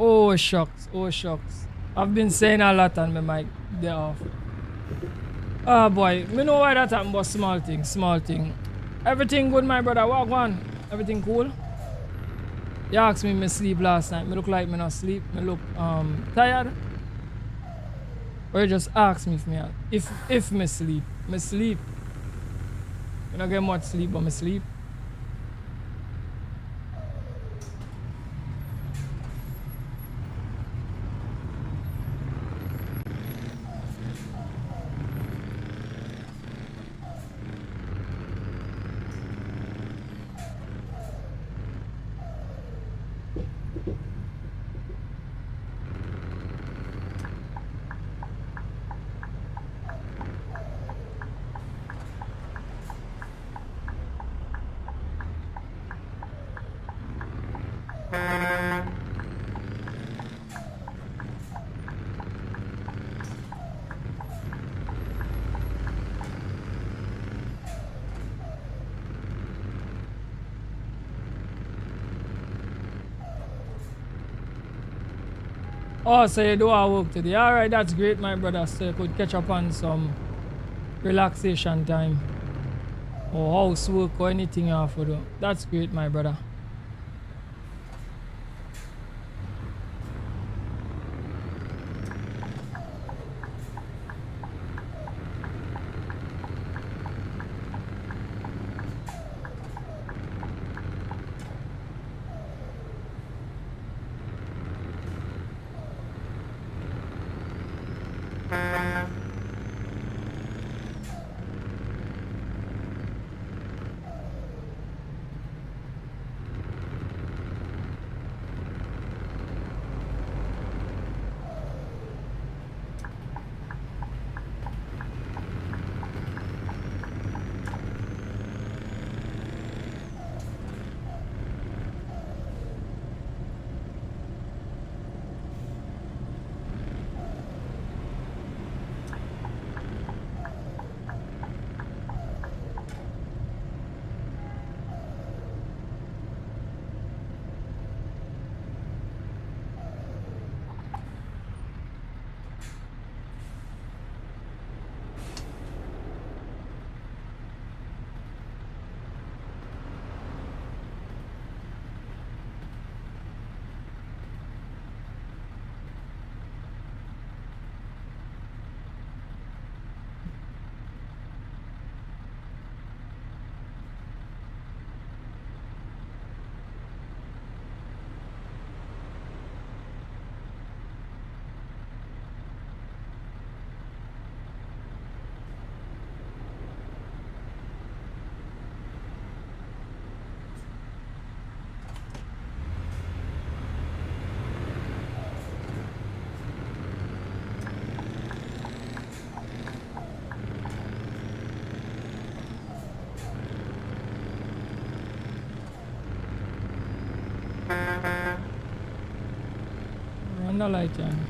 Oh shucks, oh shucks. I've been saying a lot on my mic. They're off. Oh boy, me know why that happened, but small thing, small thing. Everything good, my brother. Walk on. Everything cool? You asked me sleep last night. Me look like me not sleep. Me look tired. Or you just ask me if me sleep. Me sleep. Me not get much sleep, but me sleep. Oh, so you do our work today. Alright, that's great, my brother. So you could catch up on some relaxation time. Or housework or anything you have to do. That's great, my brother. Run the light on.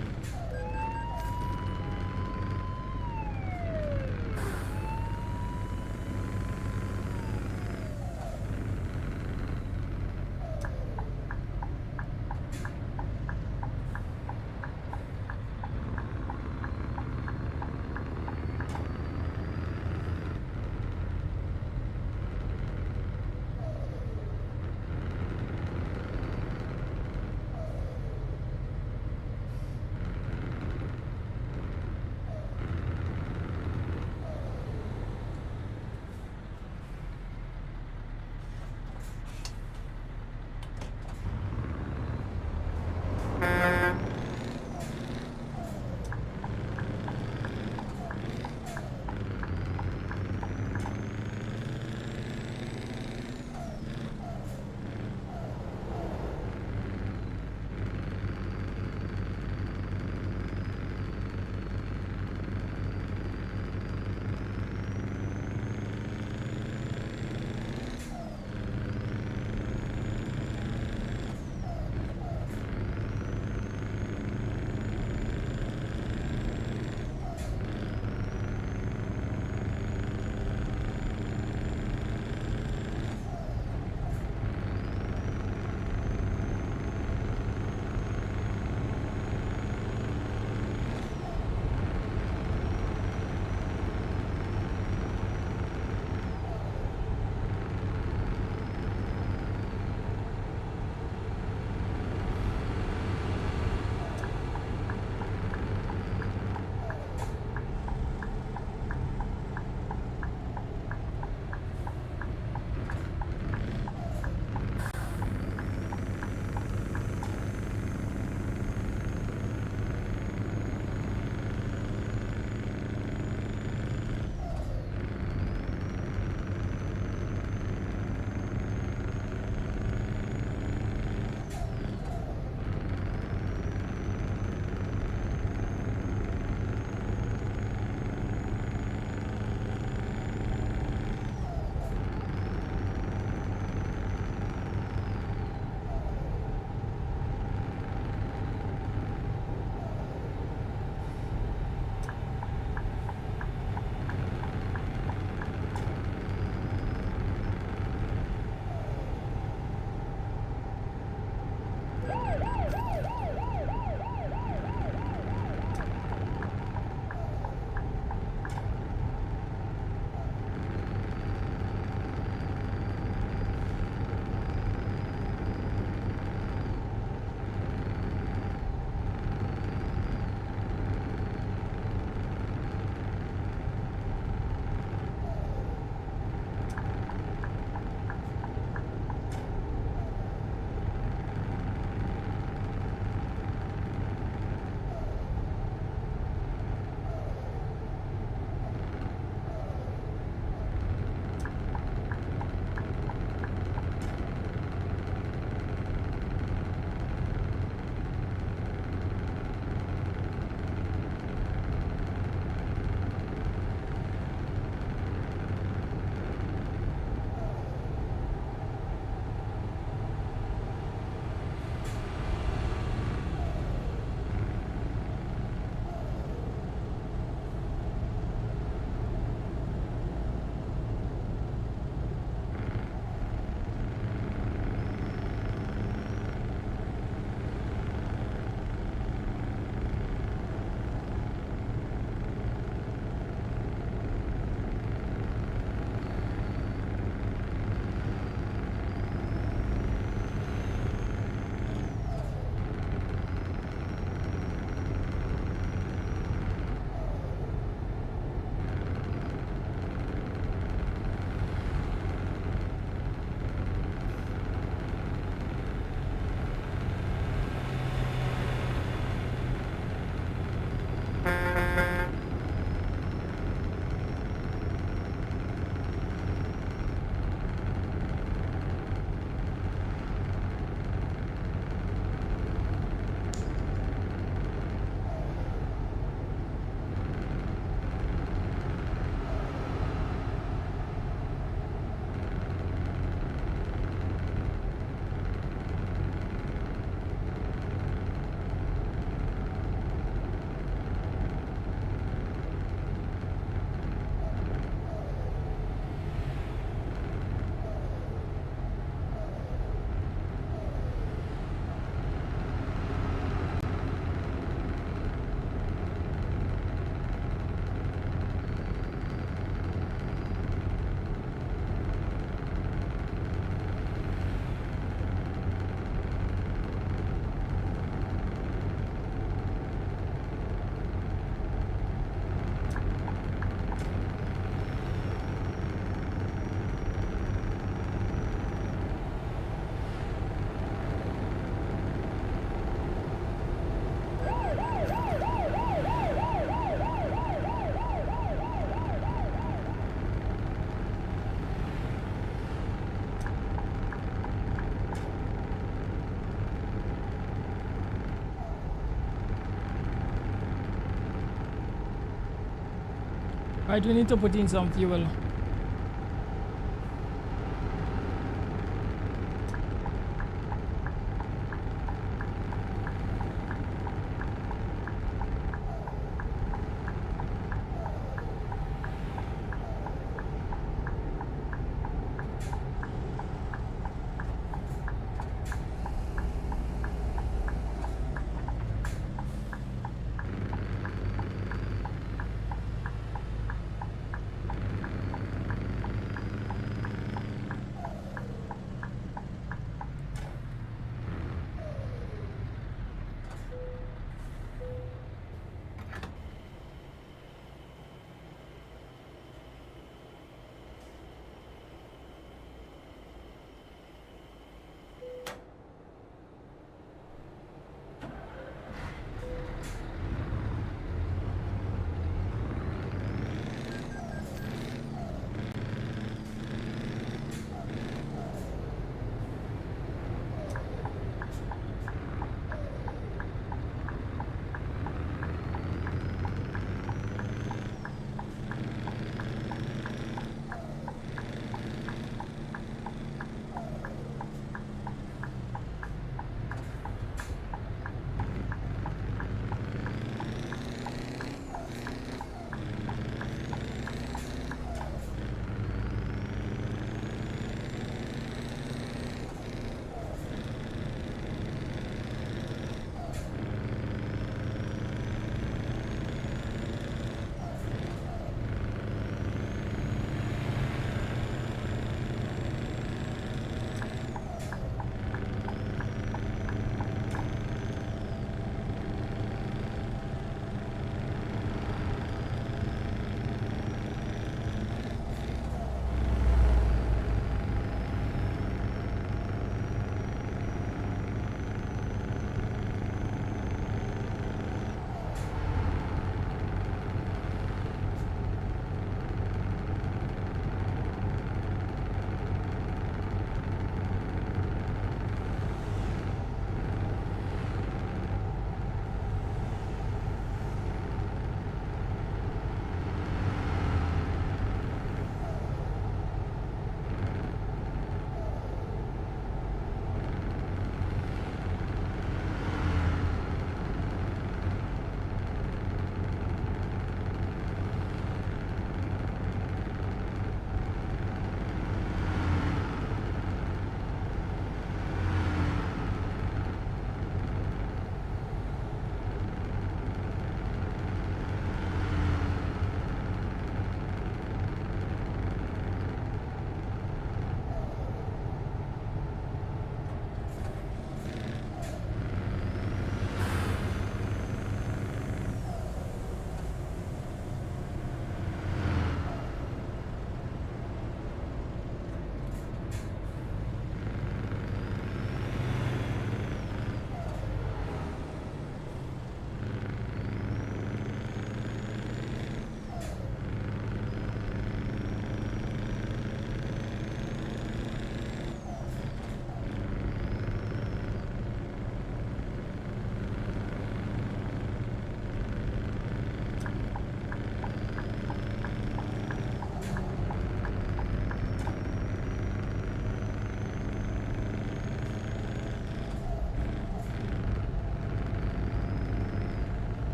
Right, we need to put in some fuel.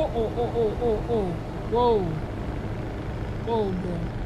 Oh, oh, oh, oh, oh, oh. Whoa. Whoa, bro.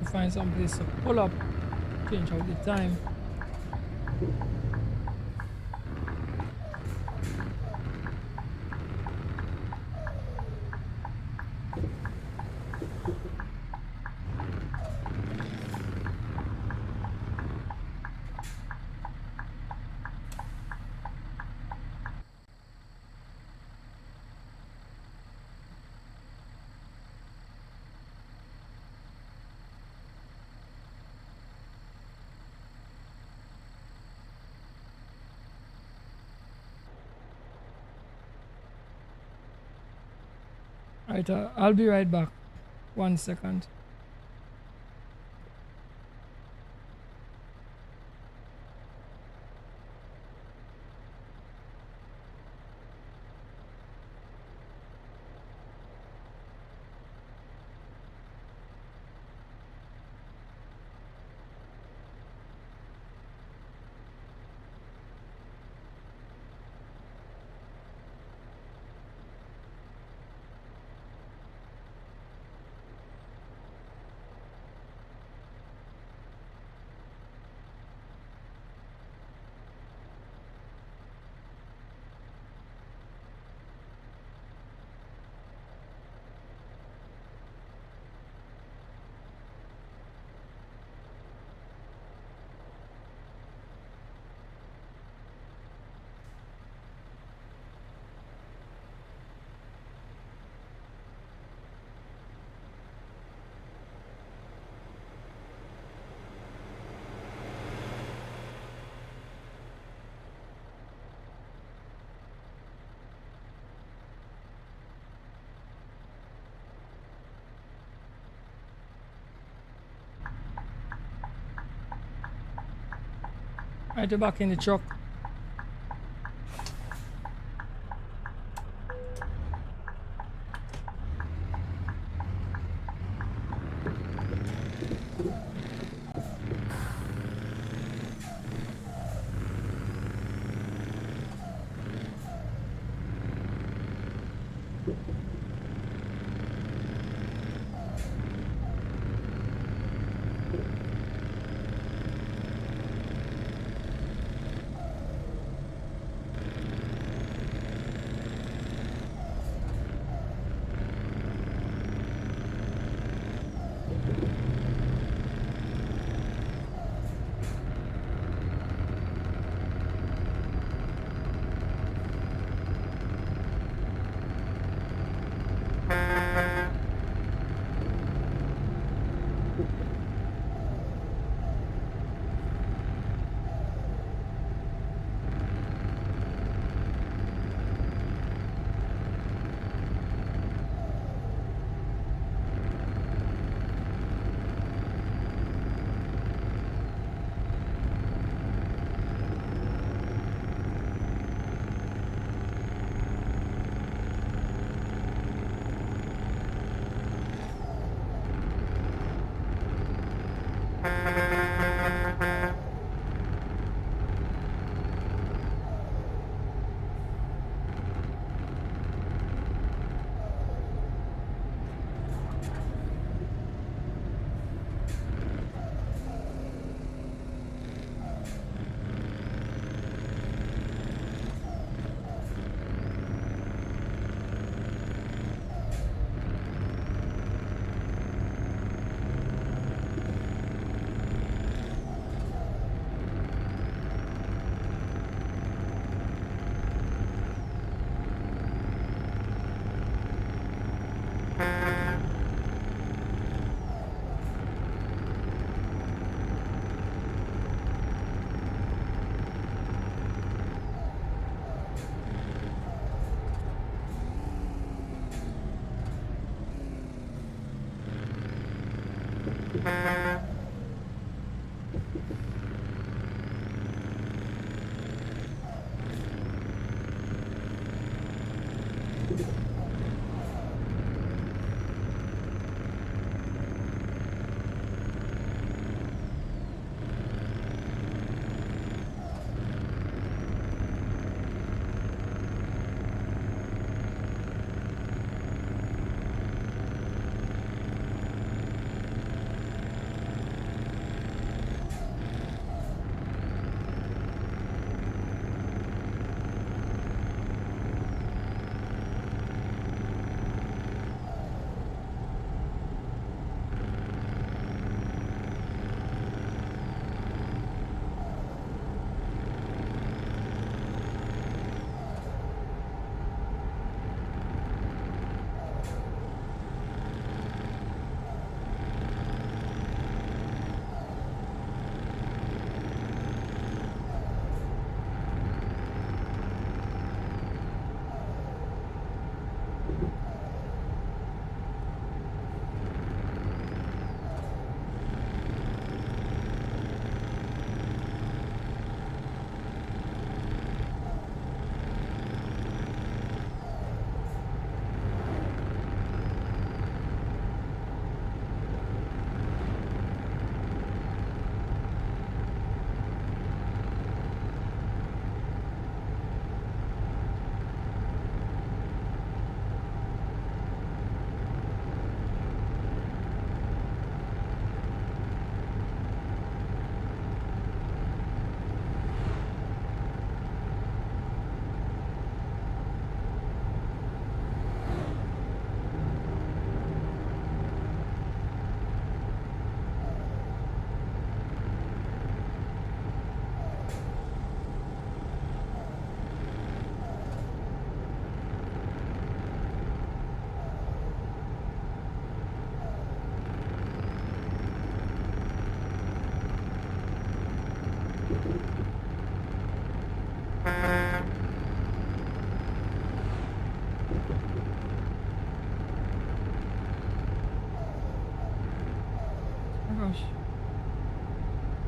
find some place to pull up, change out the time. Right, I'll be right back. 1 second. Right, back in the truck.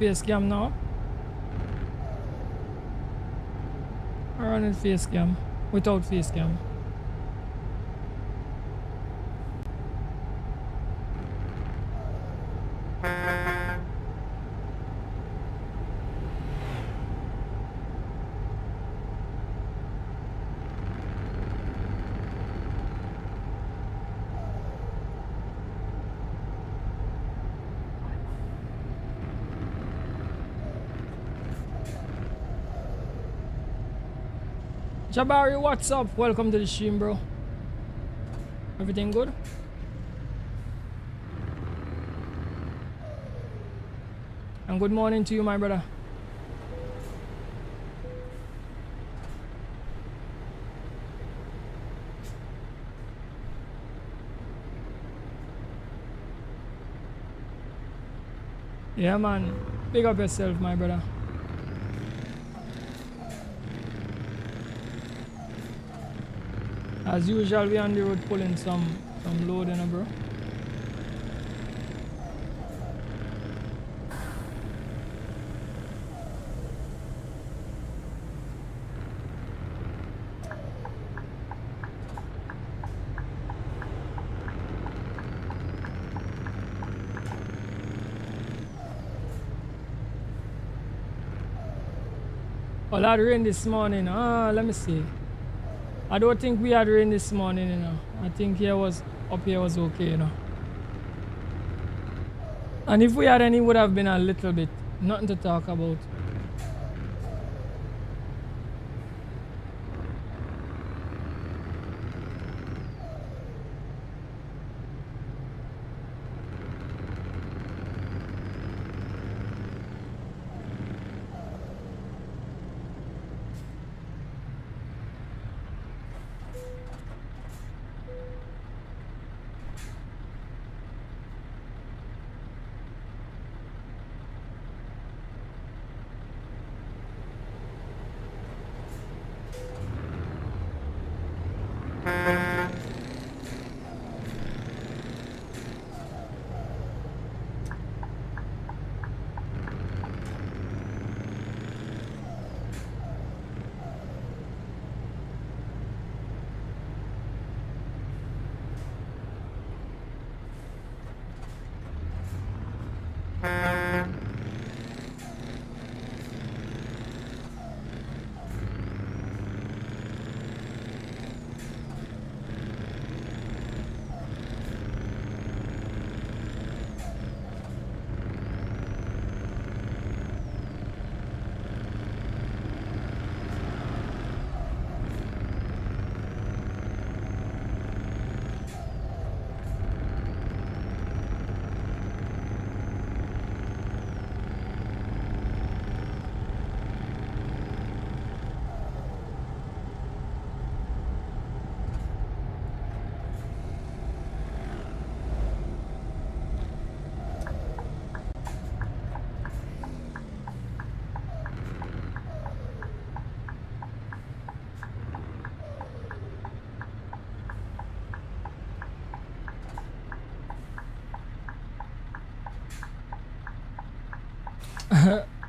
face cam now. Or running face cam without face cam. Jabari, what's up? Welcome to the stream, bro. Everything good? And good morning to you, my brother. Yeah, man. Big up yourself, my brother. As usual, we on the road pulling some load in, bro. A lot of rain this morning. Let me see. I don't think we had rain this morning, you know. I think up here was okay, you know. And if we had any, it would have been a little bit. Nothing to talk about.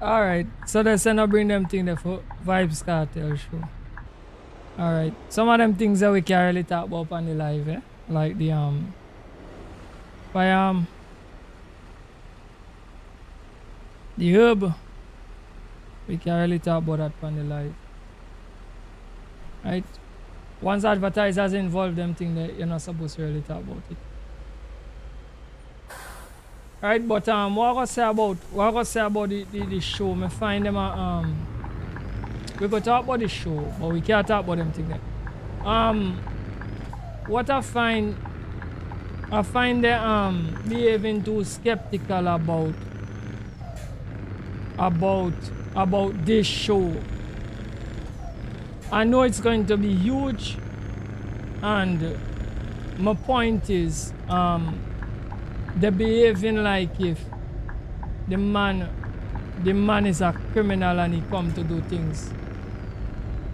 Alright, so they send bring them thing there for Vibes Cartel show. Alright, some of them things that we can really talk about on the live, eh? Like the the herb. We can really talk about that on the live. Right? Once advertisers involve them thing that you're not supposed to really talk about it. Right, but what I gonna say about the show, me find them we go talk about the show, but we can't talk about them thing there. What I find them behaving too skeptical about this show. I know it's going to be huge, and my point is they're behaving like if the man is a criminal and he come to do things,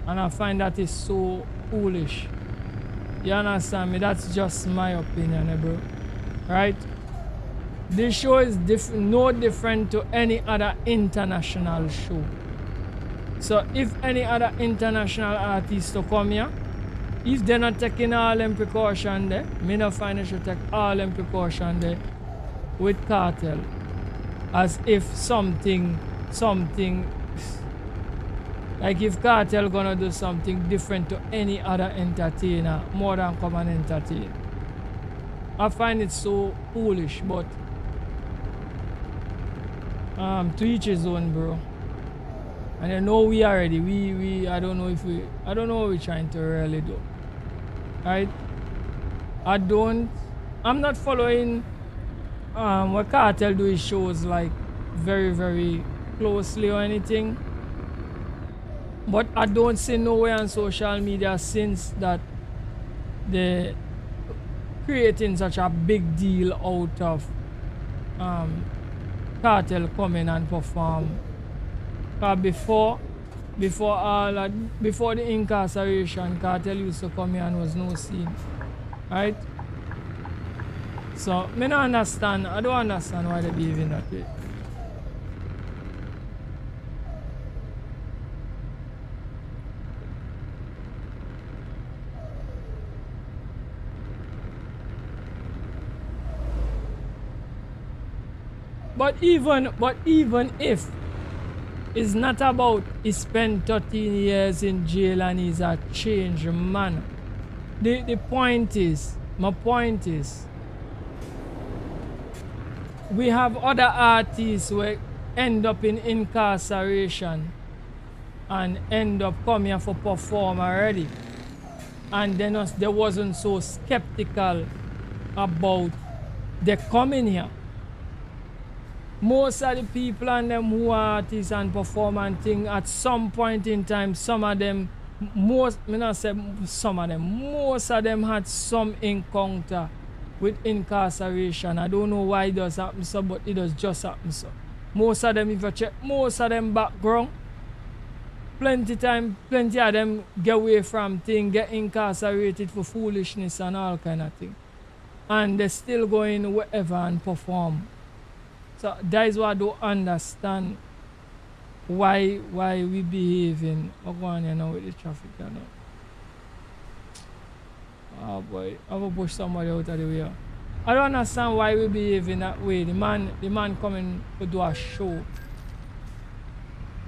and I find that is so foolish. You understand me? That's just my opinion, bro. Right? This show is no different to any other international show. So if any other international artist to come here, if they're not taking all them precautions there, me not find they should take all them precautions there with Cartel. As if something, like if Cartel gonna do something different to any other entertainer more than come and entertain. I find it so foolish, but to each his own, bro. And I know we already, I don't know what we're trying to really do. Right? I'm not following what Cartel do his shows like very, very closely or anything. But I don't see nowhere on social media since that they're creating such a big deal out of Cartel coming and perform. Before the incarceration, Cartel used to come here and was no scene. Right? So I don't understand why they behaving that way. But even if it's not about he spent 13 years in jail and he's a changed man. My point is, we have other artists who end up in incarceration and end up coming here for perform already. And then they wasn't so skeptical about they coming here. Most of the people and them who are artists and perform and thing, at some point in time, most of them had some encounter with incarceration. I don't know why it does happen so, but it does just happen so. Most of them, if you check most of them background, plenty of them get away from things, get incarcerated for foolishness and all kind of thing. And they still going wherever and perform. So that is what I don't understand why we behaving. What's going on now with the traffic now? Oh boy, I will push somebody out of the way. I don't understand why we behaving that way. The man coming to do a show.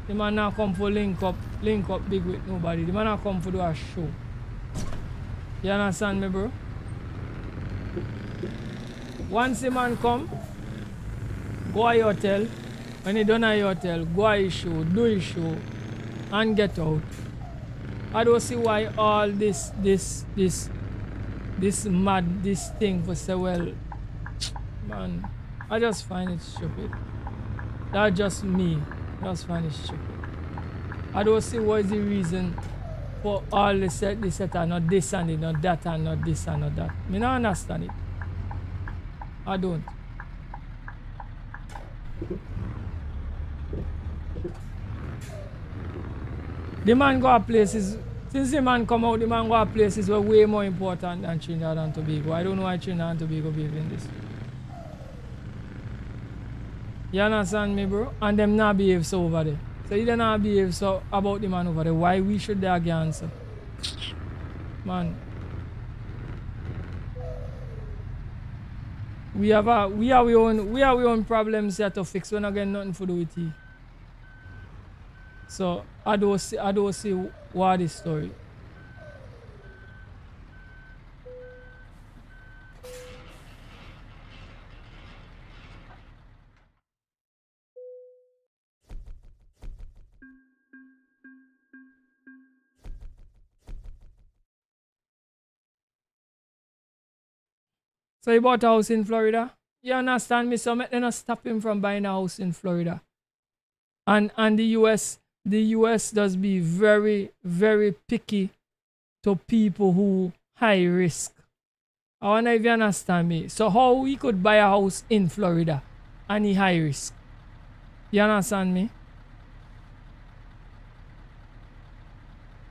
The man not come for link up big with nobody. The man not come for do a show. You understand me, bro? Once the man come, go to your hotel. When he done at your hotel, go to his show, do his show, and get out. I don't see why all this thing for say, well, man, I just find it stupid. That's just me. I just find it stupid. I don't see what is the reason for all the set and not this and it, not that and not this and not that. I don't understand it. I don't. The man go to places, since the man come out, the man go to places were way more important than Trinidad and Tobago. I don't know why Trinidad and Tobago behave in this. You understand me, bro? And them not behave so over there. So you don't not behave so about the man over there. Why we should there again, sir? Man. We have our own problems here to fix. We're not getting nothing to do with it. So I don't see what this story. So he bought a house in Florida. You understand me? So make them not stop him from buying a house in Florida. And the US does be very, very picky to people who high risk. I wonder if you understand me. So how we could buy a house in Florida and he high risk? You understand me?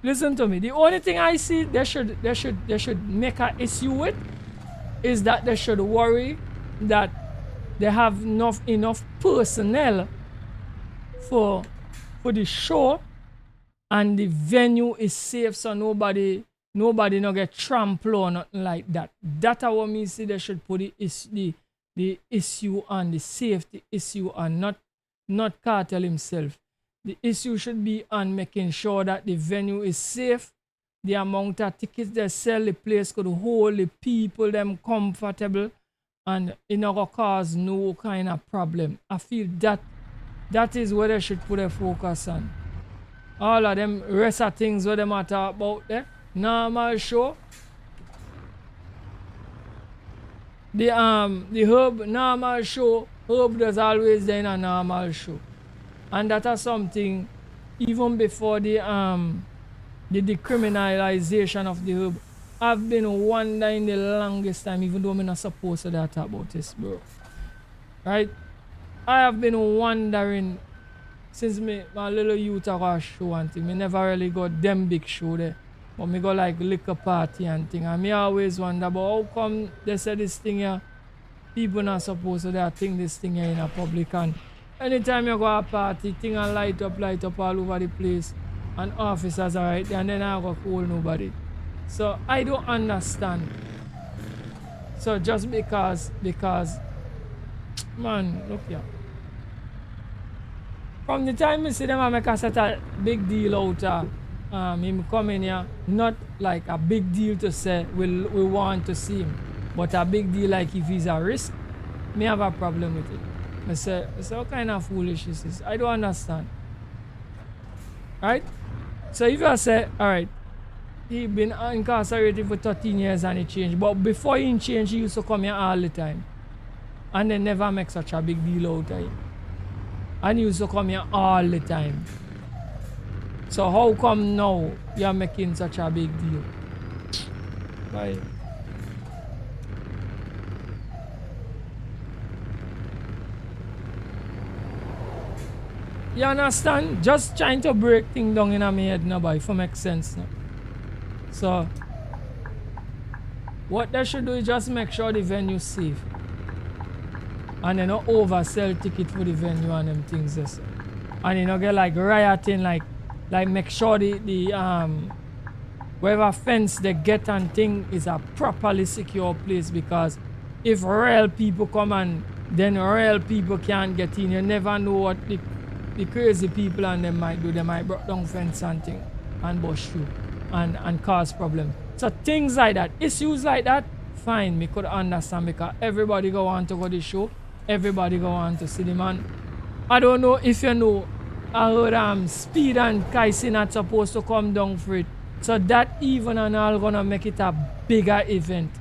Listen to me. The only thing I see they should make an issue with is that they should worry that they have enough personnel for the show, and the venue is safe, so nobody no get trampled or nothing like that. That's what me see they should put the issue on, the safety issue, and not Cartel himself. The issue should be on making sure that the venue is safe, the amount of tickets they sell, the place could hold the people them comfortable, and it not gonna cause no kind of problem. I feel that is where they should put their focus on. All of them rest of things where them are talk about there. Normal show. The hub normal show, hub does always there in a normal show. And that is something even before the decriminalization of the hub. I've been wondering the longest time, even though I'm not supposed to talk about this, bro. Right? I have been wondering since my little youth I got show and thing. Me never really got them big show there. But me go like liquor party and thing. And me always wonder about how come they say this thing here, people not supposed to think this thing here in a public, and anytime you go a party, thing and light up all over the place, and officers are right there, and then I go call nobody. So I don't understand. So just because man, look here. From the time I see them, I make a set a big deal out of him coming here. Not like a big deal to say we want to see him, but a big deal like if he's a risk, me have a problem with it. I say what kind of foolishness is? I don't understand. Right? So if you say, alright, he been incarcerated for 13 years and he changed, but before he changed, he used to come here all the time. And they never make such a big deal out of it. And he used to come here all the time. So how come now you're making such a big deal? Right. You understand? Just trying to break things down in my head now, boy, for make sense now. So what they should do is just make sure the venue is safe. And they not oversell ticket for the venue and them things this. And you know get like rioting, like make sure the whatever fence they get and thing is a properly secure place, because if real people come and then real people can't get in, you never know what the crazy people and them might do. They might break down fence and thing and bust you and cause problems. So things like that, issues like that, fine, me could understand, because everybody go want to go to the show. Everybody go on to see the man. I don't know if you know, I heard Speed and Kaisi not supposed to come down for it. So that even and all gonna make it a bigger event.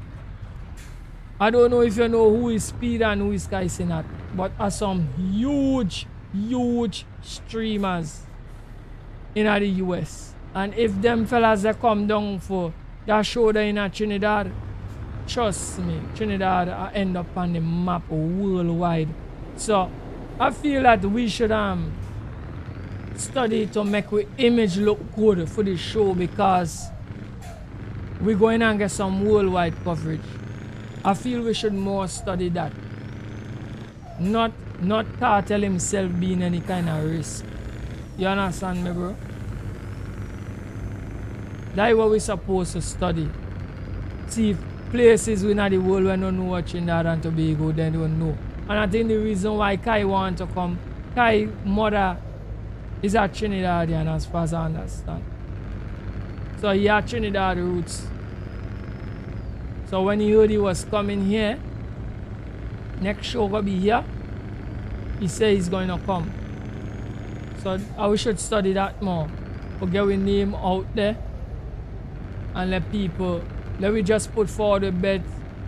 I don't know if you know who is Speed and who is Kaisi not, but are some huge streamers in the US. And if them fellas they come down for that show there in Trinidad, trust me, Trinidad end up on the map worldwide. So I feel that we should study to make our image look good for the show, because we're going to get some worldwide coverage. I feel we should more study that. Not Cartel himself being any kind of risk. You understand me, bro? That's what we're supposed to study. See if places in the world where no know what Trinidad and Tobago, they don't know. And I think the reason why Kai want to come, Kai mother is a Trinidadian as far as I understand. So he had Trinidad roots. So when he heard he was coming here, next show gonna be here, he said he's going to come. So we should study that more. We'll get our name out there and let we just put forward the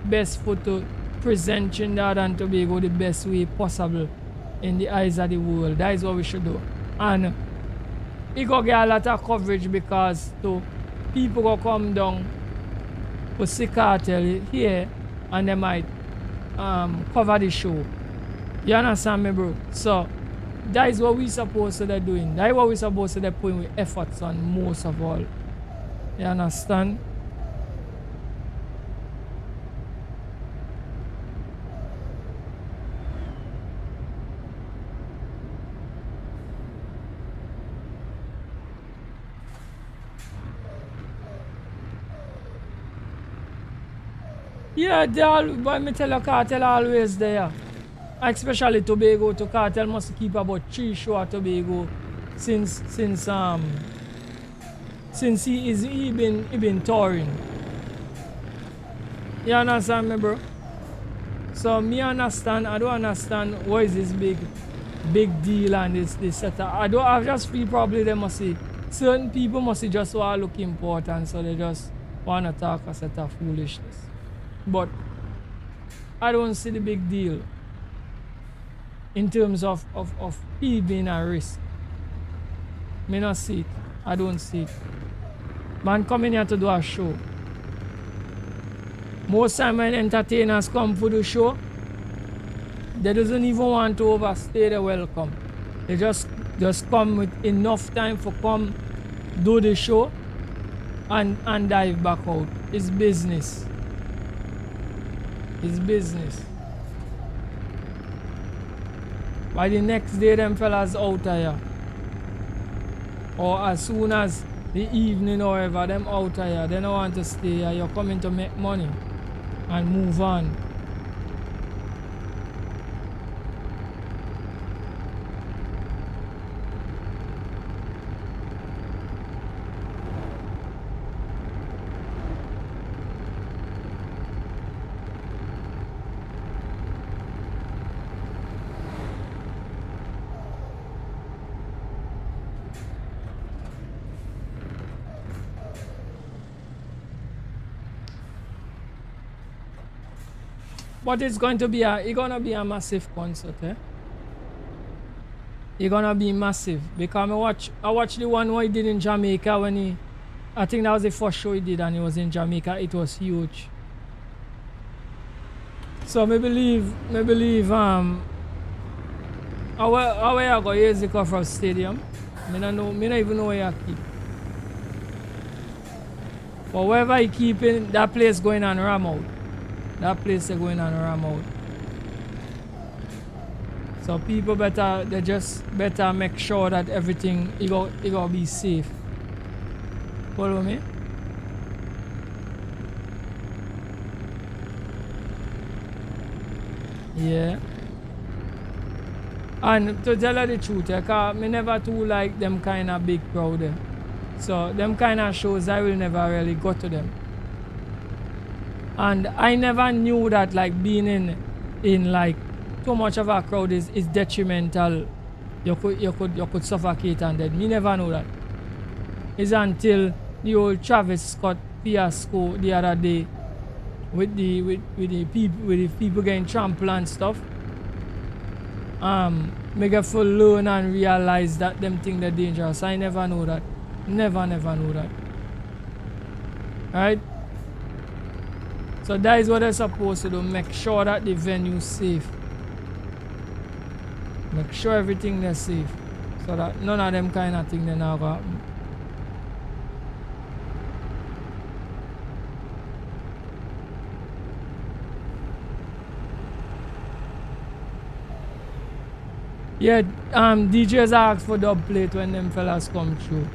best foot to present Trinidad and Tobago the best way possible in the eyes of the world. That is what we should do. And it go get a lot of coverage, because people go come down for see Cartel here and they might cover the show. You understand me, bro? So that is what we supposed to be doing. That is what we supposed to be putting with efforts on most of all. You understand? Yeah, they all, but me tell you, cartel always there. Especially Tobago. To cartel must keep about 3 shows at Tobago since he been touring. You understand me, bro? So me understand. I don't understand what is this big deal and this setup. I just feel probably they must see certain people must just want to look important, so they just want to talk a set of foolishness. But I don't see the big deal in terms of he being a risk. Me not see it. I don't see it. Man coming here to do a show. Most time when entertainers come for the show, they doesn't even want to overstay the welcome. They just come with enough time for come do the show and dive back out. It's business. It's business. By the next day, them fellas out here. Or as soon as the evening or whatever, them out here. They don't want to stay here. You're coming to make money and move on. But it's going to be a massive concert, eh? It's gonna be massive because I watched the one what he did in Jamaica when I think that was the first show he did and he was in Jamaica. It was huge. So I believe how I go use the from stadium. Me not even know where I keep. But wherever he keeping, that place going on ram out. That place is going on ram out. So people better make sure that everything it go be safe. Follow me? Yeah. And to tell you the truth, because me never too like them kind of big crowd. So them kind of shows I will never really go to them. And I never knew that like being in like too much of a crowd is detrimental. You could suffocate and dead. Me never know that. It's until the old Travis Scott fiasco the other day with the people getting trampled and stuff. Make a full learn and realize that them things they're dangerous. I never know that. Never know that. Right? So that is what they're supposed to do. Make sure that the venue is safe. Make sure everything is safe. So that none of them kind of things they now go happen. Yeah, DJs ask for dub plate when them fellas come through.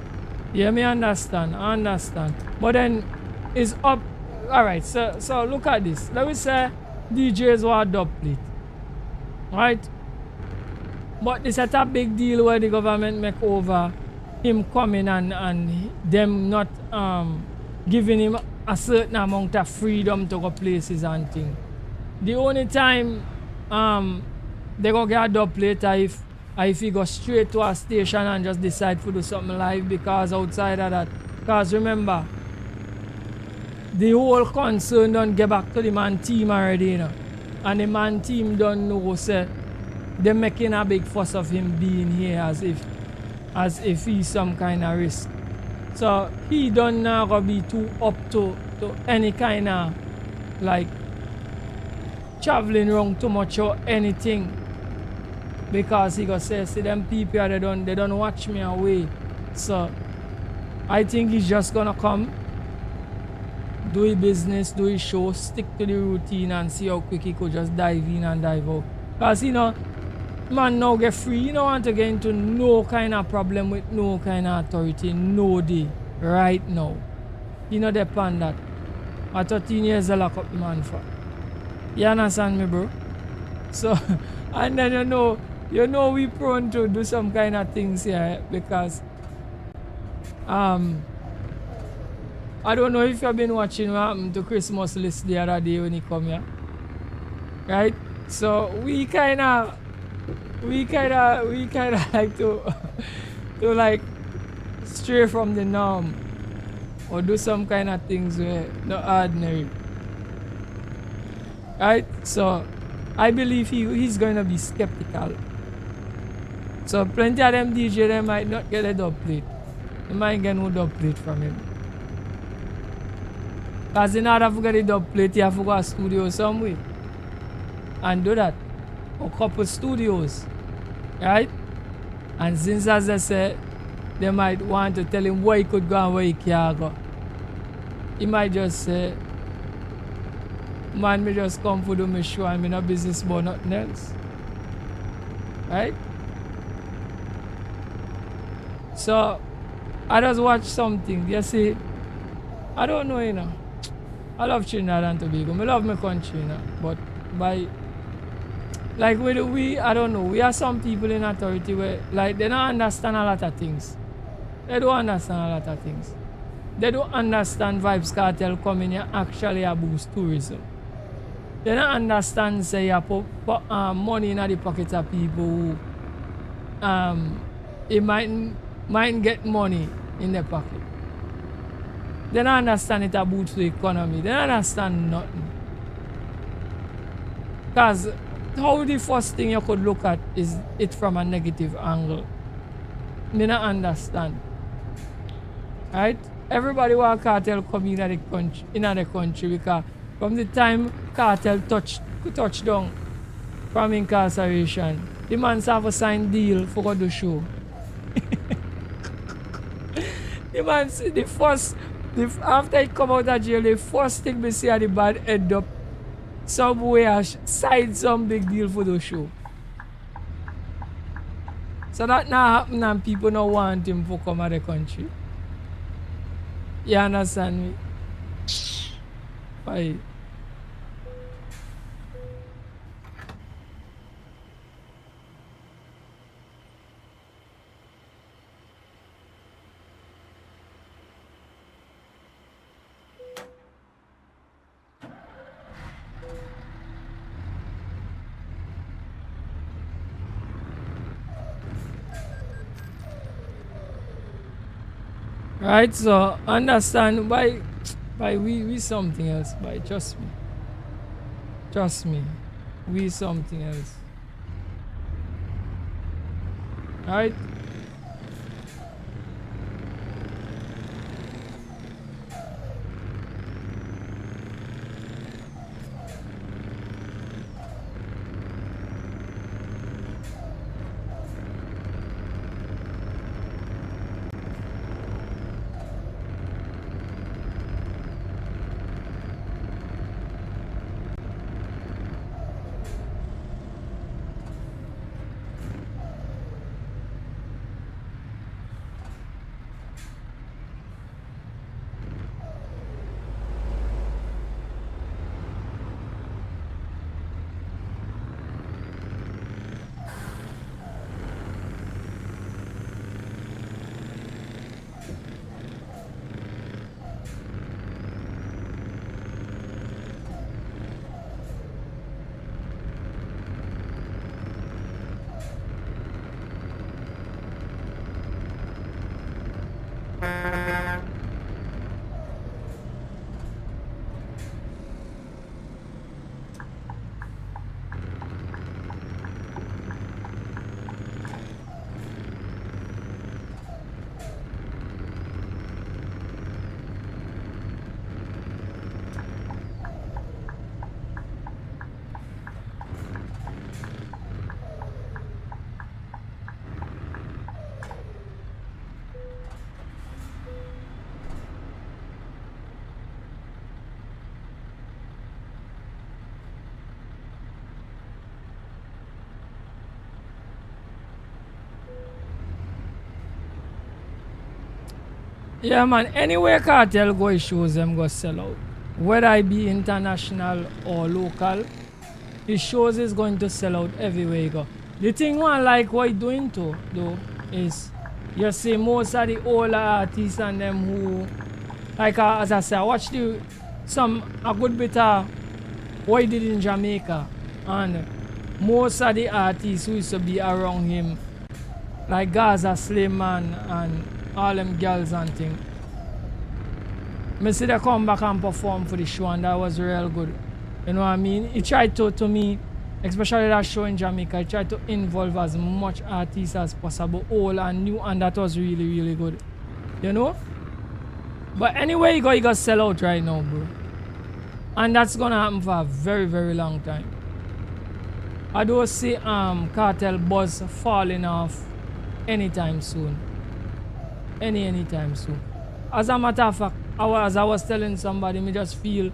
Yeah, me understand. I understand. But then it's up. Alright, so look at this. Let me say DJs want dub plate. Right? But this is a big deal where the government make over him coming and them not giving him a certain amount of freedom to go places and things. The only time they go get a dub plate if he go straight to a station and just decide to do something live, because outside of that, because remember, the whole concern don't get back to the man team already, you know. And the man team don't know, say, they're making a big fuss of him being here as if he's some kind of risk. So he don't now gonna be too up to any kind of like traveling around too much or anything, because he gonna say, see them people they don't watch me away. So I think he's just gonna come, do his business, do his show, stick to the routine and see how quick he could just dive in and dive out. Because you know, man now get free, you don't want to get into no kind of problem with no kind of authority, no day, right now. You know depend that. At 13 years they lock up the man for. You understand me, bro? So, and then you know we prone to do some kind of things here because I don't know if you've been watching what happened to Christmas list the other day when he come here. Right? So we kinda like to like stray from the norm or do some kind of things where not ordinary. Right? So I believe he's gonna be skeptical. So plenty of them DJ they might not get a dub plate. They might get no dub plate from him. Cause in order to get a dub plate, you have to go to a studio somewhere and do that. Or couple studios. Right? And since as I said, they might want to tell him where he could go and where he can't go. He might just say, man, me just come for do my show and me no business about nothing else. Right? So, I just watch something. You see, I don't know, you know. I love Trinidad and Tobago. I love my country, you know. But by, like we, I don't know. We are some people in authority where, like, they don't understand a lot of things. They don't understand a lot of things. They don't understand Vibes Cartel coming here actually a boost tourism. They don't understand say you put money in the pockets of people who it might get money in their pocket. They don't understand it a boost the economy. They don't understand nothing. Because how the first thing you could look at is it from a negative angle. They don't understand. Right? Everybody want cartel come in the country because from the time cartel touch down from incarceration, the man have a signed deal for the show. The man after he come out of jail, the first thing we see at the bad end up somewhere sign some big deal for the show. So that now happen and people don't want him to come out of the country. You understand me? Why? Right, so understand by we something else, by trust me, we something else. Right? Yeah, man. Anywhere cartel go shows them go sell out. Whether I be international or local, his shows is going to sell out everywhere you go. The thing I like what he doing too, though, is you see most of the older artists and them who, like as I say, I watched a good bit of what he did in Jamaica, and most of the artists who used to be around him, like Gaza Slim and all them girls and things, I see they come back and perform for the show, and that was real good. You know what I mean? He tried to me, especially that show in Jamaica, he tried to involve as much artists as possible, old and new, and that was really, really good. You know? But anyway, you got sell out right now, bro. And that's gonna happen for a very, very long time. I don't see Cartel Buzz falling off anytime soon. Anytime soon. As a matter of fact, as I was telling somebody, me just feel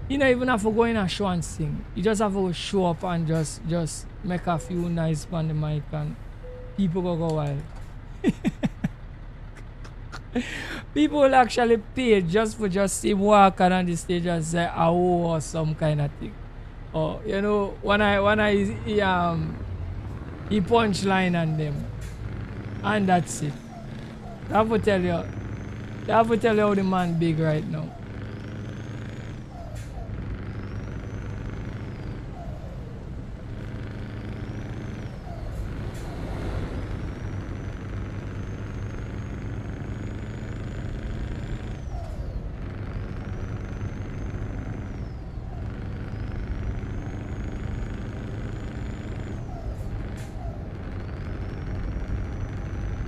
you don't even have to go in a show and sing. You just have to show up and just make a few nice on the mic and people go wild. People will actually pay just see walk on the stage and say "oh" or some kind of thing. Or you know, when he punchline on them. And that's it. I have to tell you how the man big right now.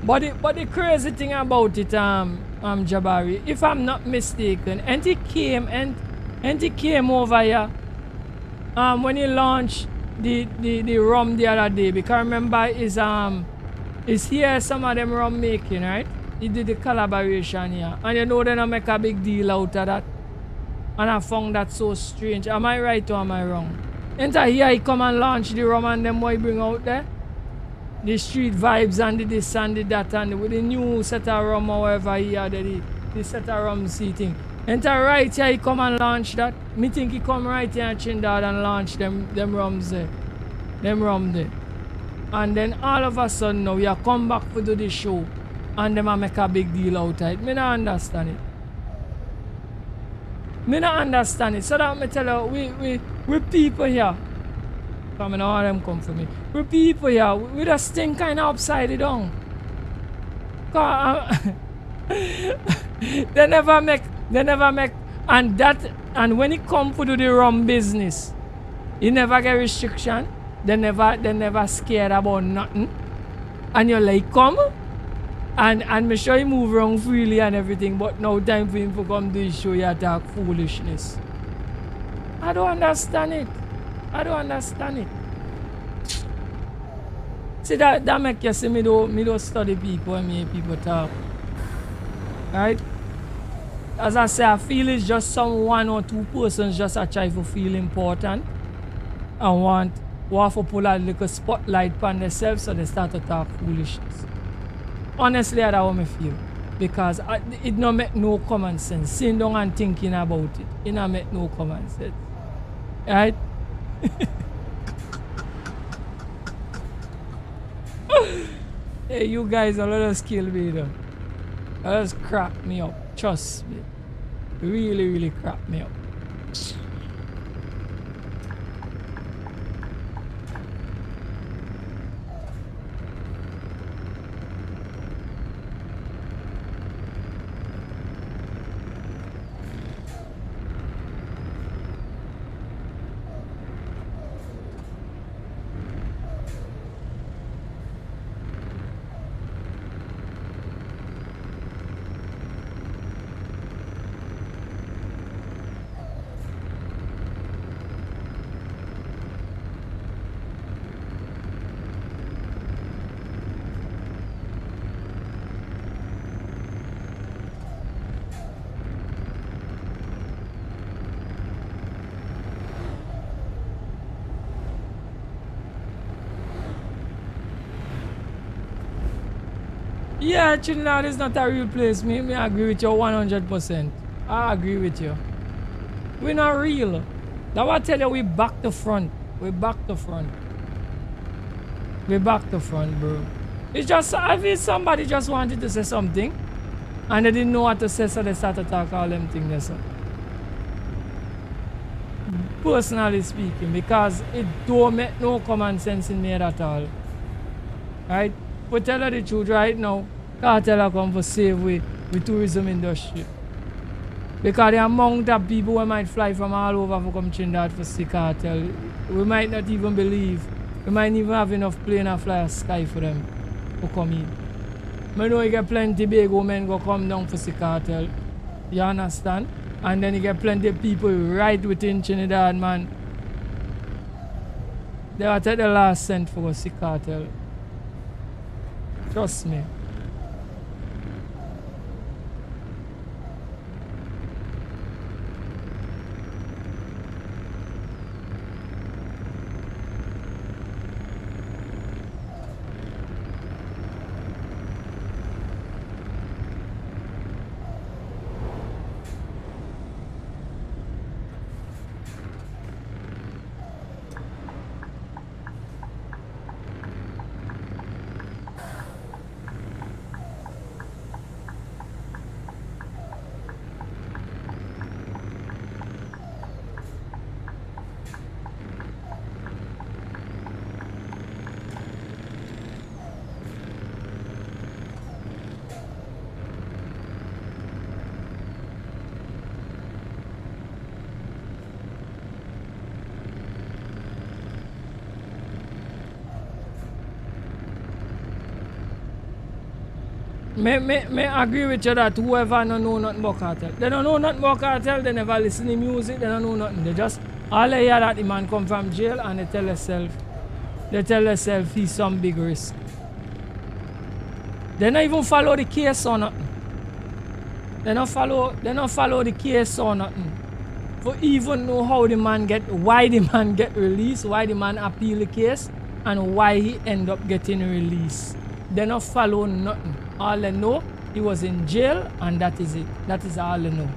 But the crazy thing about it, Jabari, if I'm not mistaken, and he came over here when he launched the rum the other day, because I remember is here some of them rum making, right? He did the collaboration here. And you know they don't make a big deal out of that. And I found that so strange. Am I right or am I wrong? Enter here he come and launch the rum and them what he bring out there? The street vibes and the this and the that and with the new set of rum or whatever he had the set of rum seating. Enter right here he come and launch that. Me think he come right here in Trinidad and launch them rums there. Them rum there. And then all of a sudden now you come back to do the show and them a make a big deal out of it. Me not understand it. Me not understand it. So that me tell you we people here. I mean, all them come for me. We people here, we just think kind of upside down. They never make, and when it come to do the rum business, you never get restriction. They never scared about nothing. And you're like, come, and me sure you move around freely and everything, but no time for him to come to the show you talk foolishness. I don't understand it. See that make you see me don't study people and me hear people talk. Right? As I say, I feel it's just some one or two persons just a try to feel important and want to pull a little spotlight on themselves so they start to talk foolishness. Honestly, that's how I feel. Because it don't make no common sense. Sitting down and thinking about it, it don't make no common sense. Right? Hey, you guys are a little skill me though. That just crack me up. Trust me. Really, really crack me up. Yeah, Trinidad is not a real place. Me agree with you 100%. I agree with you. We're not real. That's what I tell you, we back to front. We back to front. We back to front, bro. It's just, I feel somebody just wanted to say something and they didn't know what to say, so they started to talk all them things there, so. Personally speaking, because it don't make no common sense in me at all. Right? But tell you the truth right now, cartel come for save with tourism industry. Because the amount of people who might fly from all over for come Trinidad for see cartel, we might not even believe. We might even have enough plane and fly a sky for them to come in. I know you get plenty big women go come down for see cartel. You understand? And then you get plenty of people right within Trinidad, man. They will take the last cent for a see cartel. Trust me. Me agree with you that whoever don't know nothing about cartel. They don't know nothing about cartel, they never listen to music, they don't know nothing. They just all they hear that the man come from jail and they tell themselves he's some big risk. They don't even follow the case or nothing. They don't follow the case or nothing. For even know how why the man get released, why the man appeal the case, and why he end up getting released. They don't follow nothing. All they know, he was in jail and that is it. That is all they know.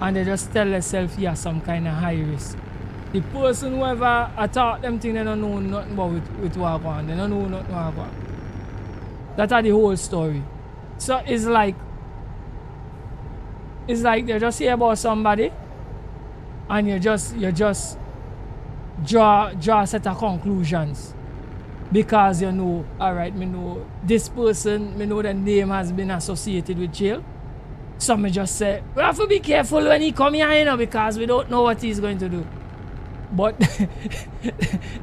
And they just tell themselves he has some kind of high risk. The person whoever attack them thing, they don't know nothing about with what go on. They don't know nothing what go on. That's the whole story. So it's like they just hear about somebody and you just draw a set of conclusions. Because you know, alright, me know this person, me know the name has been associated with jail. So me just say, we have to be careful when he come here, you know, because we don't know what he's going to do. But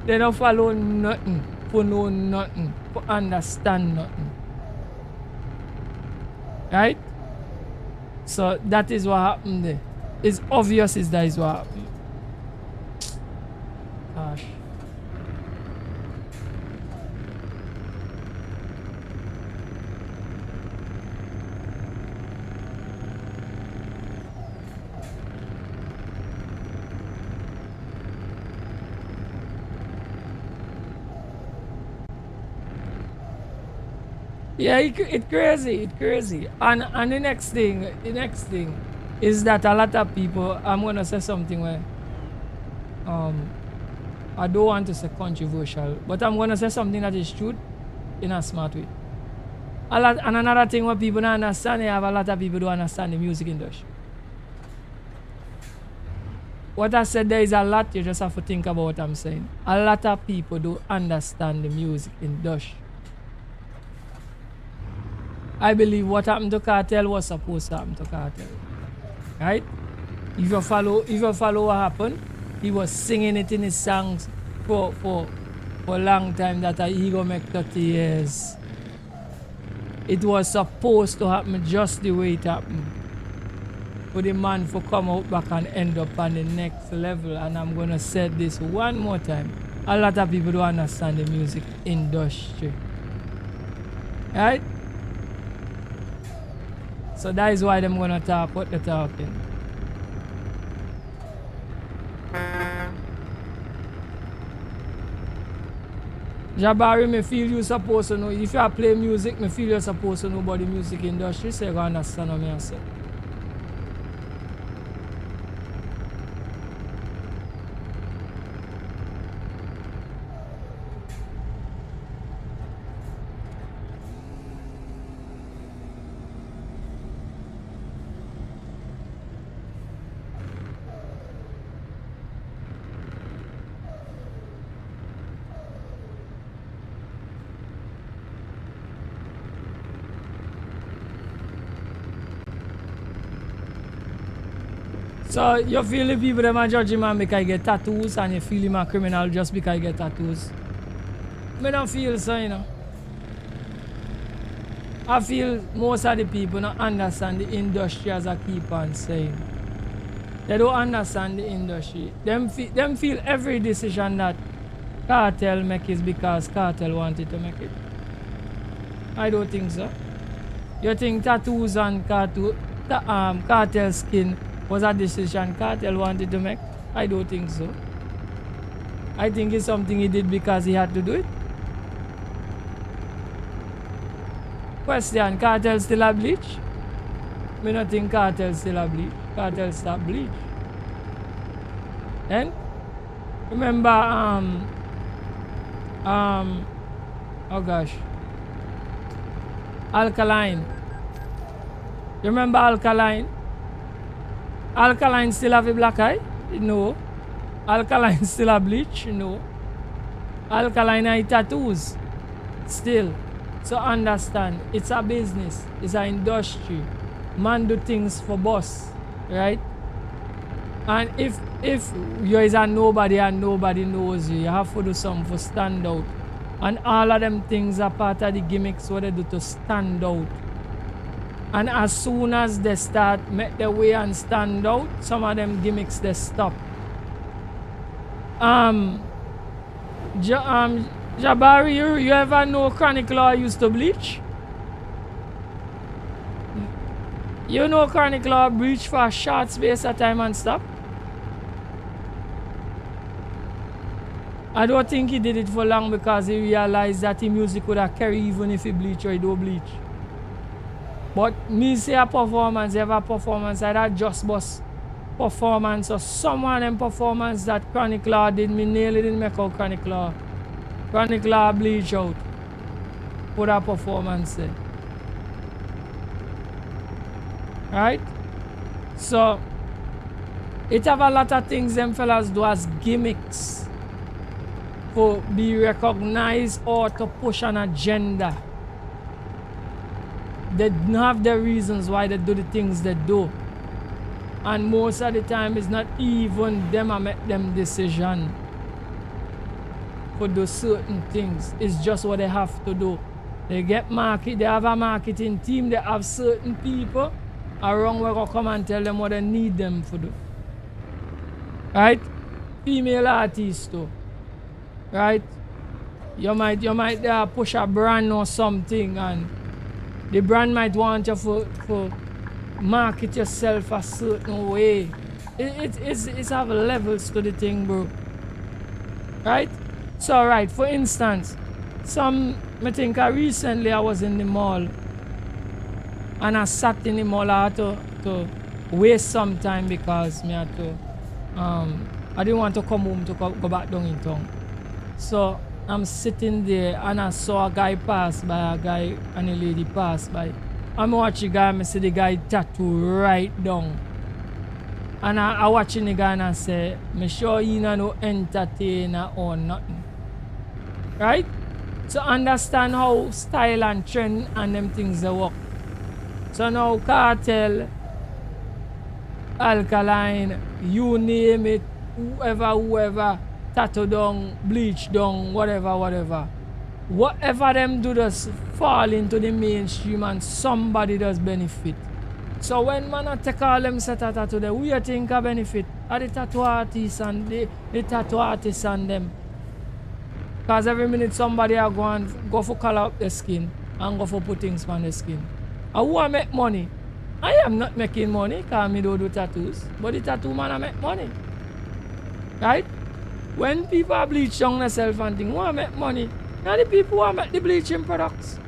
they don't follow nothing, for know nothing, for understand nothing. Right? So that is what happened there. It's obvious that is what happened. Gosh. Yeah, it's crazy. And the next thing is that a lot of people, I'm gonna say something where I don't want to say controversial, but I'm gonna say something that is true in a smart way. And another thing what people don't understand, you have a lot of people don't understand the music industry. What I said there is a lot, you just have to think about what I'm saying. A lot of people don't understand the music industry. I believe what happened to Cartel was supposed to happen to Cartel. Right? If you follow what happened, he was singing it in his songs for a long time that he go make 30 years. It was supposed to happen just the way it happened. For the man to come out back and end up on the next level. And I'm gonna say this one more time. A lot of people don't understand the music industry. Right? So that is why I'm gonna talk what they're talking. Jabari, me feel you supposed to know. If you play music, me feel you're supposed to know about the music industry, so you can understand what I say. So you feel the people them a judge him and because he get tattoos, and you feel him a criminal just because he get tattoos? Me don't feel so, you know. I feel most of the people don't understand the industry, as I keep on saying. They don't understand the industry. Them feel every decision that cartel make is because cartel wanted to make it. I don't think so. You think tattoos and cartel skin was a decision cartel wanted to make? I don't think so. I think it's something he did because he had to do it. Question, cartel still a bleach? Me not think cartel still a bleach. Cartel stop bleach. Then remember oh gosh, alkaline. You remember alkaline? Alkaline still have a black eye? No. Alkaline still a bleach? No. Alkaline eye tattoos? Still. So understand, it's a business, it's an industry. Man do things for boss, right? And if you is a nobody and nobody knows you, you have to do something for stand out. And all of them things are part of the gimmicks what they do to stand out. And as soon as they start make their way and stand out, some of them gimmicks they stop. Jabari, you ever know Chronic Law used to bleach? You know Chronic Law bleach for a short space of time and stop? I don't think he did it for long because he realized that the music would have carry even if he bleach or he don't bleach. But me say a performance, ever performance like that just bust performance or someone in performance that Chronic Law did, me nearly didn't make out Chronic Law. Chronic Law bleach out. Put a performance there. Right? So it have a lot of things them fellas do as gimmicks for be recognized or to push an agenda. They have their reasons why they do the things they do. And most of the time it's not even them who make them decision for do certain things. It's just what they have to do. They get market, they have a marketing team, they have certain people around where they come and tell them what they need them to do. Right? Female artists too. Right? You might push a brand or something and the brand might want you for market yourself a certain way. It's have levels to the thing, bro. Right? So right, for instance, I think recently I was in the mall and I sat in the mall. I had to waste some time because me had to I didn't want to come home to go back down in town. So I'm sitting there and I saw a guy pass by, a guy and a lady pass by. I'm watching the guy and I see the guy tattoo right down. And I watching the guy and I say, me sure he no entertainer or nothing. Right? So understand how style and trend and them things they work. So now cartel, alkaline, you name it, whoever, tattoo down, bleach down, whatever. Whatever them do does fall into the mainstream and somebody does benefit. So when man take all them set a tattoo there, who you think a benefit? Are the tattoo artists and the tattoo artists and them. Because every minute somebody are go for color up the skin and go for put things on the skin. And who I make money? I am not making money because I don't do tattoos. But the tattoo man I make money. Right? When people bleach down themselves and things, who I make money? Now the people who make the bleaching products.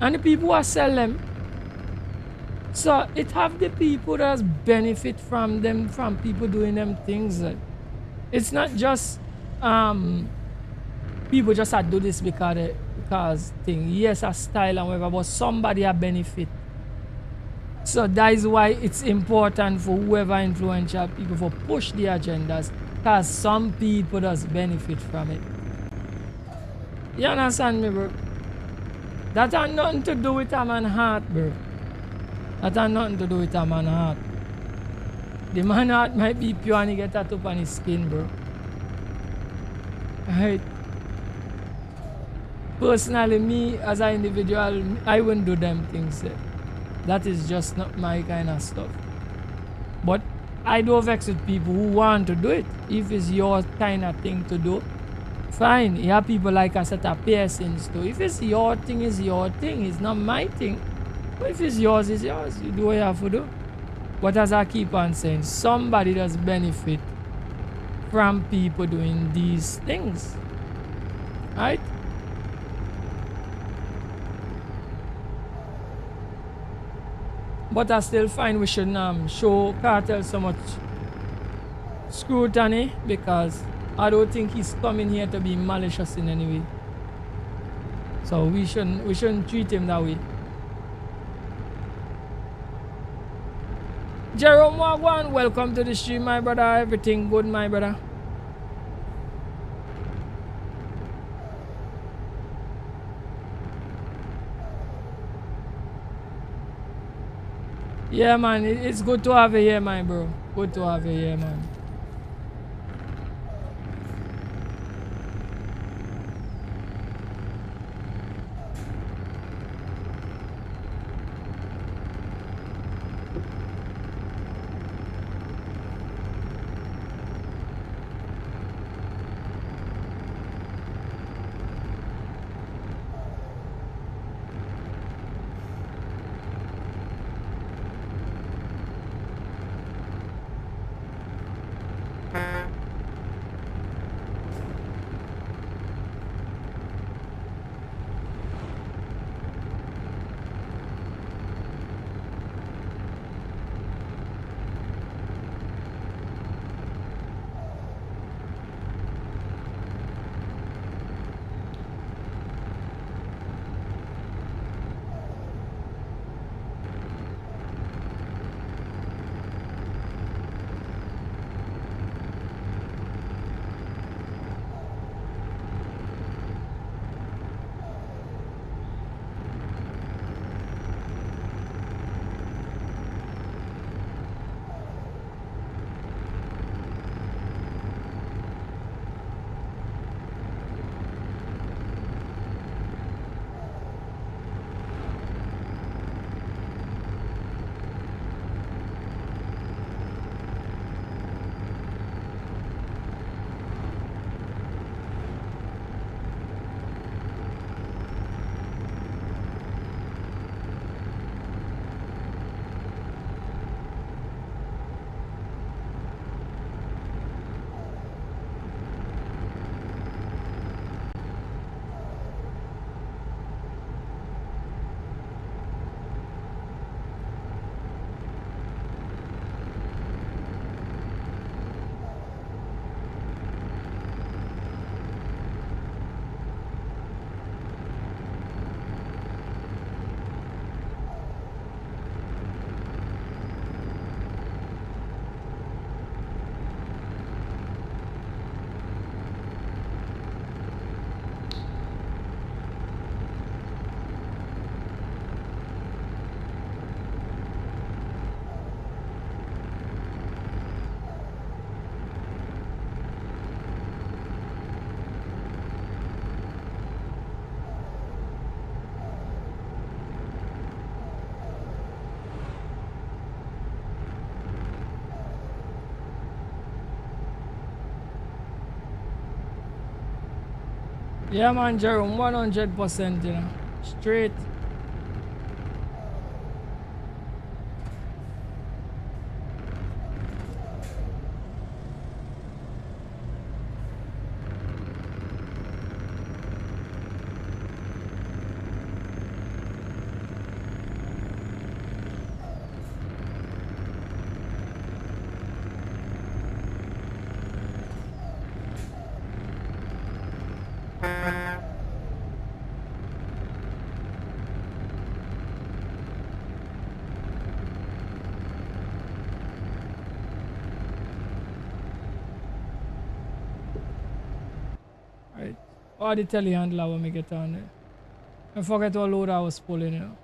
And the people who sell them. So it have the people that benefit from them, from people doing them things. It's not just people just do this because thing. Yes, a style and whatever, but somebody a benefit. So that is why it's important for whoever influential people for push the agendas, because some people does benefit from it. You understand me, bro? That has nothing to do with a man's heart, bro. That has nothing to do with a man's heart. The man heart might be pure and he get tattoo on his skin, bro. Right? Personally, me as an individual, I wouldn't do them things. That is just not my kind of stuff. But I do vex with people who want to do it. If it's your kind of thing to do, fine. You have people like us that are piercings too. If it's your thing, it's your thing. It's not my thing. But if it's yours, it's yours. You do what you have to do. But as I keep on saying, somebody does benefit from people doing these things. Right? But I still find we shouldn't show Cartel so much scrutiny, because I don't think he's coming here to be malicious in any way. So we shouldn't treat him that way. Jerome Wagwan, welcome to the stream, my brother. Everything good, my brother? Yeah, man, it's good to have you here, my bro. Good to have you here, man. Yeah, man, Jerome, 100%, you know. Straight. Right. Oh, the telehandler when me get on there. I forget what load I was pulling, you know.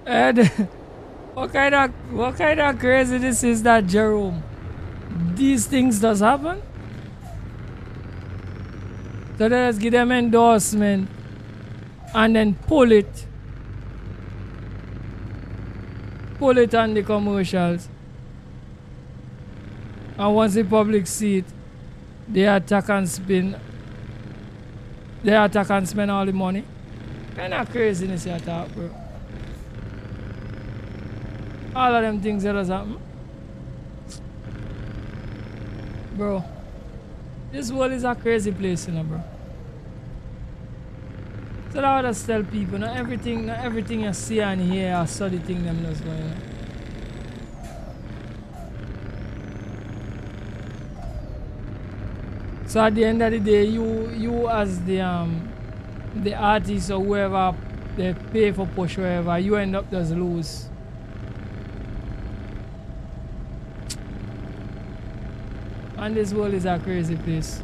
And what kind of crazy this is that, Jerome? These things does happen? So they just give them endorsement and then pull it on the commercials. And once the public see it, they attack and spend all the money. Kind of craziness you talk, bro. All of them things that does happen. Bro, this world is a crazy place, you know, bro. So that I just tell people, not everything you see and hear are so the thing them just going on. So at the end of the day, you as the artist or whoever they pay for push wherever, you end up just lose. And this world is a crazy place.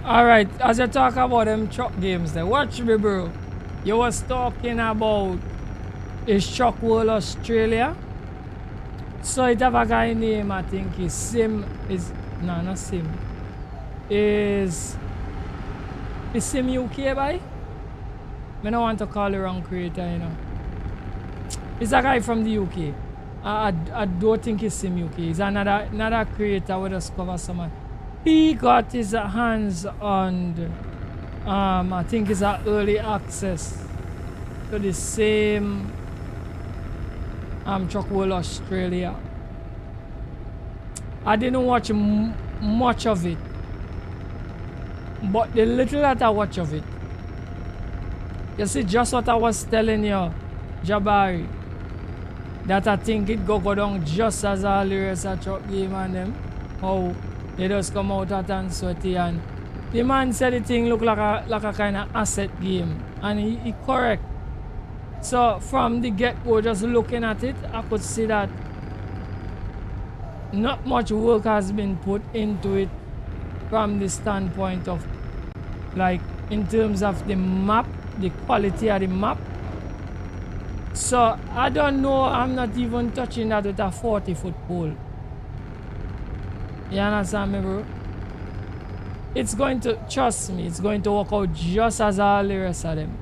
Alright, as you talk about them truck games there, watch me, bro. You was talking about is Truck World Australia. So it have a guy name, I think is Sim, is, no, not Sim. Is Sim UK by? I don't want to call the wrong creator, you know. It's a guy from the UK. I don't think it's Sim UK. It's another creator with us cover some. He got his hands on I think it's an early access to the same Truck World Australia. I didn't watch much of it, but the little that I watch of it, you see, just what I was telling you, Jabari, that I think it go down just as all the rest of truck game and them. How they just come out hot and sweaty, and the man said the thing look like a kind of asset game, and he correct. So from the get-go, just looking at it, I could see that not much work has been put into it from the standpoint of, like, in terms of the map, the quality of the map. So I don't know, I'm not even touching that with a 40-foot pole. You understand me, bro? It's going to, trust me, it's going to work out just as all the rest of them.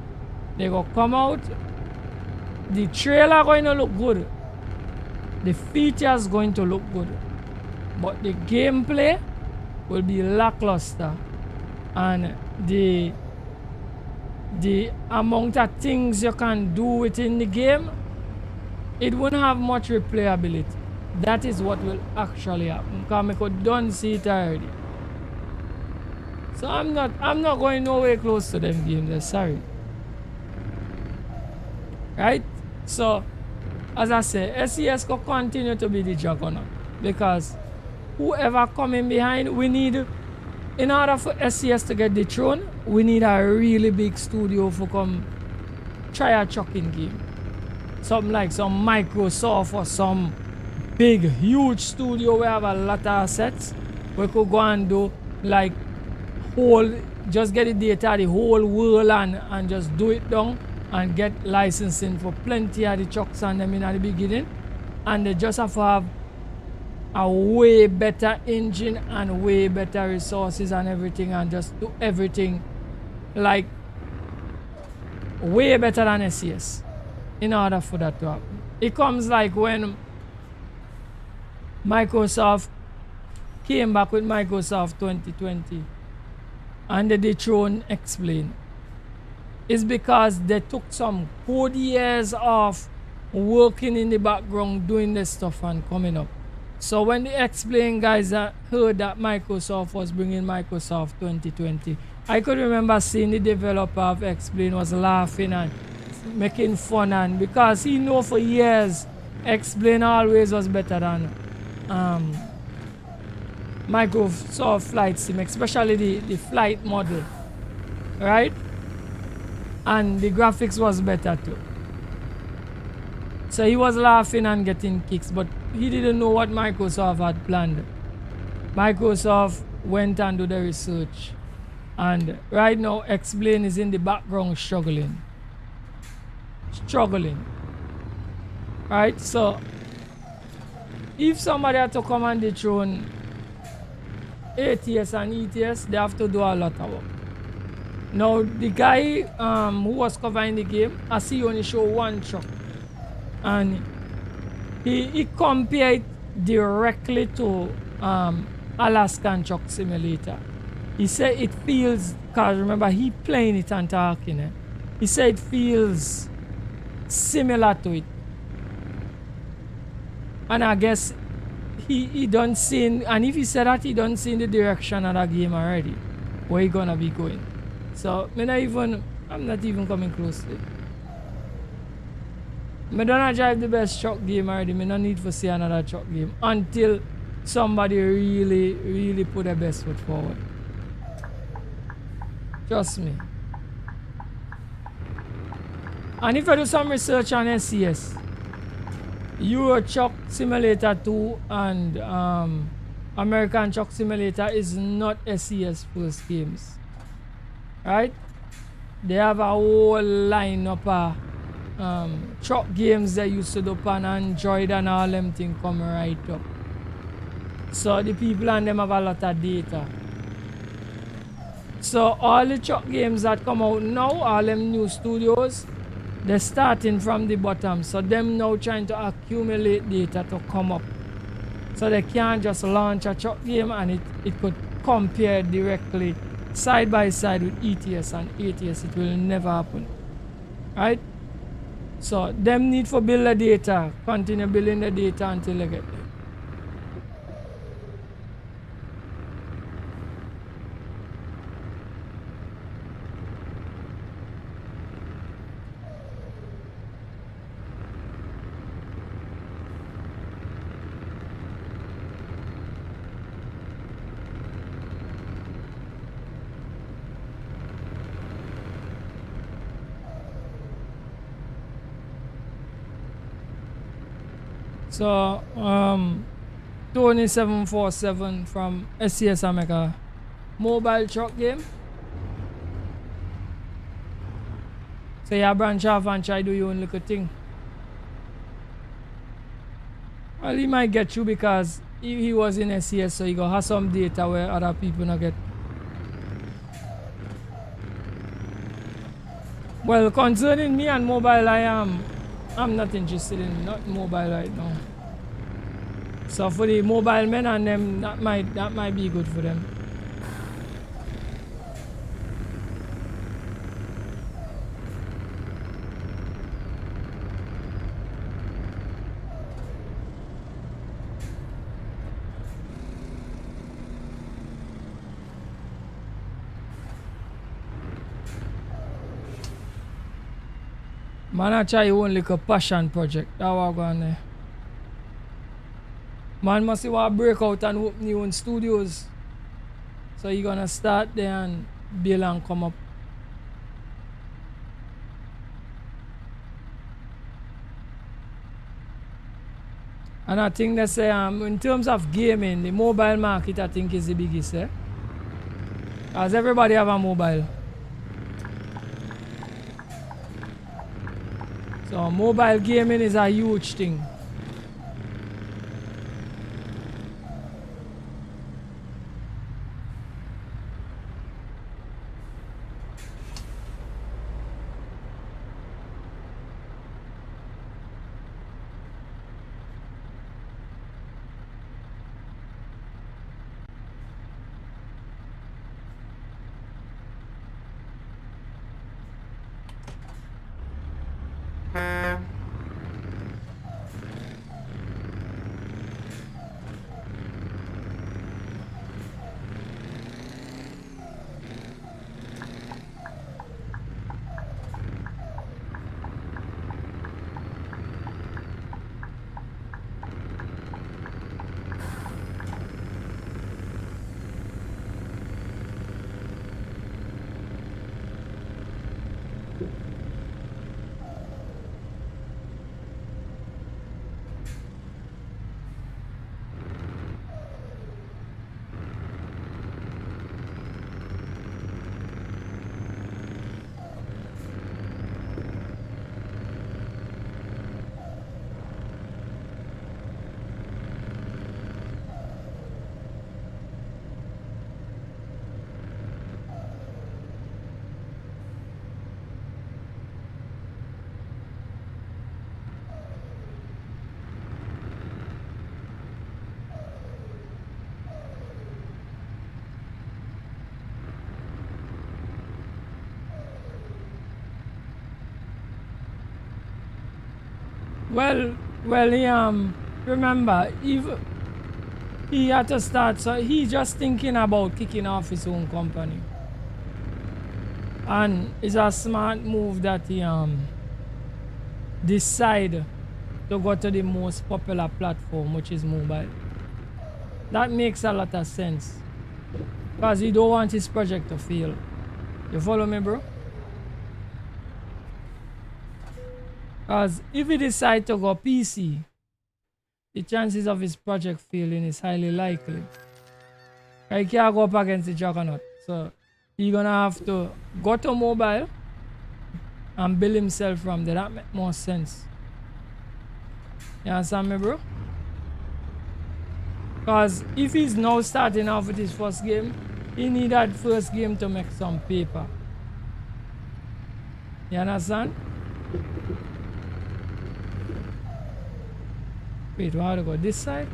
They go come out, the trailer going to look good, the features going to look good, but the gameplay will be lackluster. and the amount of things you can do within the game, it wouldn't have much replayability. That is what will actually happen, because I could done see it already. So I'm not going nowhere close to them games, sorry. Right? So as I say, SES could continue to be the juggernaut, because whoever coming behind, we need, in order for SES to get the throne, we need a really big studio for come try a chucking game. Something like some Microsoft or some big huge studio where have a lot of assets. We could go and do like just get the data the whole world and just do it down and get licensing for plenty of the trucks and them in at the beginning. And they just have to have a way better engine and way better resources and everything, and just do everything like way better than SES in order for that to happen. It comes like when Microsoft came back with Microsoft 2020 and the dethrone explained. It's because they took some good years of working in the background doing this stuff and coming up. So when the explain guys heard that Microsoft was bringing Microsoft 2020, I could remember seeing the developer of Explain was laughing and making fun, and because he know for years Explain always was better than Microsoft Flight Sim, especially the flight model, right? And the graphics was better too. So he was laughing and getting kicks, but he didn't know what Microsoft had planned. Microsoft went and did the research, and right now Explain is in the background struggling, right? So if somebody had to come and dethrone ATS and ETS, they have to do a lot of work. Now the guy who was covering the game, I see only show one truck, and he compared directly to Alaskan Truck Simulator. He said it feels, because remember he playing it and talking, he said it feels similar to it. And I guess he done seen, and if he said that, he done seen the direction of the game already, where he gonna be going. So I'm not even coming close to it. I don't drive the best truck game already. I don't need to see another truck game until somebody really put their best foot forward. Trust me. And if I do some research on SCS, Euro Truck Simulator 2 and American Truck Simulator is not SCS first games, right? They have a whole lineup of truck games they used to do on Android and all them things come right up. So the people and them have a lot of data. So all the truck games that come out now, all them new studios, they're starting from the bottom. So them now trying to accumulate data to come up. So they can't just launch a truck game and it could compare directly side by side with ETS and ATS. It will never happen, right? So them need for build the data, continue building the data until they get there. So, Tony 747 from SCS America mobile truck game. So you branch off and try do your own little thing. Well, he might get you because he was in SCS, so he go have some data where other people not get. Well, concerning me and mobile, I'm not interested in not mobile right now. So for the mobile men and them, that might be good for them. Man, I try one little passion project. That was going there. Man must want to break out and open new own studios. So you're gonna start there and build and come up. And I think they say in terms of gaming, the mobile market I think is the biggest, eh? As everybody have a mobile. So mobile gaming is a huge thing. Well, remember, he had to start, so he just thinking about kicking off his own company. And it's a smart move that he decide to go to the most popular platform, which is mobile. That makes a lot of sense. Because he don't want his project to fail. You follow me, bro? Because if he decide to go PC, the chances of his project failing is highly likely. He can't go up against the juggernaut. So he's gonna have to go to mobile and build himself from there. That makes more sense. You understand me, bro? Because if he's now starting off with his first game, he need that first game to make some paper. You understand? Wait, we have to go this side?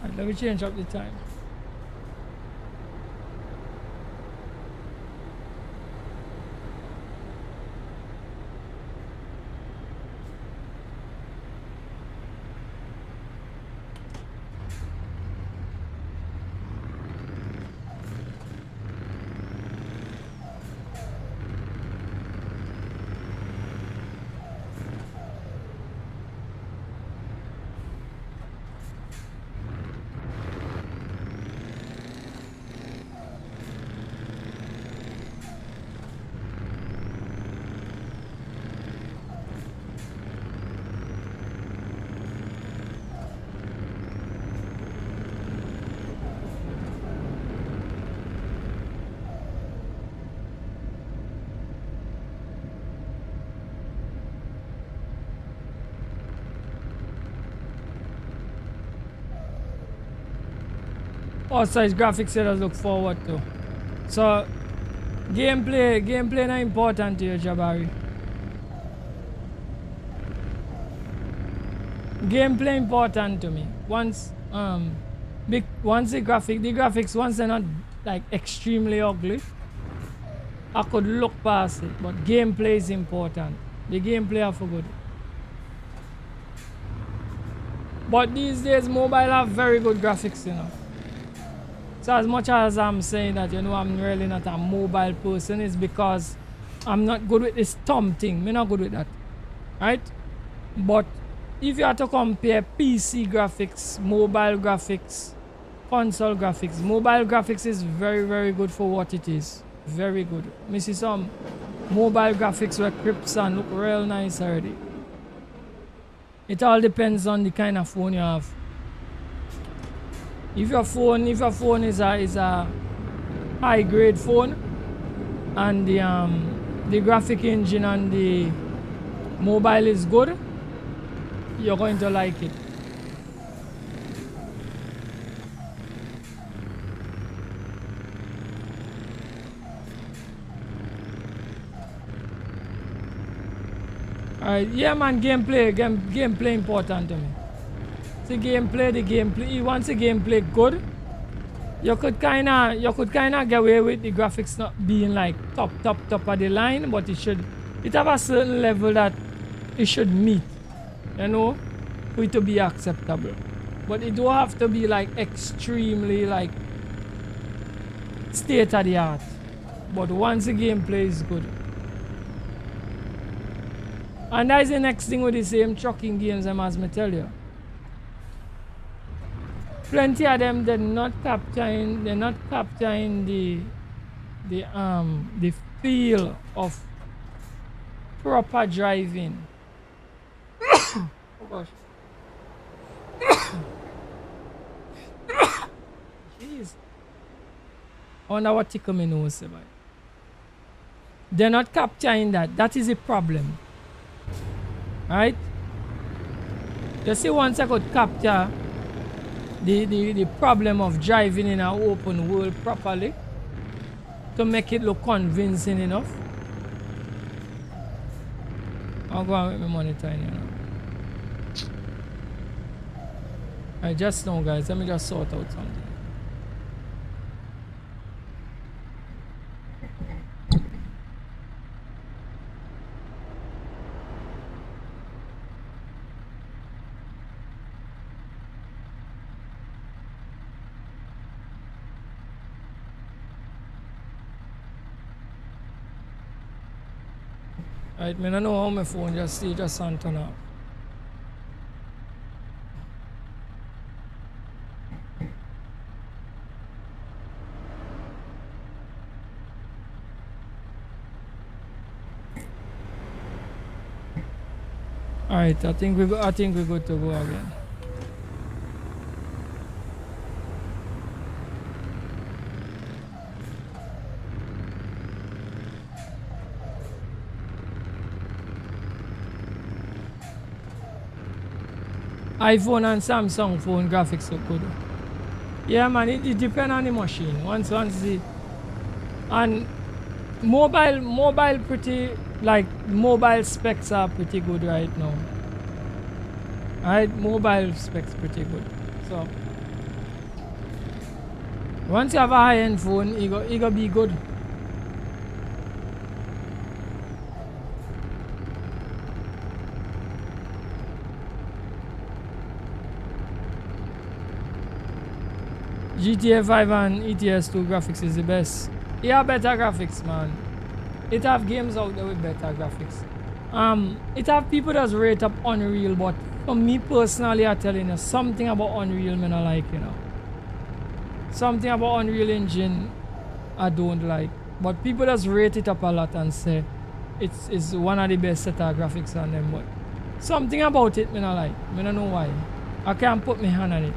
Right, let me change up the time. Also, it's graphics you just look forward to. So, gameplay not important to you, Jabari. Gameplay important to me. Once the graphics once they're not like extremely ugly, I could look past it. But gameplay is important. The gameplay are for good. But these days mobile have very good graphics, you know. So as much as I'm saying that, you know, I'm really not a mobile person, it's because I'm not good with this thumb thing. I'm not good with that. Right? But if you have to compare PC graphics, mobile graphics, console graphics, mobile graphics is very, very good for what it is. Very good. Me see some mobile graphics where crips and look real nice already. It all depends on the kind of phone you have. If your phone is a high grade phone and the graphic engine and the mobile is good, you're going to like it. Alright, yeah man, gameplay important to me. The gameplay, once the gameplay good, you could kinda get away with the graphics not being like top of the line, but it have a certain level that it should meet, you know, for it to be acceptable. But it don't have to be like extremely like state of the art. But once the gameplay is good. And that is the next thing with the same trucking games, as me tell you. Plenty of them they're not capturing the feel of proper driving. Oh gosh. Jeez. I wonder what tickle me nose about. They're not capturing that. That is a problem. Right? You see, once I could capture the problem of driving in an open world properly to make it look convincing enough, I'll go and make my monitor in here now. Alright, just now guys, let me just sort out something. Right, I don't know how my phone just on turn off. Alright, I think we're good to go again. iPhone and Samsung phone graphics look good. Yeah man, it depends on the machine. Once the and mobile pretty, like mobile specs are pretty good right now. Alright, mobile specs pretty good. So once you have a high-end phone, it go be good. GTA 5 and ETS 2 graphics is the best. Yeah, better graphics, man. It have games out there with better graphics. It have people that rate up Unreal, but for me personally, I'm telling you, something about Unreal I don't like, you know. Something about Unreal Engine I don't like. But people just rate it up a lot and say it's one of the best set of graphics on them, but something about it I don't like. I don't know why. I can't put my hand on it.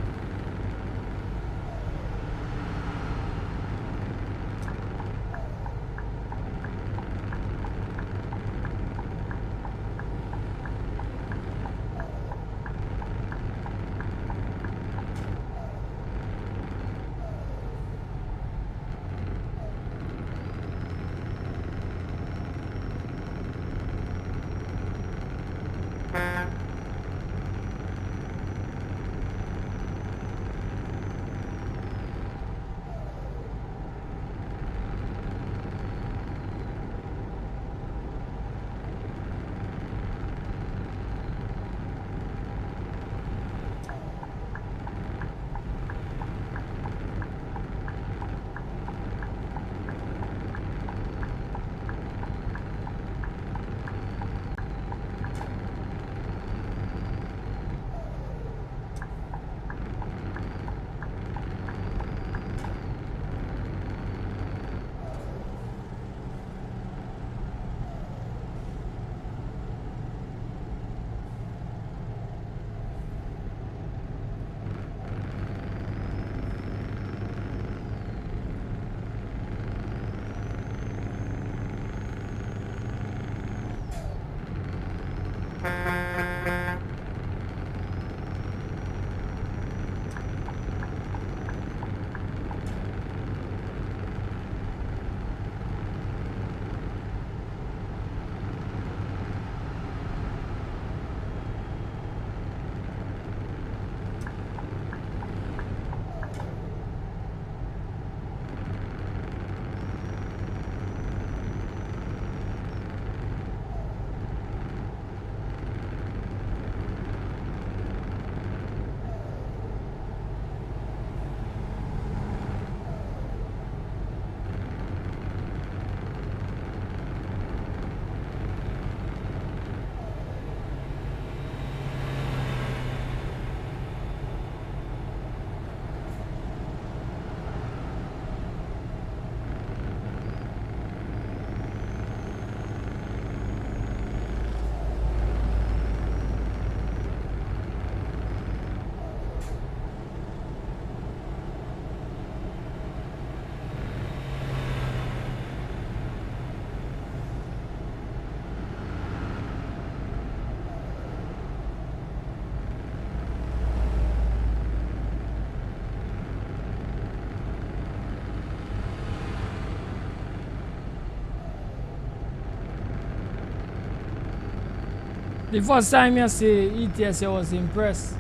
The first time you see ETS, I was impressed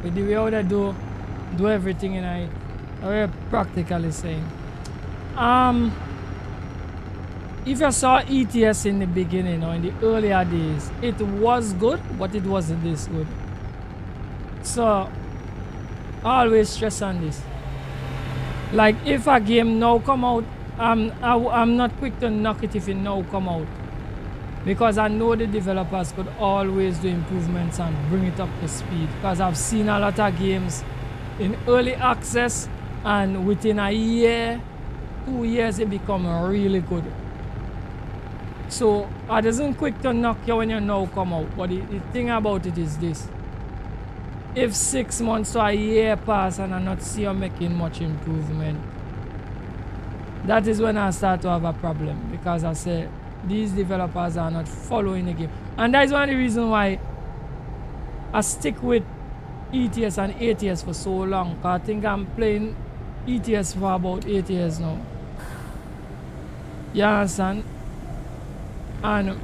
with the way how they do everything in it. Very practically saying. If you saw ETS in the beginning or in the earlier days, it was good, but it wasn't this good. So I always stress on this. Like if a game now come out, I'm not quick to knock it if it now come out. Because I know the developers could always do improvements and bring it up to speed. Because I've seen a lot of games in early access and within a year, 2 years, it become really good. So I doesn't quick to knock you when you now come out. But the thing about it is this. If 6 months to a year pass and I not see you making much improvement, that is when I start to have a problem. Because I say, these developers are not following the game. And that is one of the reasons why I stick with ETS and ATS for so long. Because I think I'm playing ETS for about 8 years now. You understand? And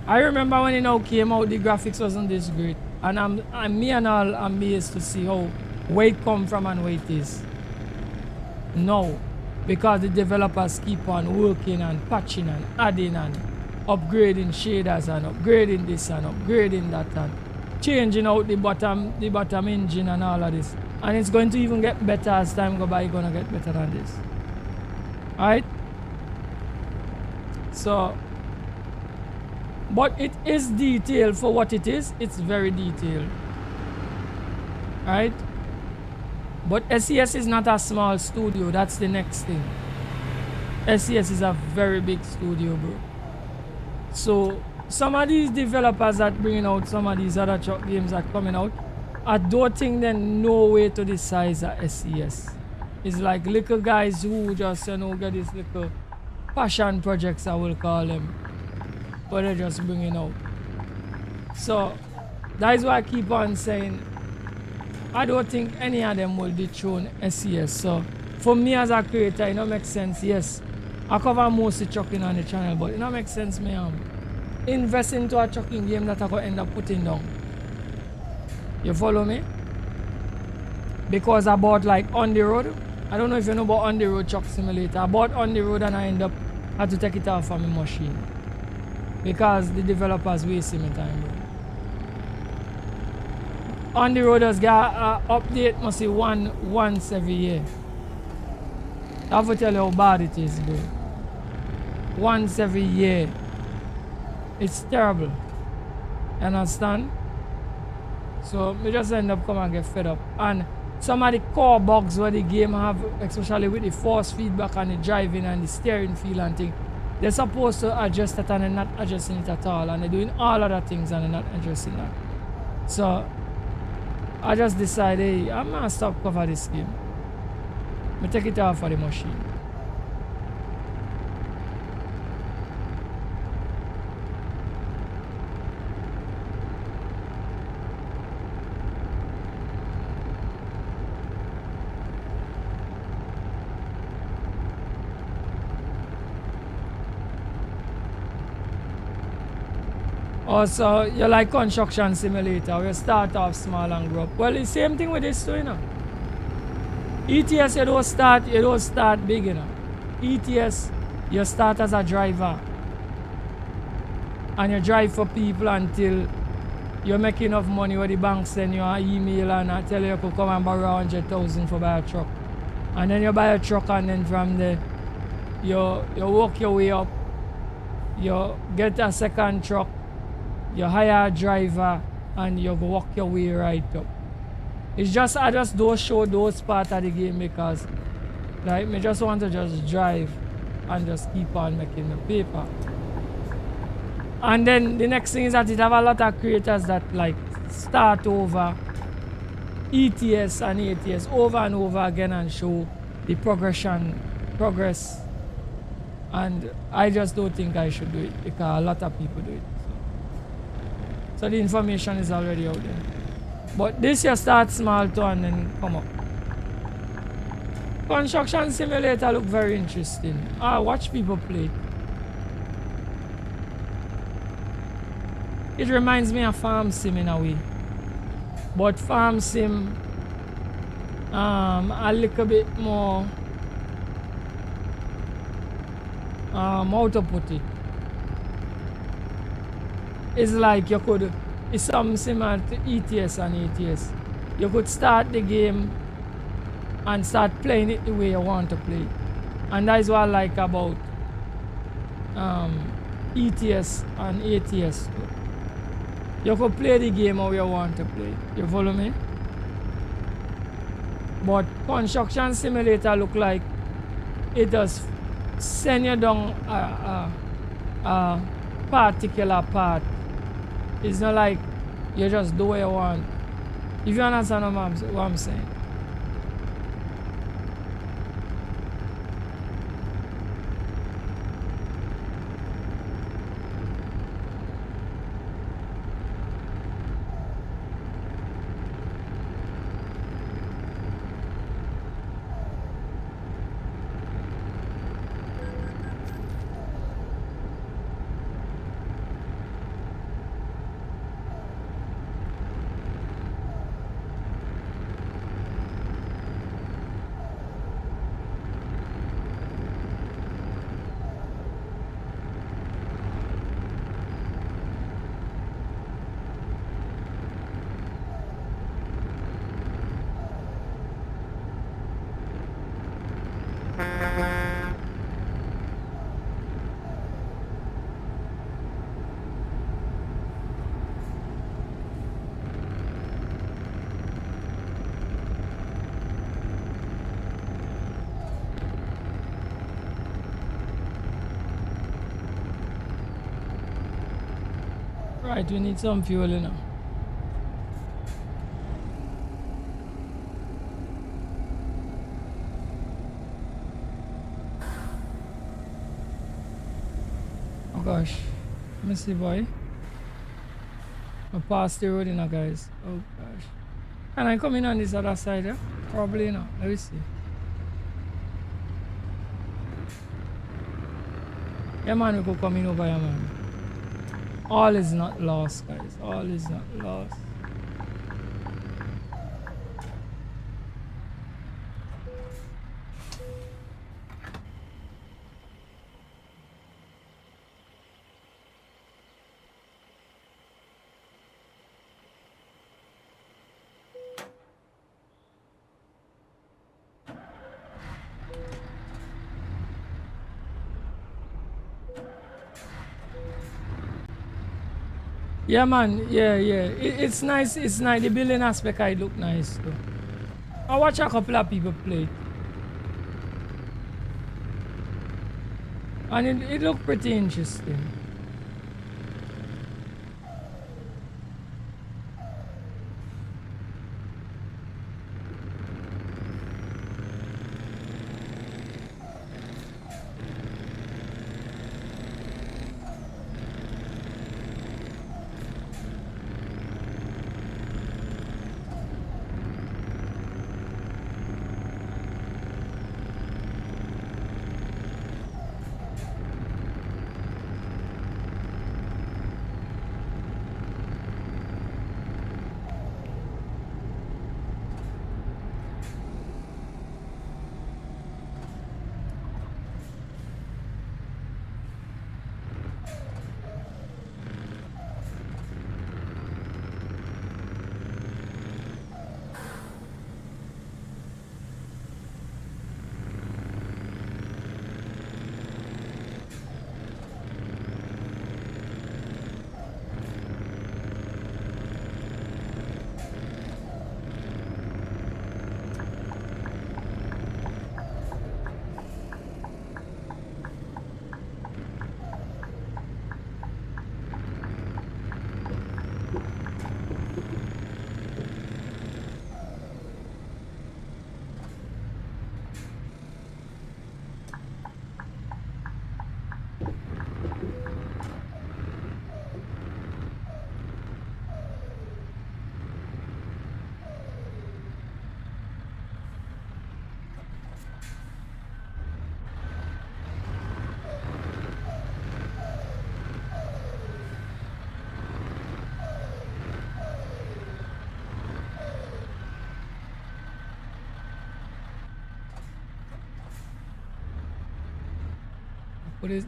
I remember when it now came out, the graphics wasn't this great. And I'm me and all amazed to see how where it come from and where it is. No. Because the developers keep on working and patching and adding and upgrading shaders and upgrading this and upgrading that and changing out the bottom engine and all of this. And it's going to even get better as time go by. It's gonna get better than this. Alright? So, but it is detailed for what it is. It's very detailed. Alright? But SES is not a small studio. That's the next thing. SES is a very big studio, bro. So some of these developers that bringing out some of these other truck games that coming out, I don't think they're no way to the size of SES. It's like little guys who just, you know, get these little passion projects, I will call them, but they're just bringing out. So that is why I keep on saying I don't think any of them will dethrone SES. So for me as a creator, it don't make sense. Yes, I cover mostly trucking on the channel, but it don't make sense me invest into a trucking game that I could end up putting down. You follow me? Because I bought like on the road. I don't know if you know about on the road truck simulator. I bought on the road and I end up had to take it off from my machine. Because the developers wasting my time, bro. On the road does get update must be once every year. I have to tell you how bad it is, bro. Once every year. It's terrible. You understand? So we just end up come and get fed up. And some of the core bugs where the game have, especially with the force feedback and the driving and the steering feel and thing, they're supposed to adjust that and they're not adjusting it at all. And they're doing all other things and they're not adjusting that. So I just decided, hey, I'm gonna stop cover this game. I take it off for the machine. Also, you like construction simulator, where you start off small and grow up. Well, the same thing with this too, you know. ETS, you don't start big, you know. ETS, you start as a driver. And you drive for people until you make enough money where the bank send you an email and I tell you could come and borrow 100,000 for buy a truck. And then you buy a truck and then from there, you work your way up. You get a second truck. You hire a driver and you go walk your way right up. It's just I just don't show those parts of the game because like me just want to just drive and just keep on making the paper. And then the next thing is that it have a lot of creators that like start over ETS and ATS over and over again and show the progress. And I just don't think I should do it because a lot of people do it. So the information is already out there. But this you start small too and then come up. Construction simulator look very interesting. I watch people play. It reminds me of farm sim in a way. But farm sim a little bit more how to put it. It's like you could, it's something similar to ETS and ATS. You could start the game and start playing it the way you want to play. And that is what I like about ETS and ATS too. You could play the game how you want to play. You follow me? But construction simulator look like it does send you down a particular path. It's not like you just do what you want. If you understand what I'm saying. Right, we need some fuel, you know. Oh gosh, let me see, boy. I passed the road, you know, guys. Oh gosh. Can I come in on this other side, yeah? Probably not. Let me see. Yeah, man, we could come in over here, man. All is not lost, guys. All is not lost. Yeah, man. Yeah, yeah. It's nice. It's nice. The building aspect, I look nice too. I watch a couple of people play, and it looked pretty interesting.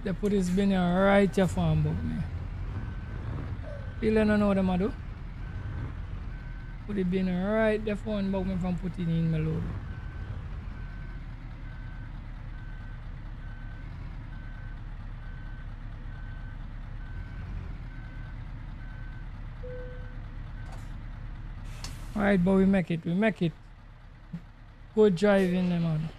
They put this bin here right here for about me. Still don't know what I'm do. Put the bin right there for about me from putting in my load. Alright, but we make it. We make it. Good driving, man.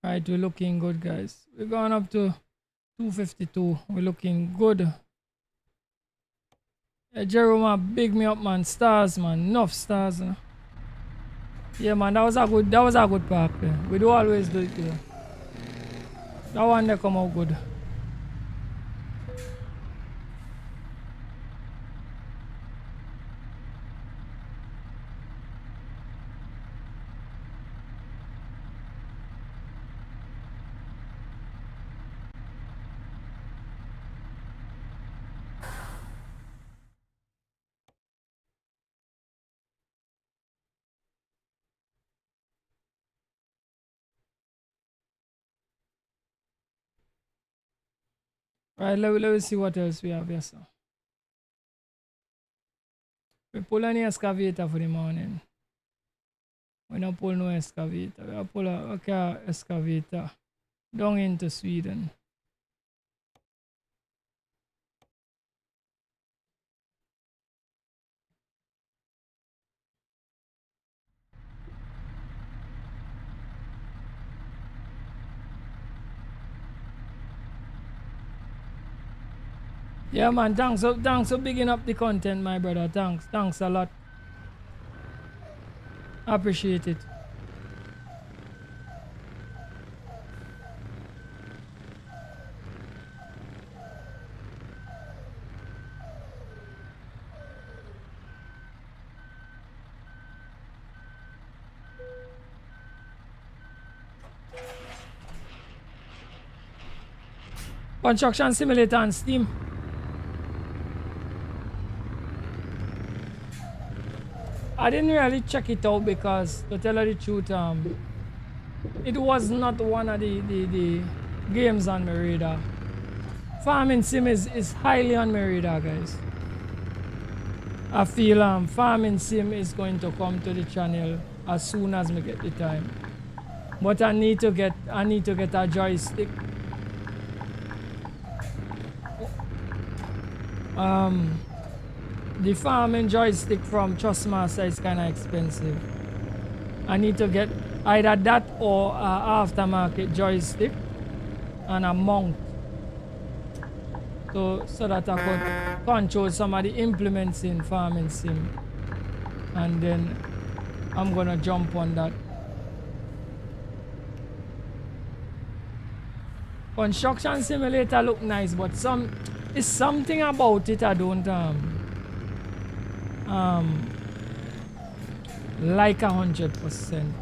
Alright, we're looking good, guys. We're going up to 252. We're looking good. Yeah, Jerome, big me up, man. Stars, man. Enough stars. Yeah, man. That was a good park. Yeah. We do always do it. Yeah. That one they come out good. Right, let me see what else we have here, sir. We pull an excavator for the morning. We don't pull no excavator. We pull a car excavator down into Sweden. Yeah, man. Thanks for bigging up the content, my brother. Thanks a lot. I appreciate it. Construction Simulator on Steam. I didn't really check it out because, to tell you the truth, it was not one of the games on my radar. Farming Sim is highly on my radar, guys. I feel Farming Sim is going to come to the channel as soon as we get the time. But I need to get a joystick. The farming joystick from Trustmaster is kind of expensive. I need to get either that or an aftermarket joystick and a mount, so that I could control some of the implements in Farming Sim, and then I'm gonna jump on that. Construction Simulator look nice, but it's something about it I don't like 100%.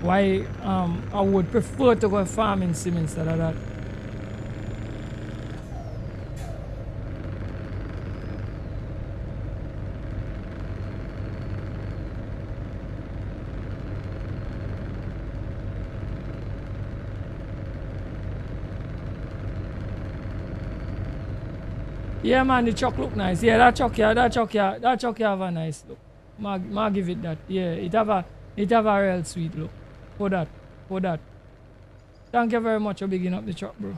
Why I would prefer to go Farming Sim instead of that. Yeah, man, the truck look nice. Yeah, that truck have a nice look. Ma give it that. Yeah, it have a real sweet look. For that. Thank you very much for bigging up the truck, bro.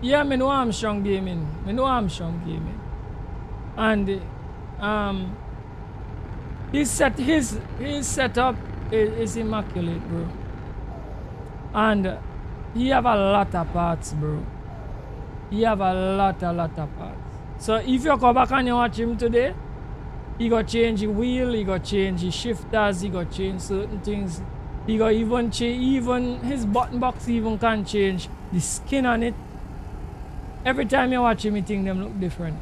Yeah, me know Armstrong gaming. And his setup is immaculate, bro. And he have a lot of parts, bro. He have a lot of parts. So if you go back and you watch him today, he got change the wheel, he got change the shifters, he got change certain things. He got even change, even his button box even can change the skin on it. Every time you watch him, you think them look different,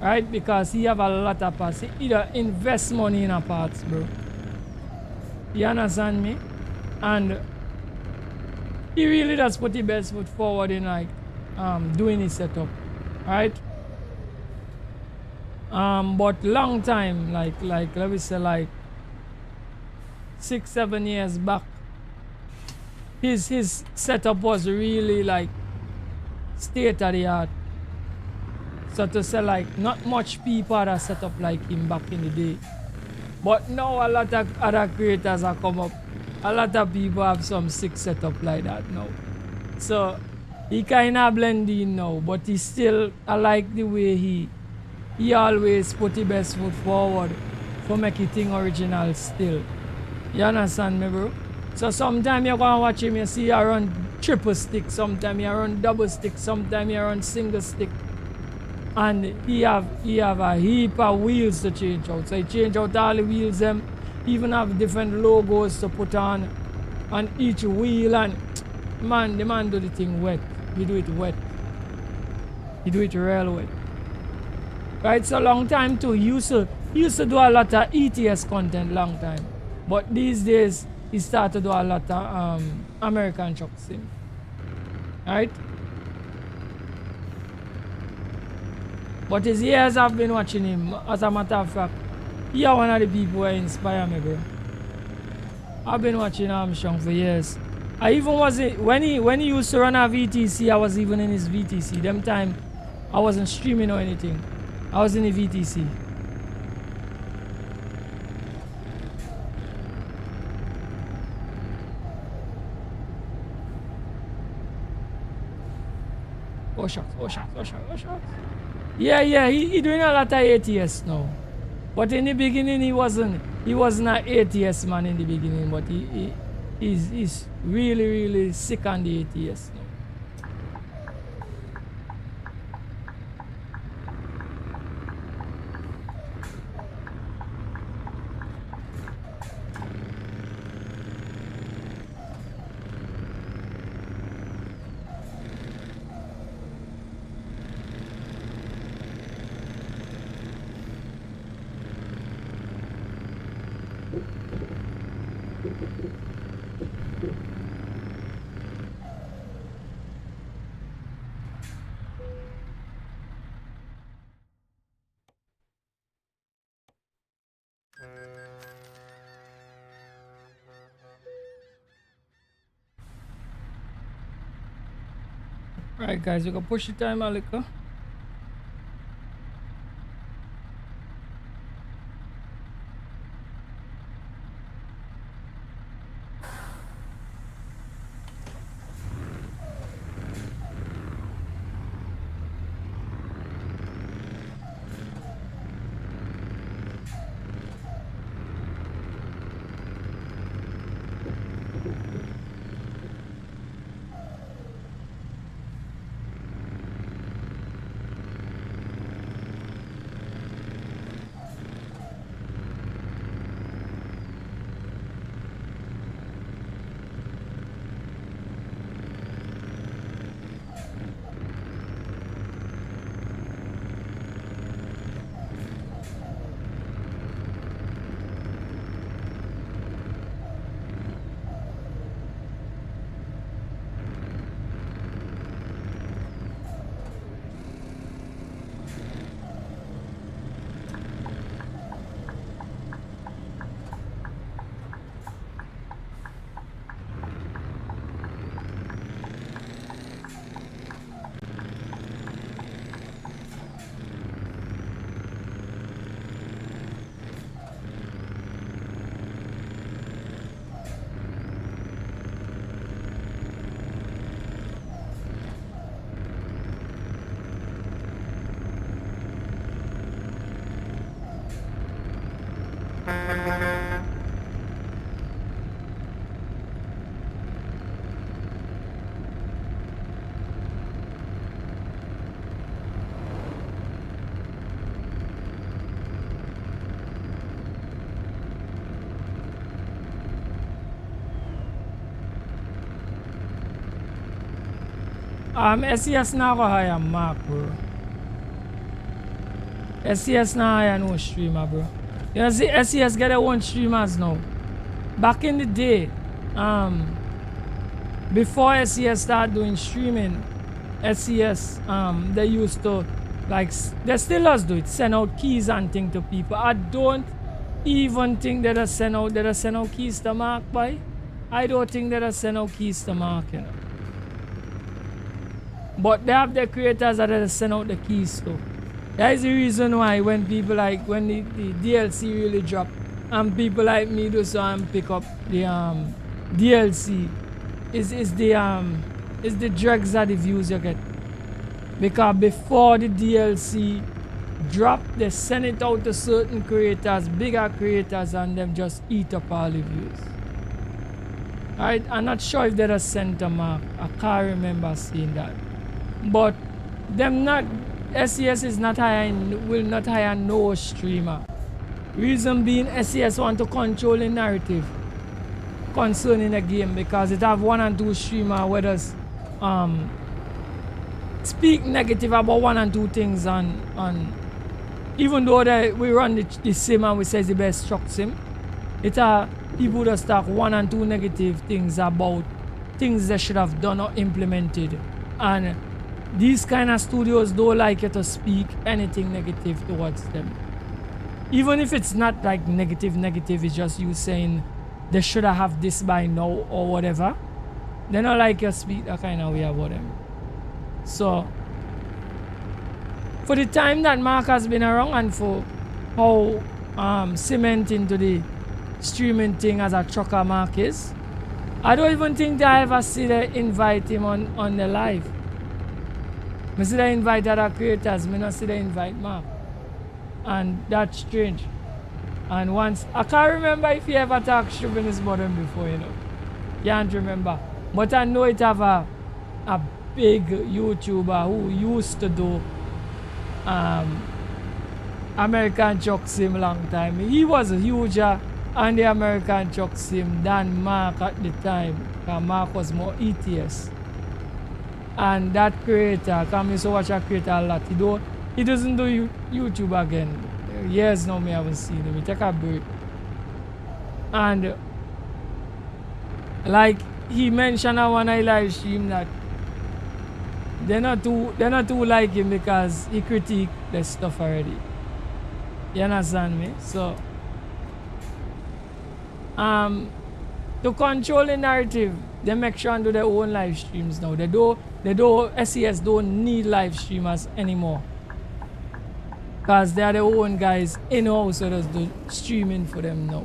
right? Because he have a lot of parts. He either invest money in a parts, bro. You understand me? And he really does put the best foot forward in like doing his setup, right? But long time, like let me say, like 6-7 years back, his setup was really like state of the art. So to say like not much people had a setup like him back in the day. But now a lot of other creators have come up. A lot of people have some sick setup like that now. So he kinda blend in now, but he still, I like the way he always put the best foot forward for make it thing original still. You understand me, bro? So sometimes you go and watch him, you see he run triple stick, sometimes he run double stick, sometimes he run single stick. And he have a heap of wheels to change out. So he change out all the wheels them, even have different logos to put on each wheel, and man, the man do the thing wet. He do it wet. He do it real wet. Right, so long time too. He used to do a lot of ETS content long time. But these days he started to do a lot of American truck sim. Right? But his years I've been watching him, as a matter of fact, he are one of the people who inspire me, bro. I've been watching Armstrong for years. I even was when he used to run a VTC, I was even in his VTC. Them time I wasn't streaming or anything. I was in the VTC. Oh shucks, oh shucks, oh shucks, oh shucks. Yeah, he doing a lot of ATS now. But in the beginning he wasn't an ATS man in the beginning, but he's really sick on the ATS now. Alright guys, we can push the time a little. SES now go hire Mark, bro. SES now hire no streamer, bro. You know, see, SES get their own streamers now. Back in the day, before SES started doing streaming, SES, they used to, like, they still does do it, send out keys and things to people. I don't even think that I send out keys to Mark, boy. I don't think that I send out keys to Mark, you know. But they have the creators that they send out the keys to. That is the reason why when people like when the DLC really drop and people like me do so and pick up the DLC is the drugs that the views you get. Because before the DLC drop, they send it out to certain creators, bigger creators, and them just eat up all the views. Alright, I'm not sure if they're a center mark. I can't remember seeing that. But them not SES is not hiring, will not hire no streamer. Reason being SES want to control the narrative concerning the game because it have 1 and 2 streamer where does speak negative about 1 and 2 things on even though we run the sim and we say it's the best truck sim, it are people that talk 1 and 2 negative things about things they should have done or implemented, and these kind of studios don't like you to speak anything negative towards them. Even if it's not like negative, it's just you saying they should have this by now or whatever. They don't like you speak that kind of way about them. So, for the time that Mark has been around and for how cement into the streaming thing as a trucker Mark is, I don't even think that I ever see they invite him on the live. I see they invite other creators, I not see they invite Mark. And that's strange. And once, I can't remember if he ever talked stupidness about him before, you know. Can't remember. But I know it have a big YouTuber who used to do American truck sim long time. He was huger on the American truck sim than Mark at the time. Because Mark was more ETS. And that creator, come used to watch a creator a lot. He doesn't do YouTube again. Years now me haven't seen him. He take a break. And like he mentioned on one live stream that they're not too like him because he critique the stuff already. You understand me? So to control the narrative, they make sure and do their own live streams now. SES don't need live streamers anymore. Because they are their own guys in-house who does the streaming for them now.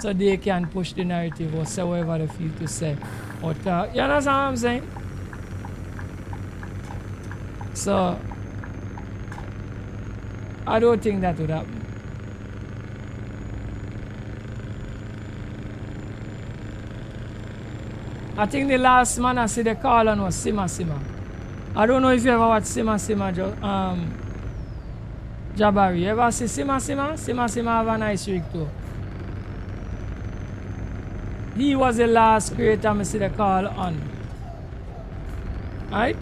So they can push the narrative or say whatever they feel to say. Or talk. You understand what I'm saying? So I don't think that would happen. I think the last man I see the call on was Sima Sima. I don't know if you ever watched Sima Sima Jabari. You ever see Sima Sima? Sima Sima have a nice streak too. He was the last creator I see the call on. Right?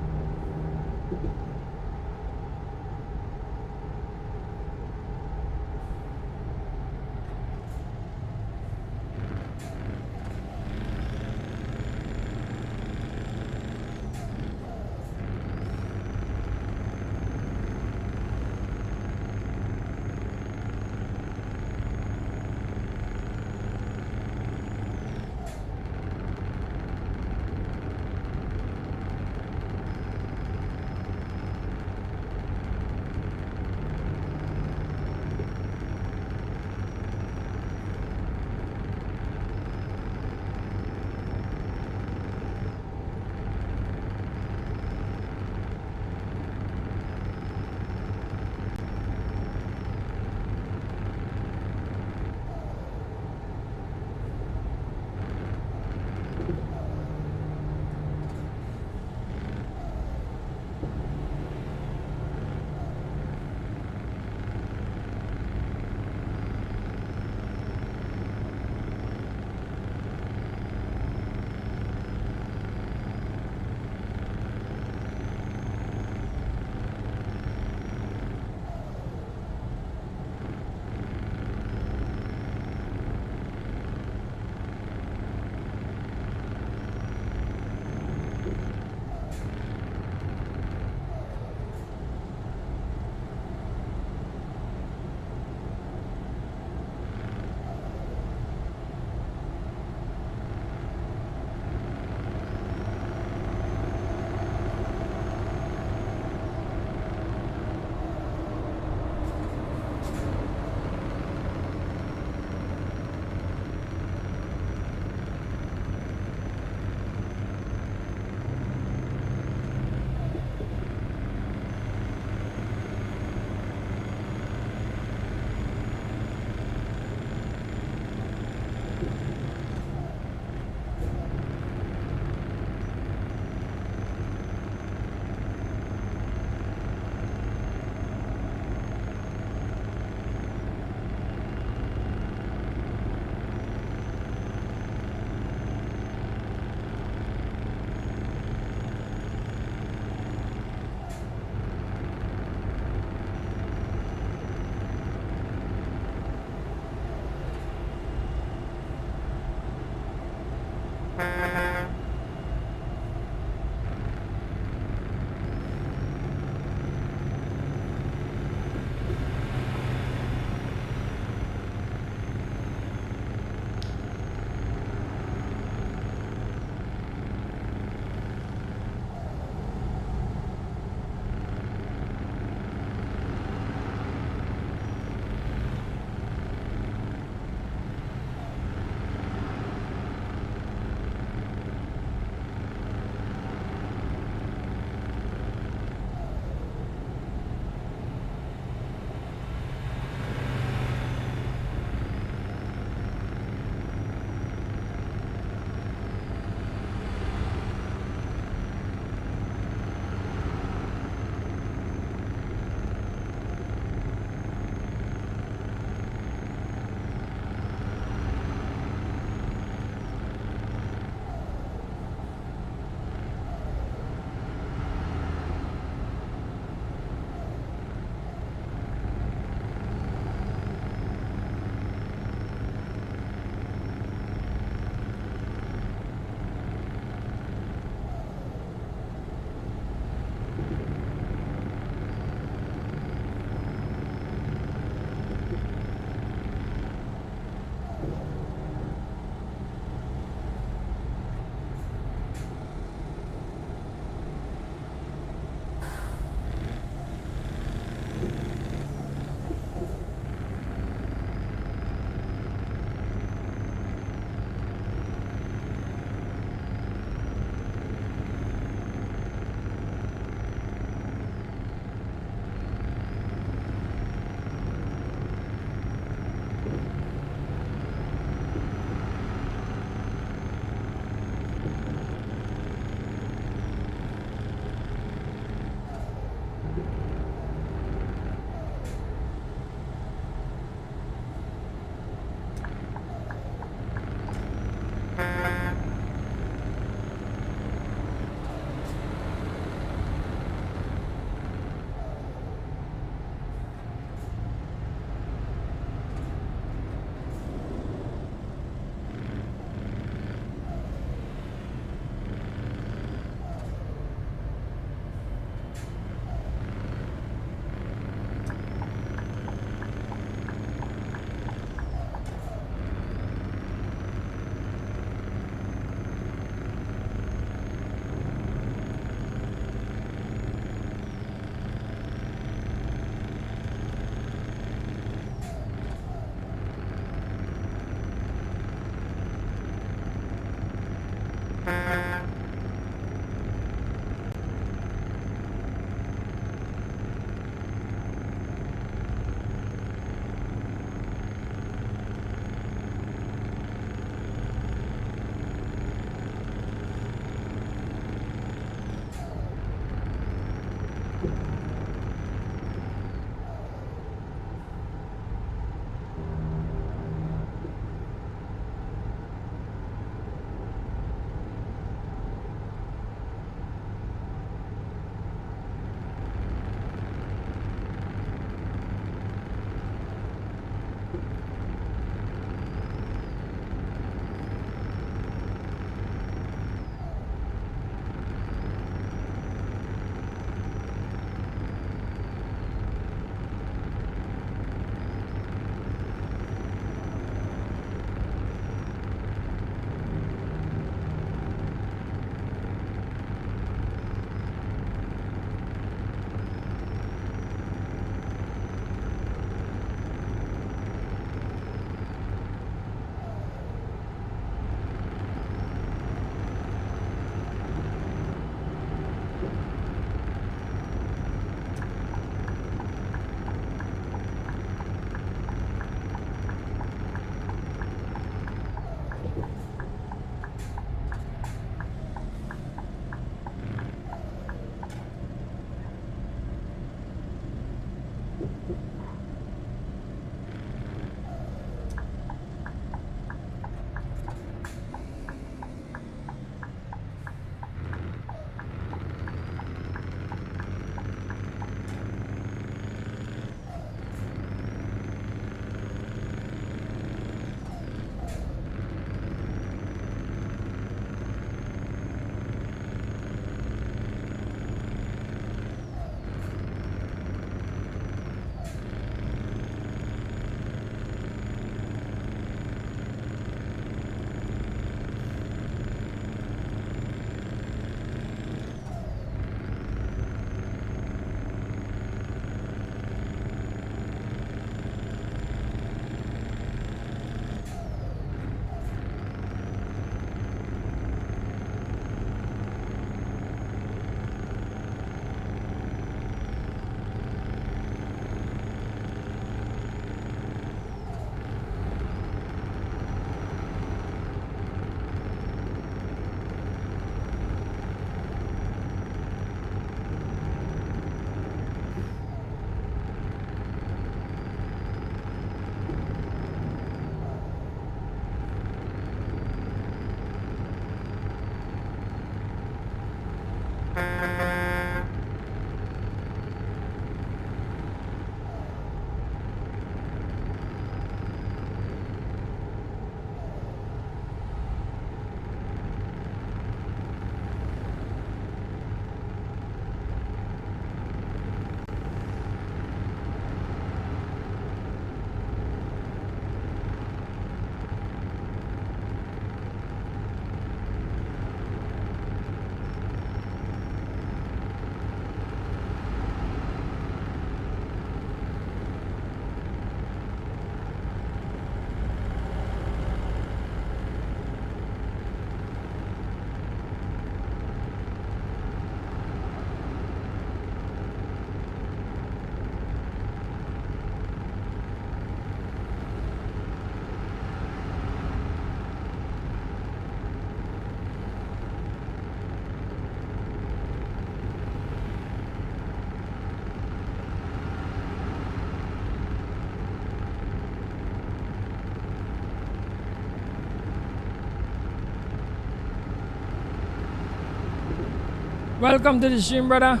Welcome to the stream, brother.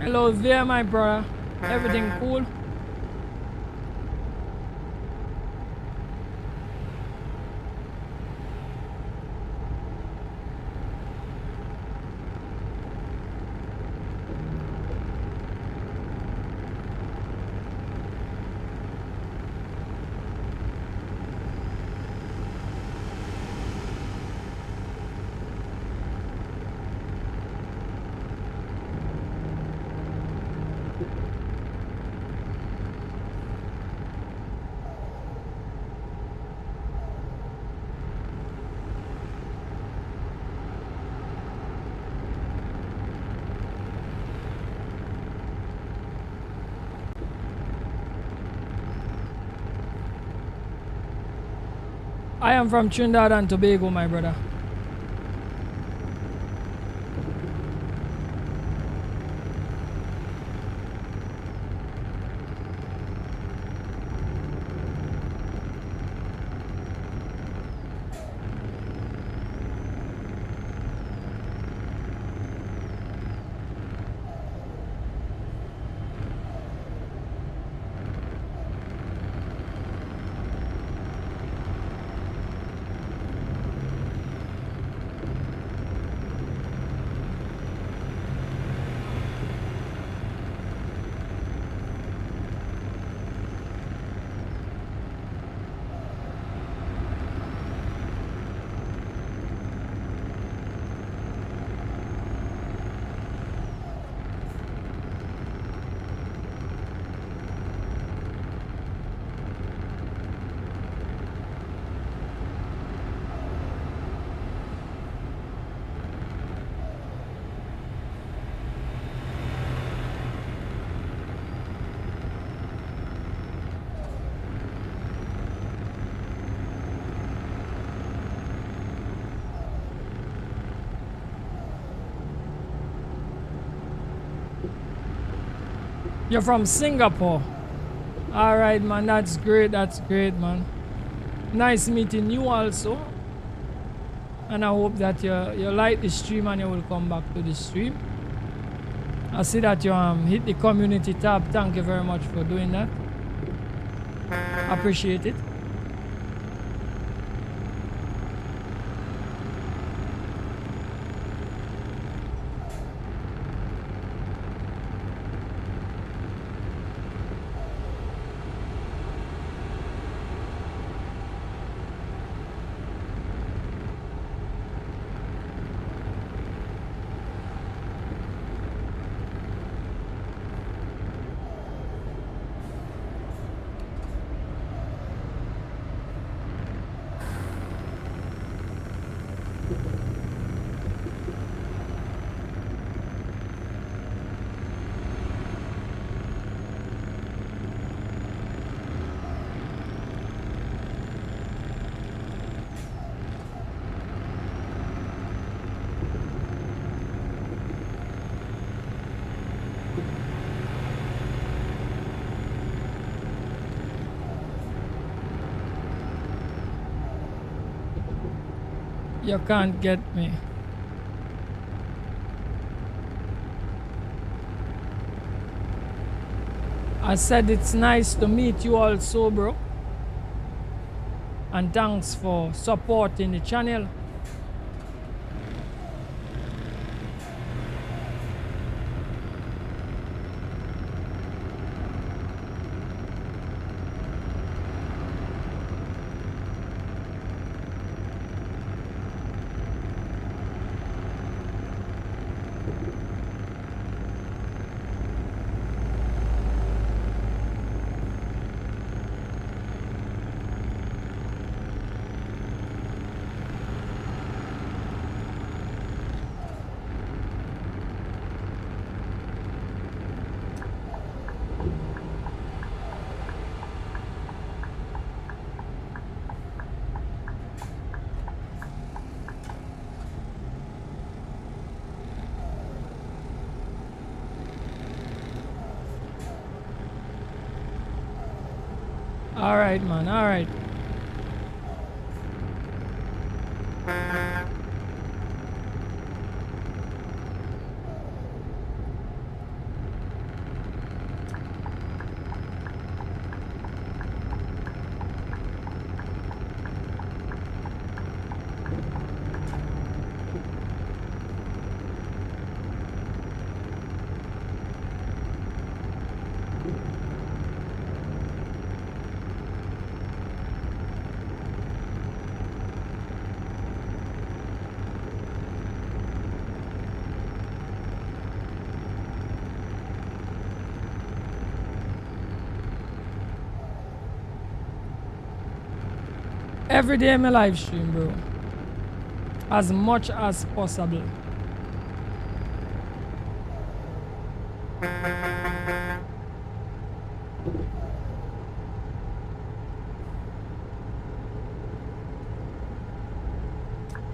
Hello there, my brother. Everything cool? I am from Trinidad and Tobago, my brother. You're from Singapore. All right, man. That's great. That's great, man. Nice meeting you also. And I hope that you like the stream and you will come back to the stream. I see that you hit the community tab. Thank you very much for doing that. Appreciate it. You can't get me. I said it's nice to meet you also, bro. And thanks for supporting the channel. All right, man. All right. Every day my live stream, bro. As much as possible.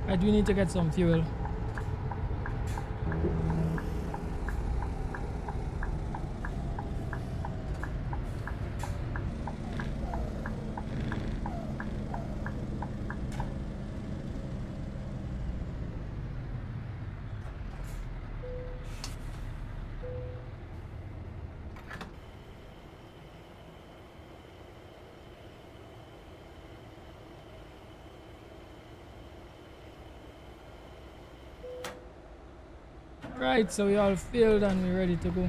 I do need to get some fuel. Right, so we all filled and we're ready to go.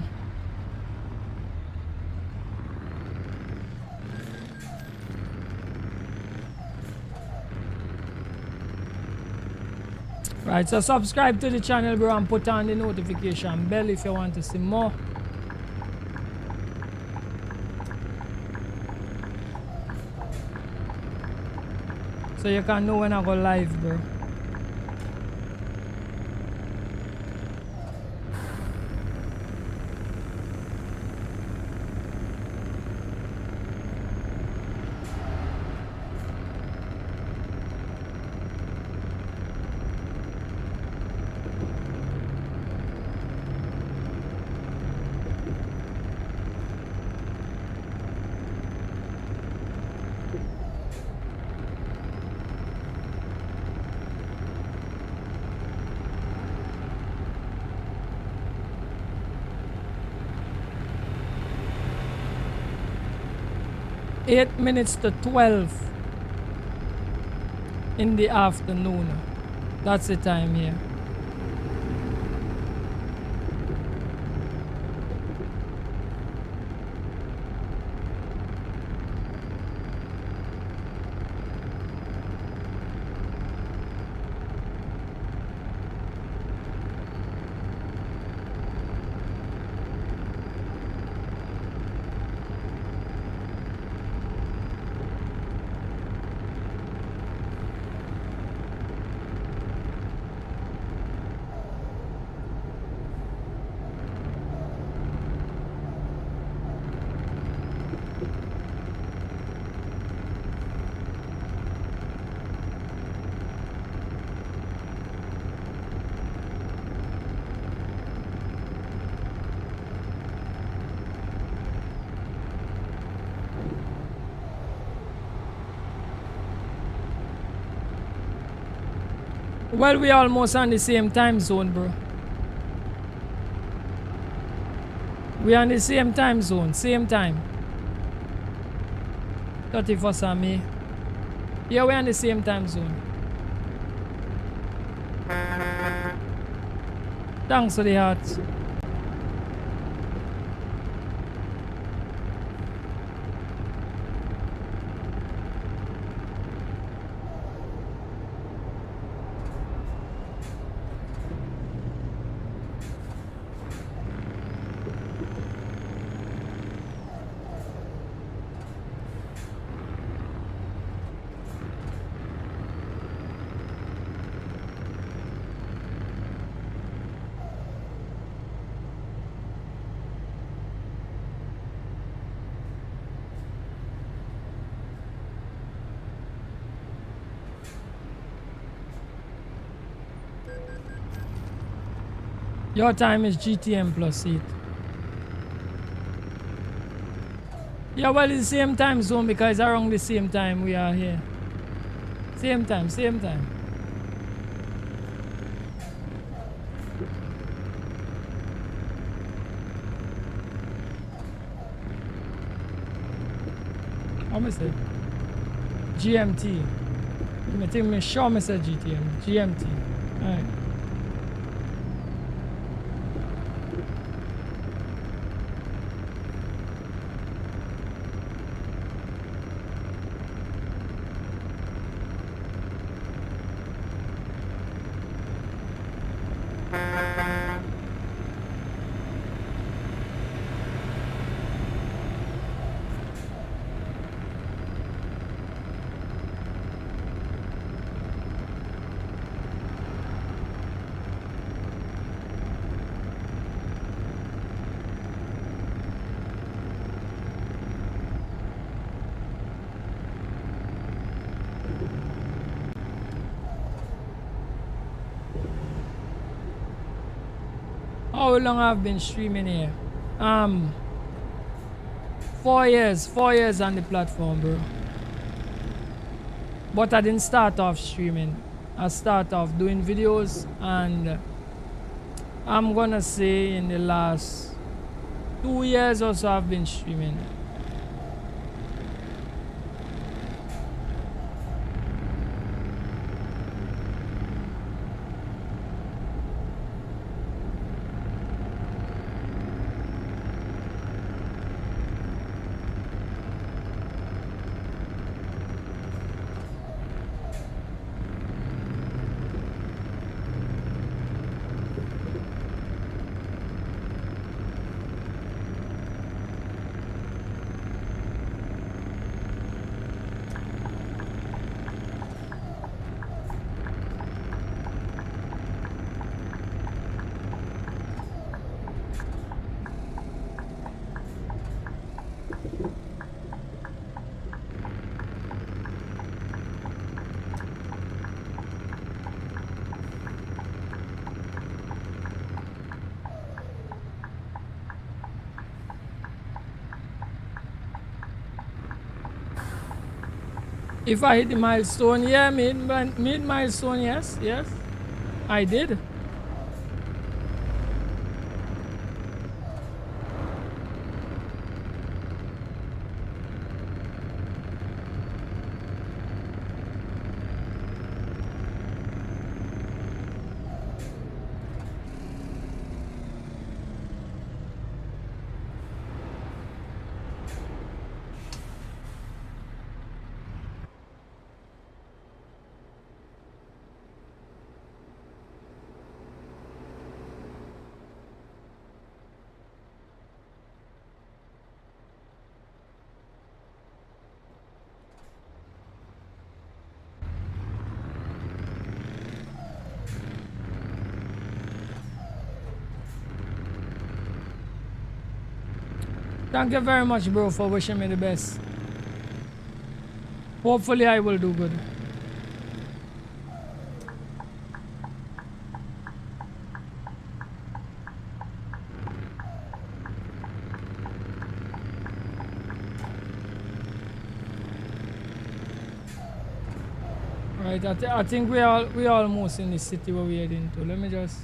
Right, so subscribe to the channel, bro, and put on the notification bell if you want to see more. So you can know when I go live, bro. Eight minutes to 12 in the afternoon. That's the time here. Well, we almost on the same time zone, bro. We on the same time zone, same time. 31st of May. Yeah, we on the same time zone. Thanks for the hearts. Your time is GTM plus 8. Yeah, well, it's the same time zone because around the same time we are here. Same time, same time. How me say? GMT. I think me sure me say GTM. GMT. Alright. how long I've been streaming here. 4 years. 4 years on the platform, bro. But I didn't start off streaming. I start off doing videos, and I'm gonna say in the last 2 years or so I've been streaming. If I hit the milestone, yeah, mid milestone, yes, I did. Thank you very much, bro, for wishing me the best. Hopefully I will do good. Right, I think we almost in the city where we're heading to. Let me just...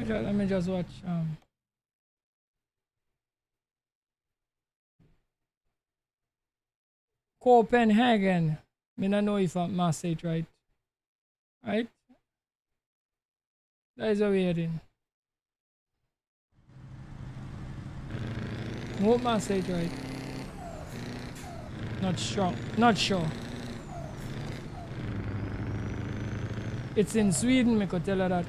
Let me just watch Copenhagen. I don't know if I say it right. Right? That is where we're heading. Hope I say it right. Not sure. Not sure. It's in Sweden, I could tell her that.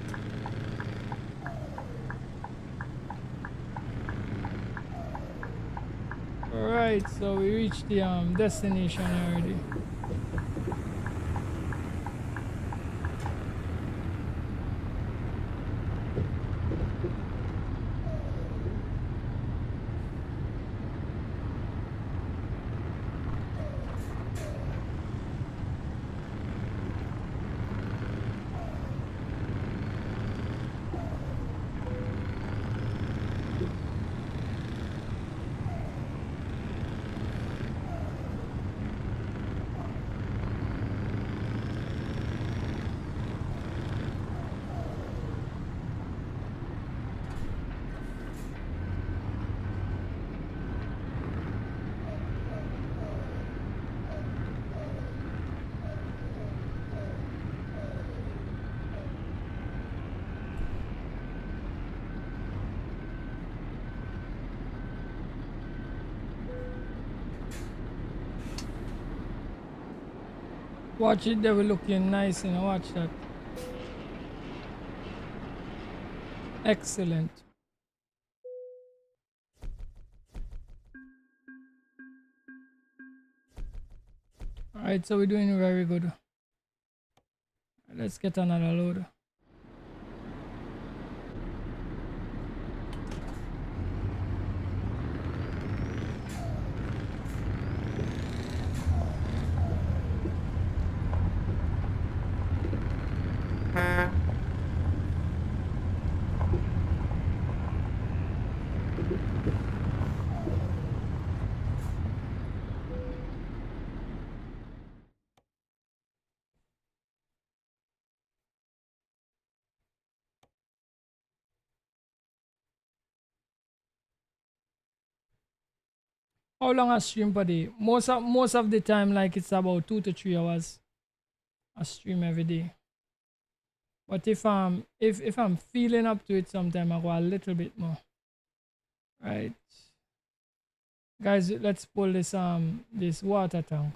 Alright, so we reached the destination already. Watch it, they were looking nice, you know, watch that. Excellent. Alright, so we're doing very good. Let's get another load. How long I stream per day? Most of the time, like it's about 2 to 3 hours. I stream every day. But if I'm feeling up to it sometime I go a little bit more. Right. Guys, let's pull this water tank.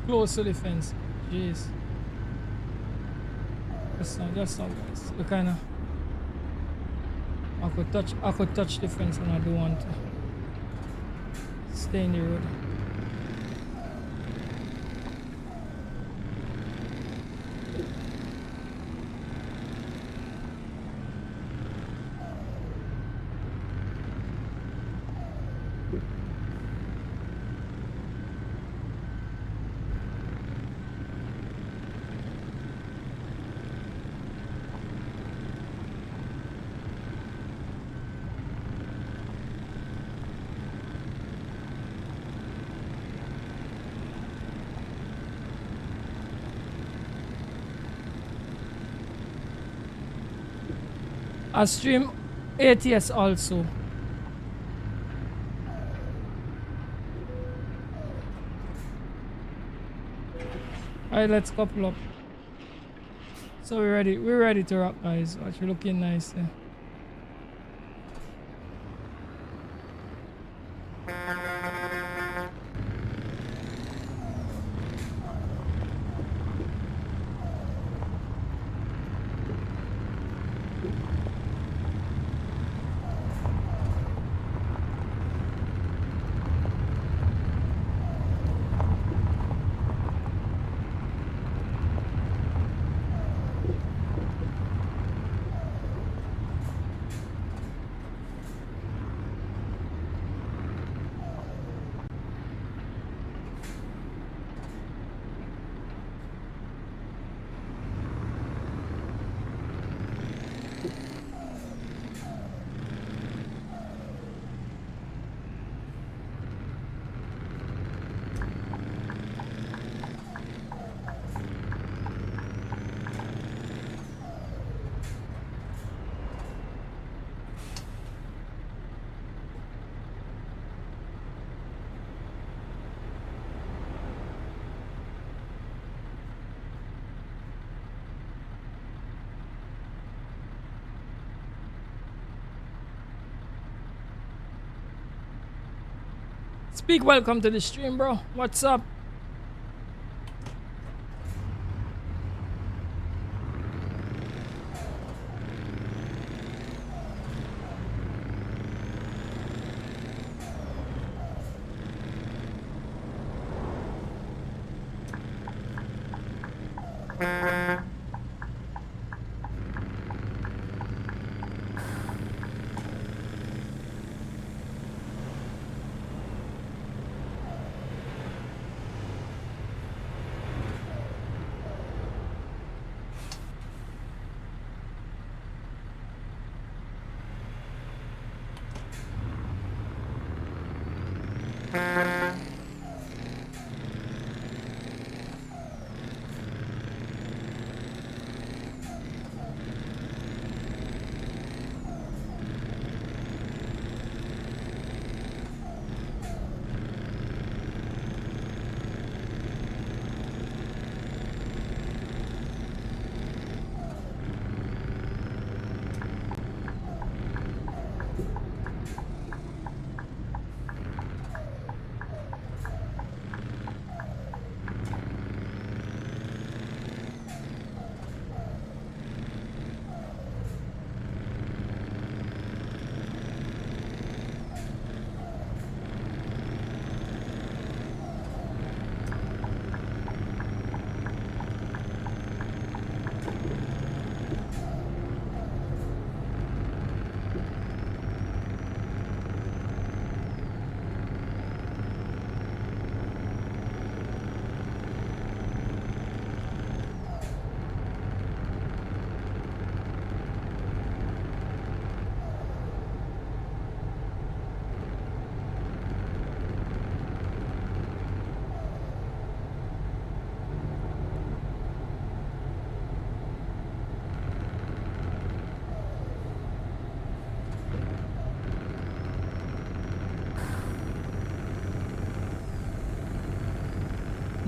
Close to the fence. Jeez. Just now, guys. We kinda I could touch the fence and I don't want to stay in the road. I stream ATS also. Alright, let's couple up. So we're ready to rock, guys. Watch, you're looking nice there. Speak, welcome to the stream, bro. What's up?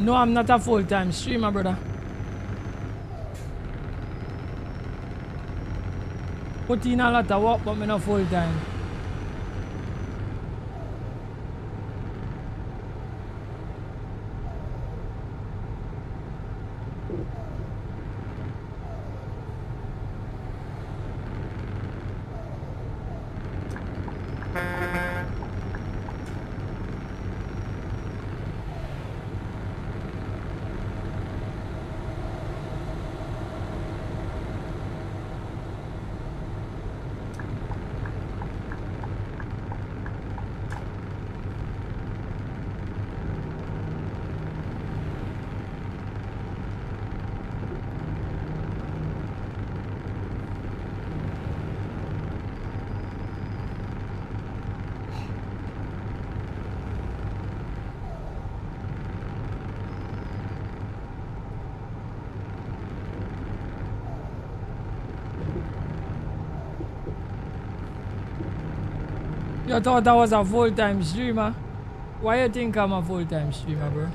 No, I'm not a full-time streamer, brother. Put in a lot of work, but I'm not full-time. You thought I was a full-time streamer? Why you think I'm a full-time streamer, bro?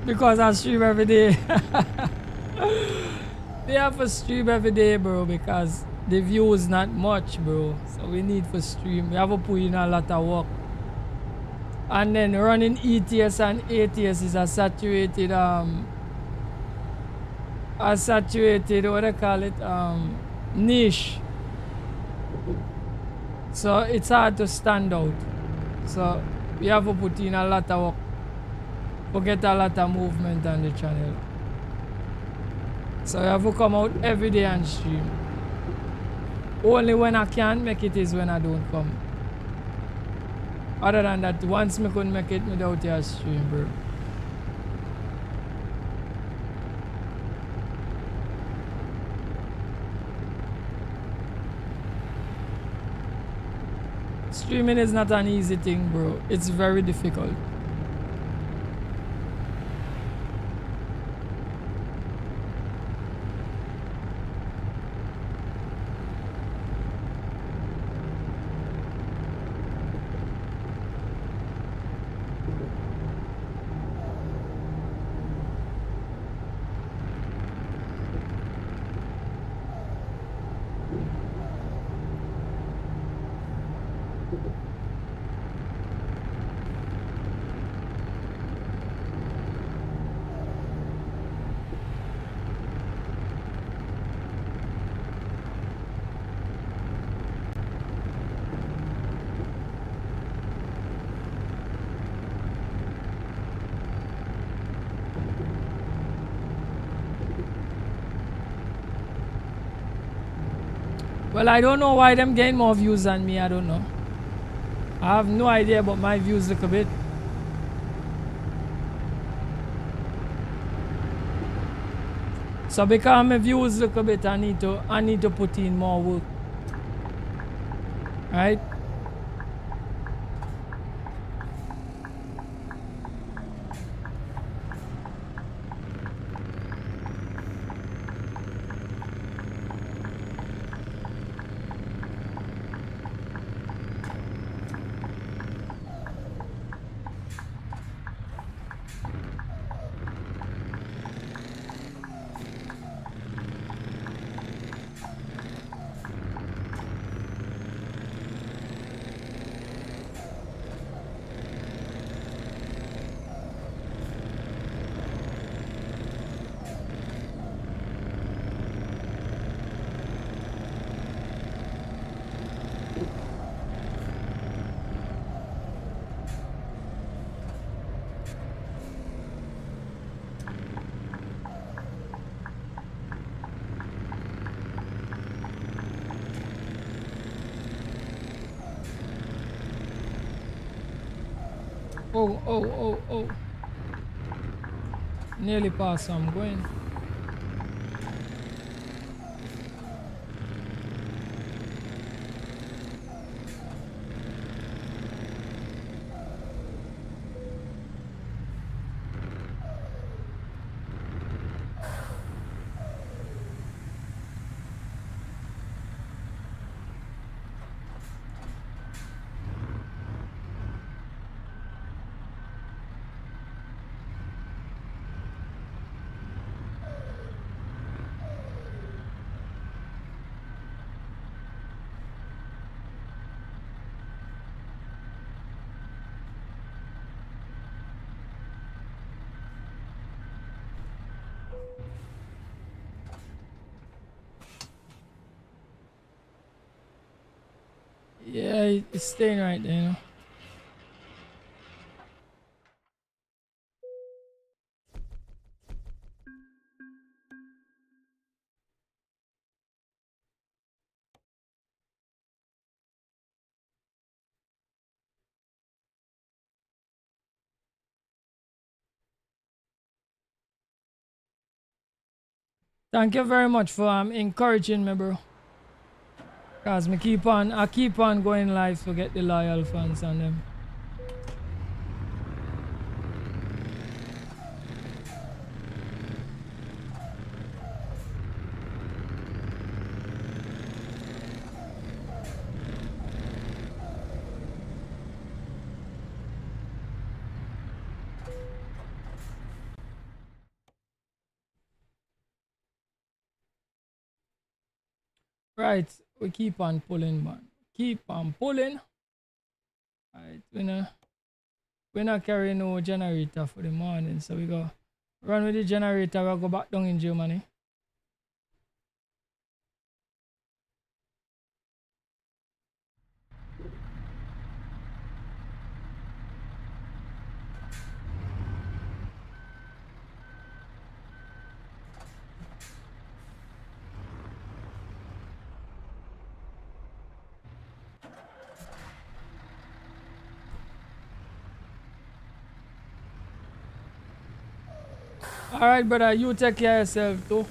Because I stream every day. We have to stream every day, bro, because the view is not much, bro. So we need to stream. We have to put in a lot of work. And then running ETS and ATS is a saturated what do you call it, niche. So it's hard to stand out. So we have to put in a lot of work. We get a lot of movement on the channel. So I have to come out every day and stream. Only when I can make it is when I don't come. Other than that, once I couldn't make it without your stream, bro. Streaming is not an easy thing, bro. It's very difficult. Well, I don't know why them getting more views than me. I don't know. I have no idea about my views a little bit. So because my views a little bit, I need to put in more work. Right? Oh, oh, oh, oh. Nearly past, so I'm going. Yeah, it's staying right there, you know. Thank you very much for encouraging me, bro. Cause I keep on going live to get the loyal fans and them. Right, we keep on pulling, man. Keep on pulling. Right, we not carry no generator for the morning, so we go run with the generator. We go back down in Germany. Alright, brother, you take care of yourself too.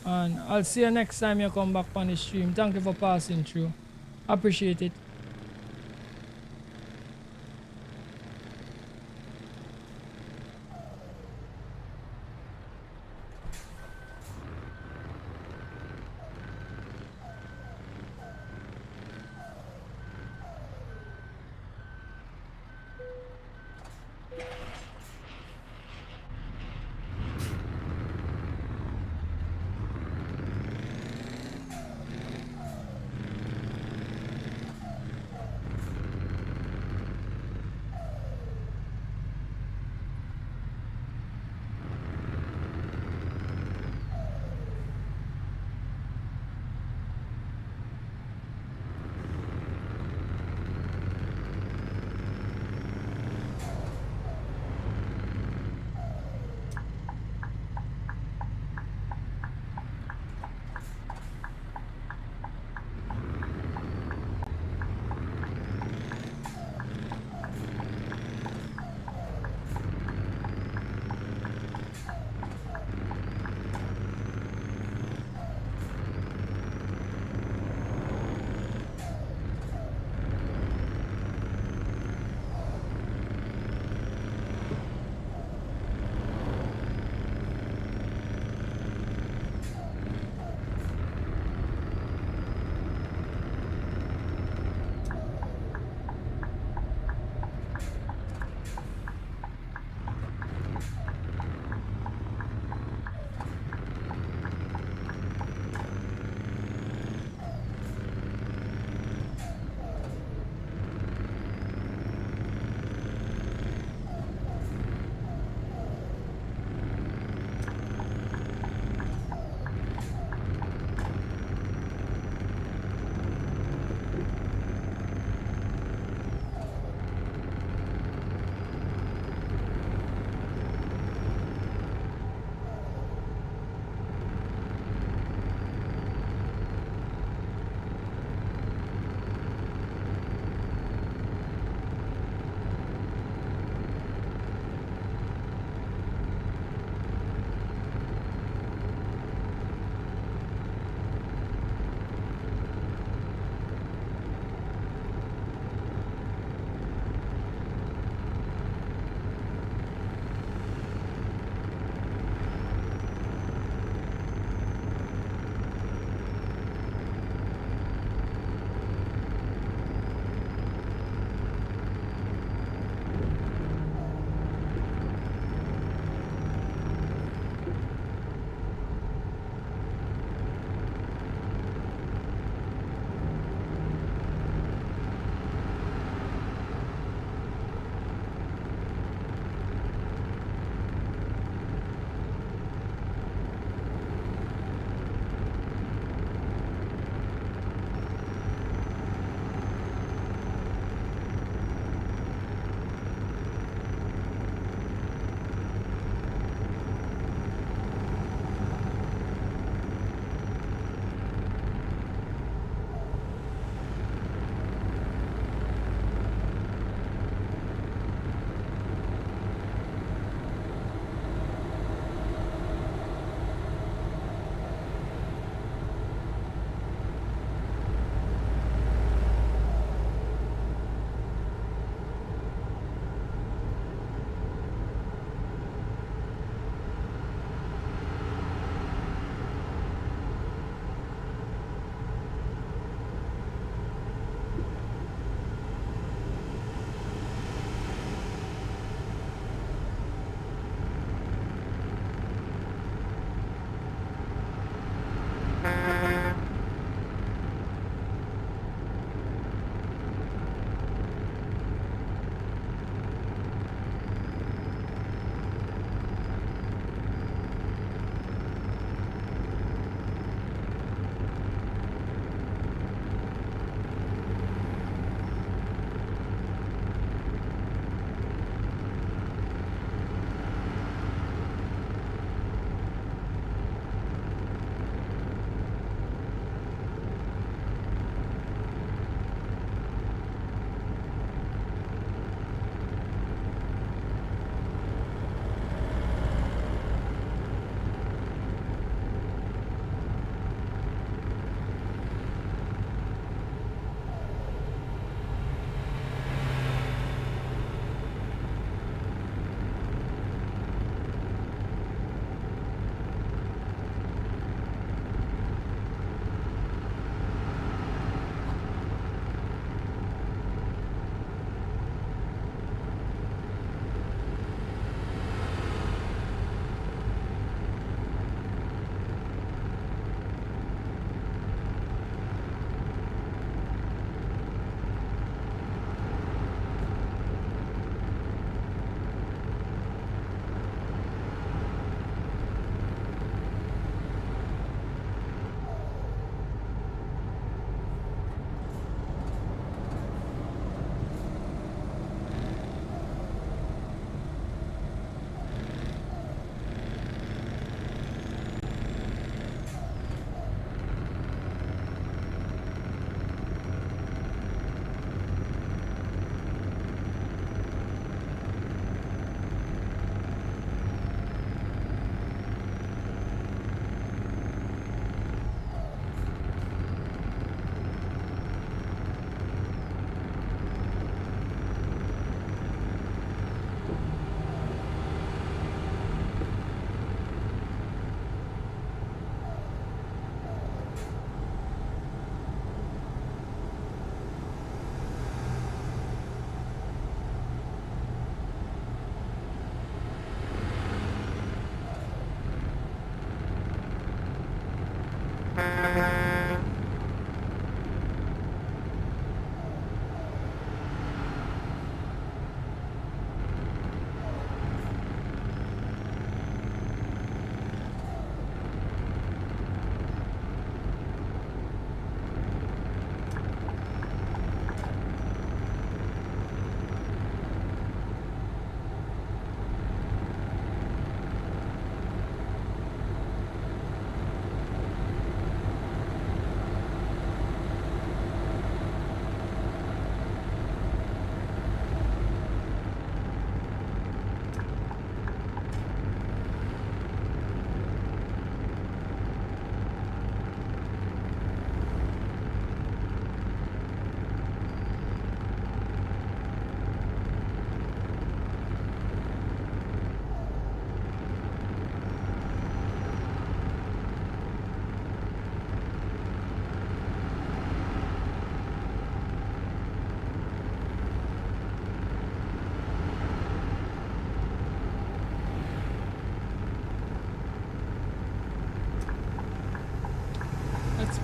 And I'll see you next time you come back on the stream. Thank you for passing through. Appreciate it.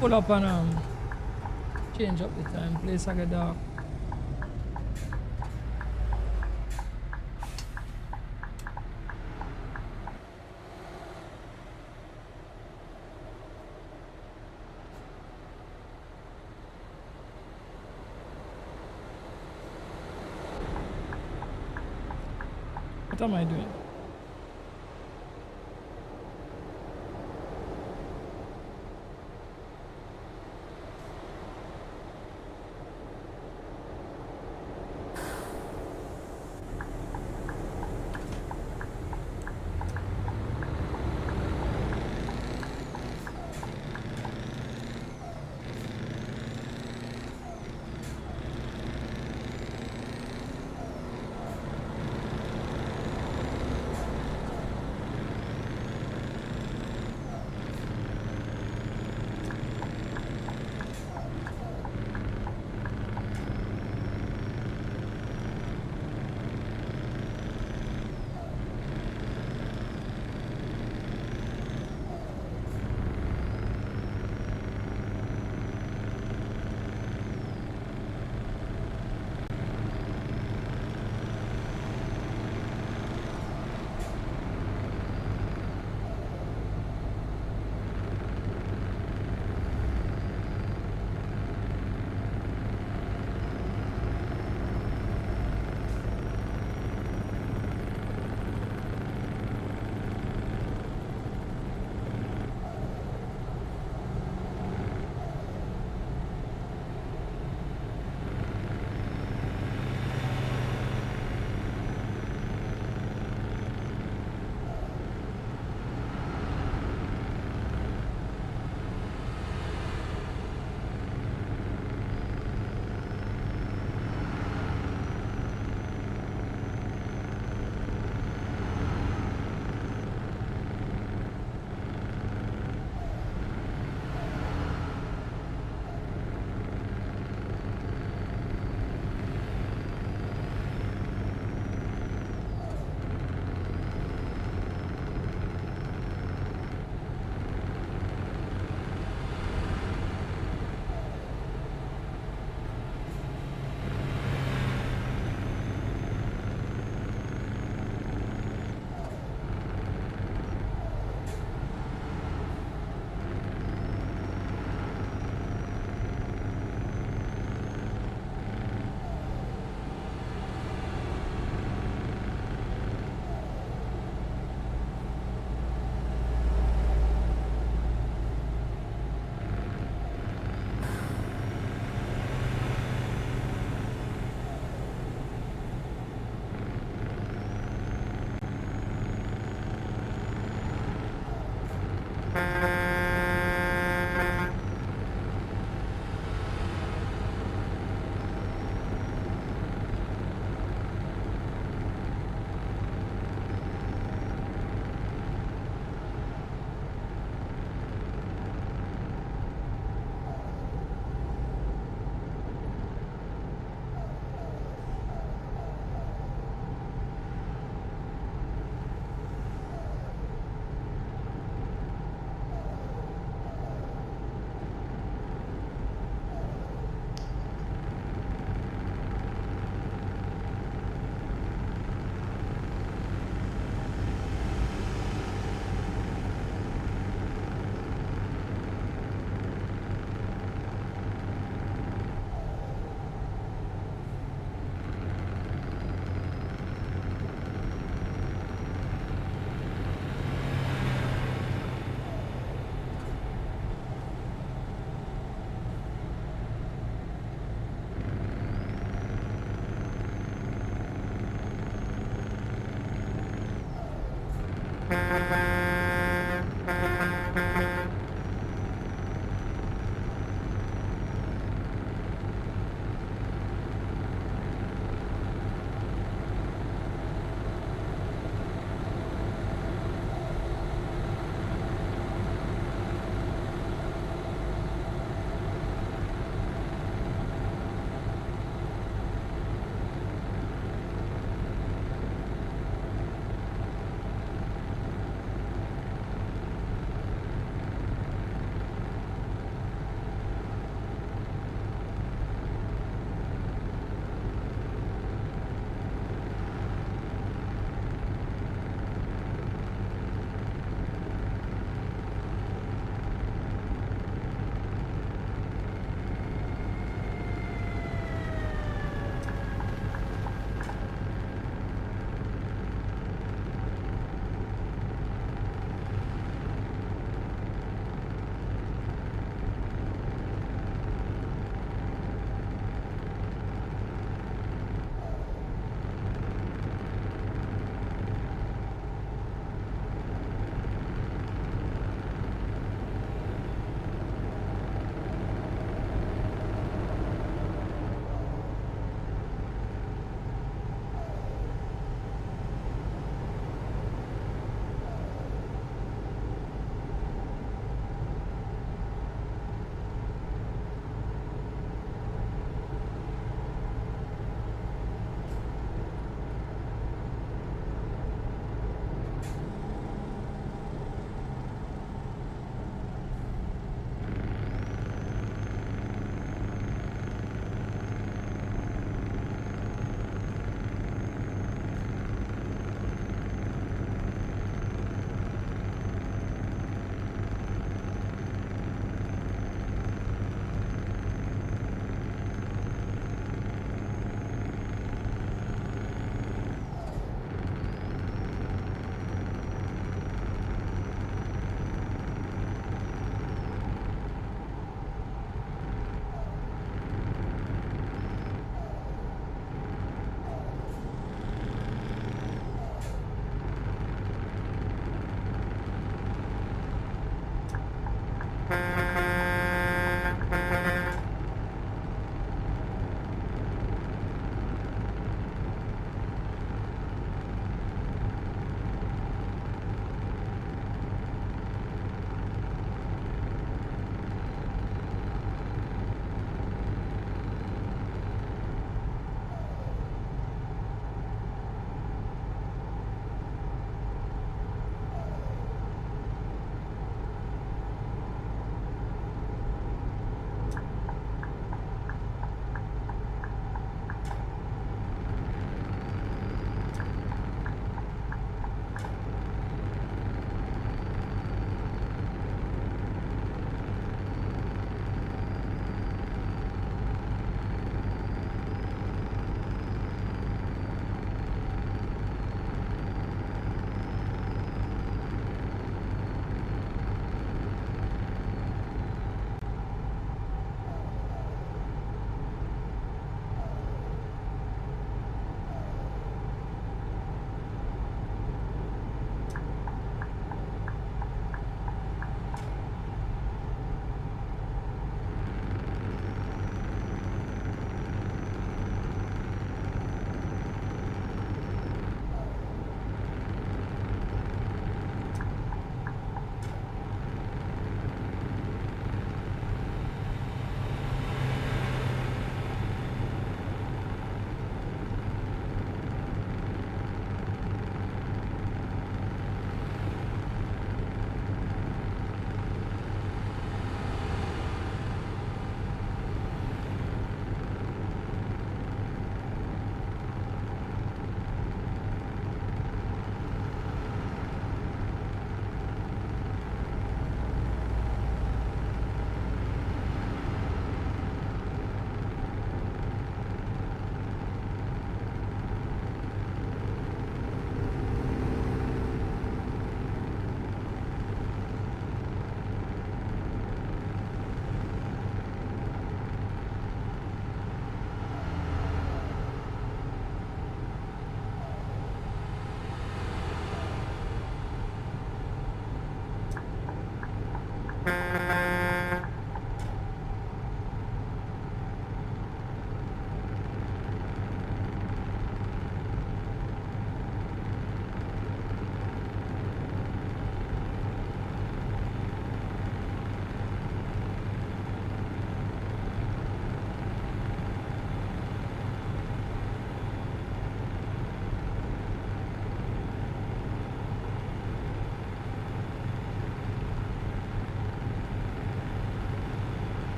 pull up and change up the time. Place I get dark. What am I doing?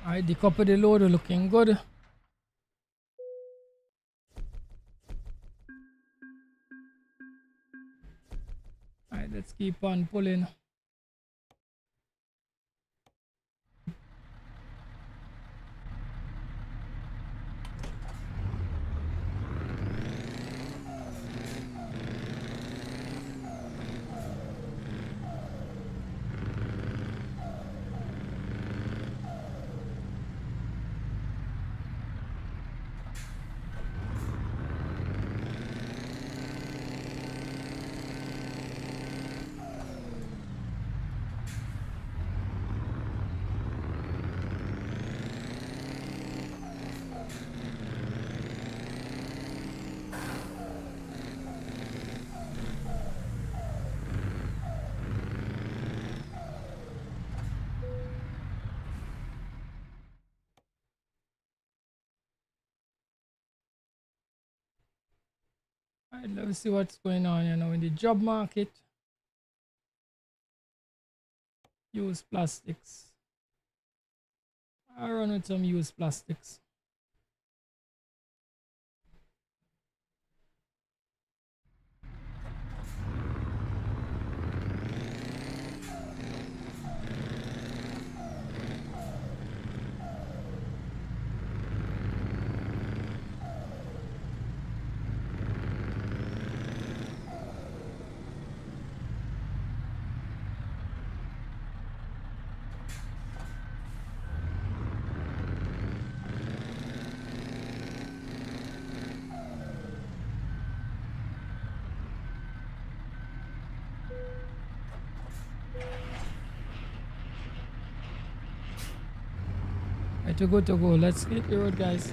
Alright, the cup of the loader looking good. Alright, let's keep on pulling. Alright, let's see what's going on, you know, in the job market. Used plastics. I run with some used plastics. Right, we're good to go. Let's hit the road, guys.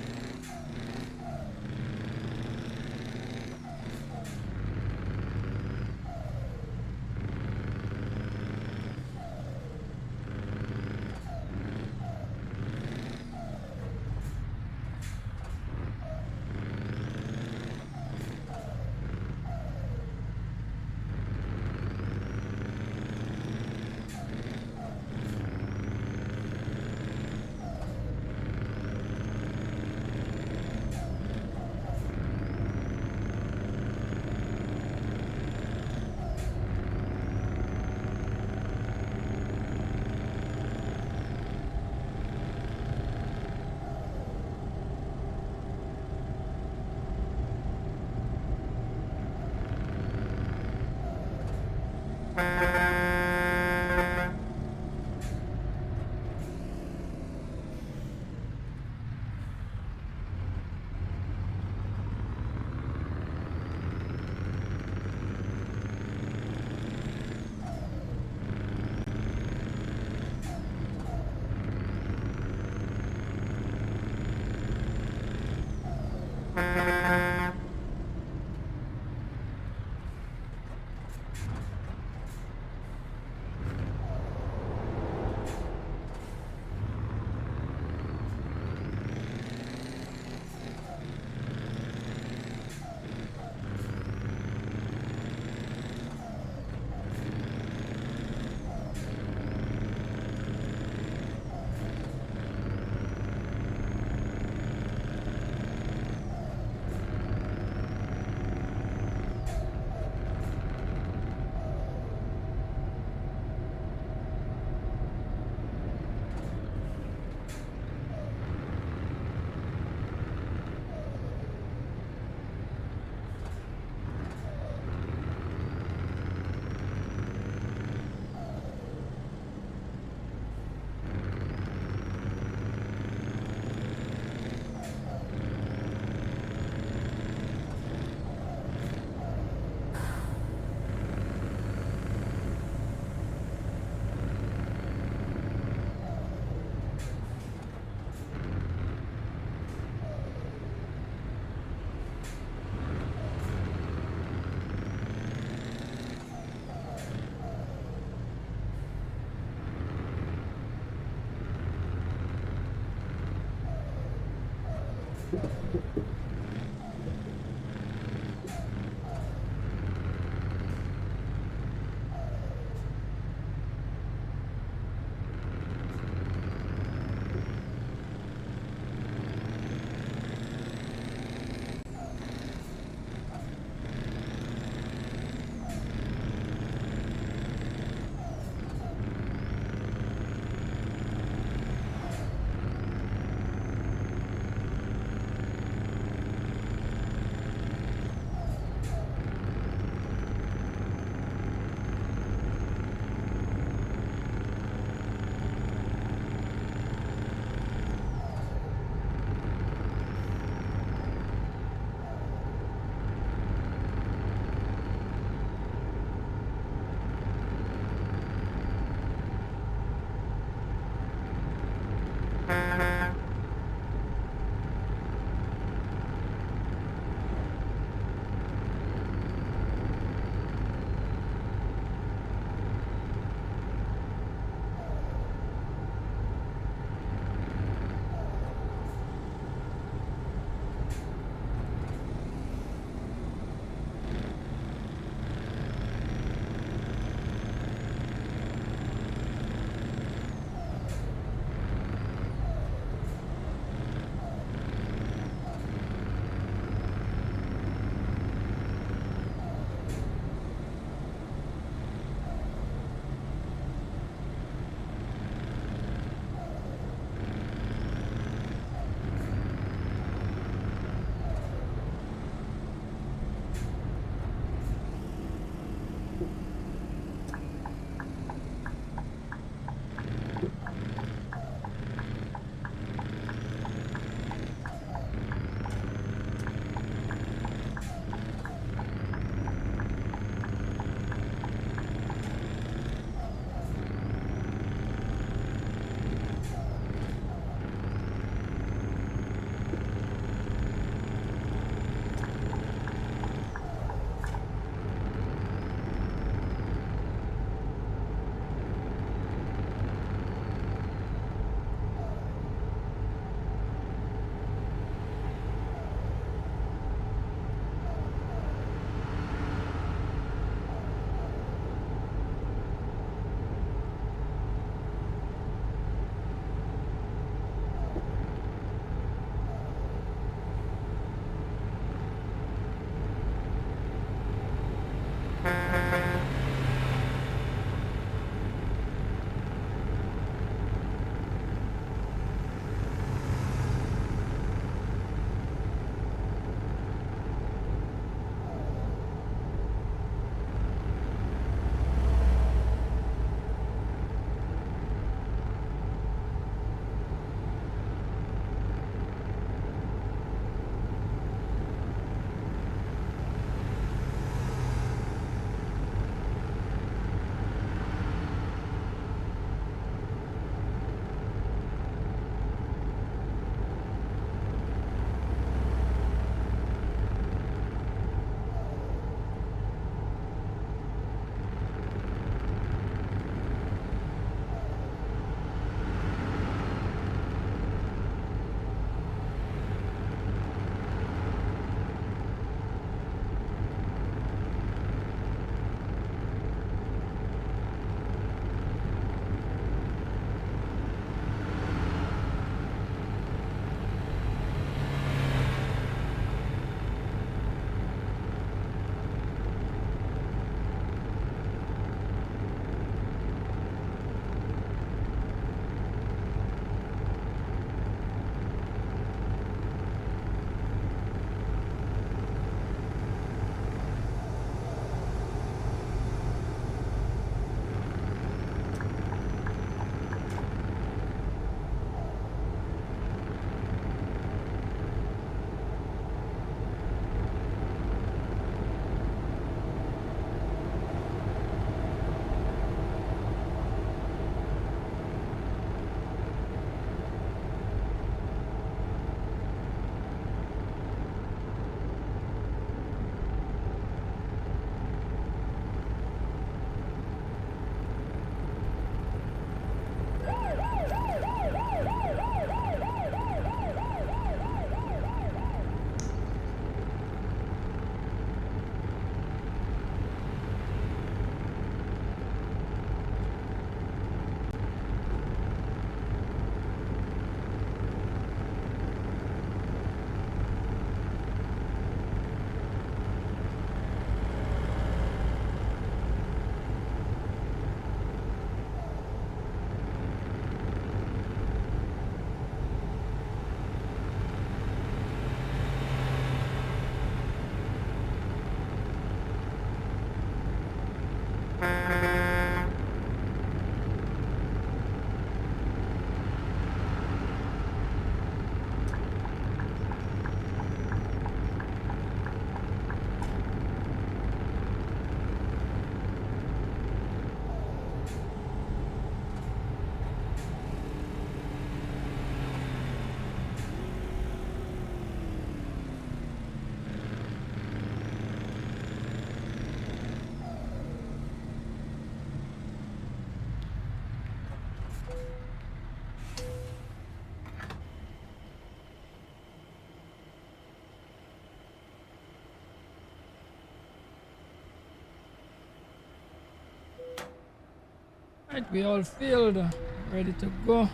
Right, we all filled. Ready to go.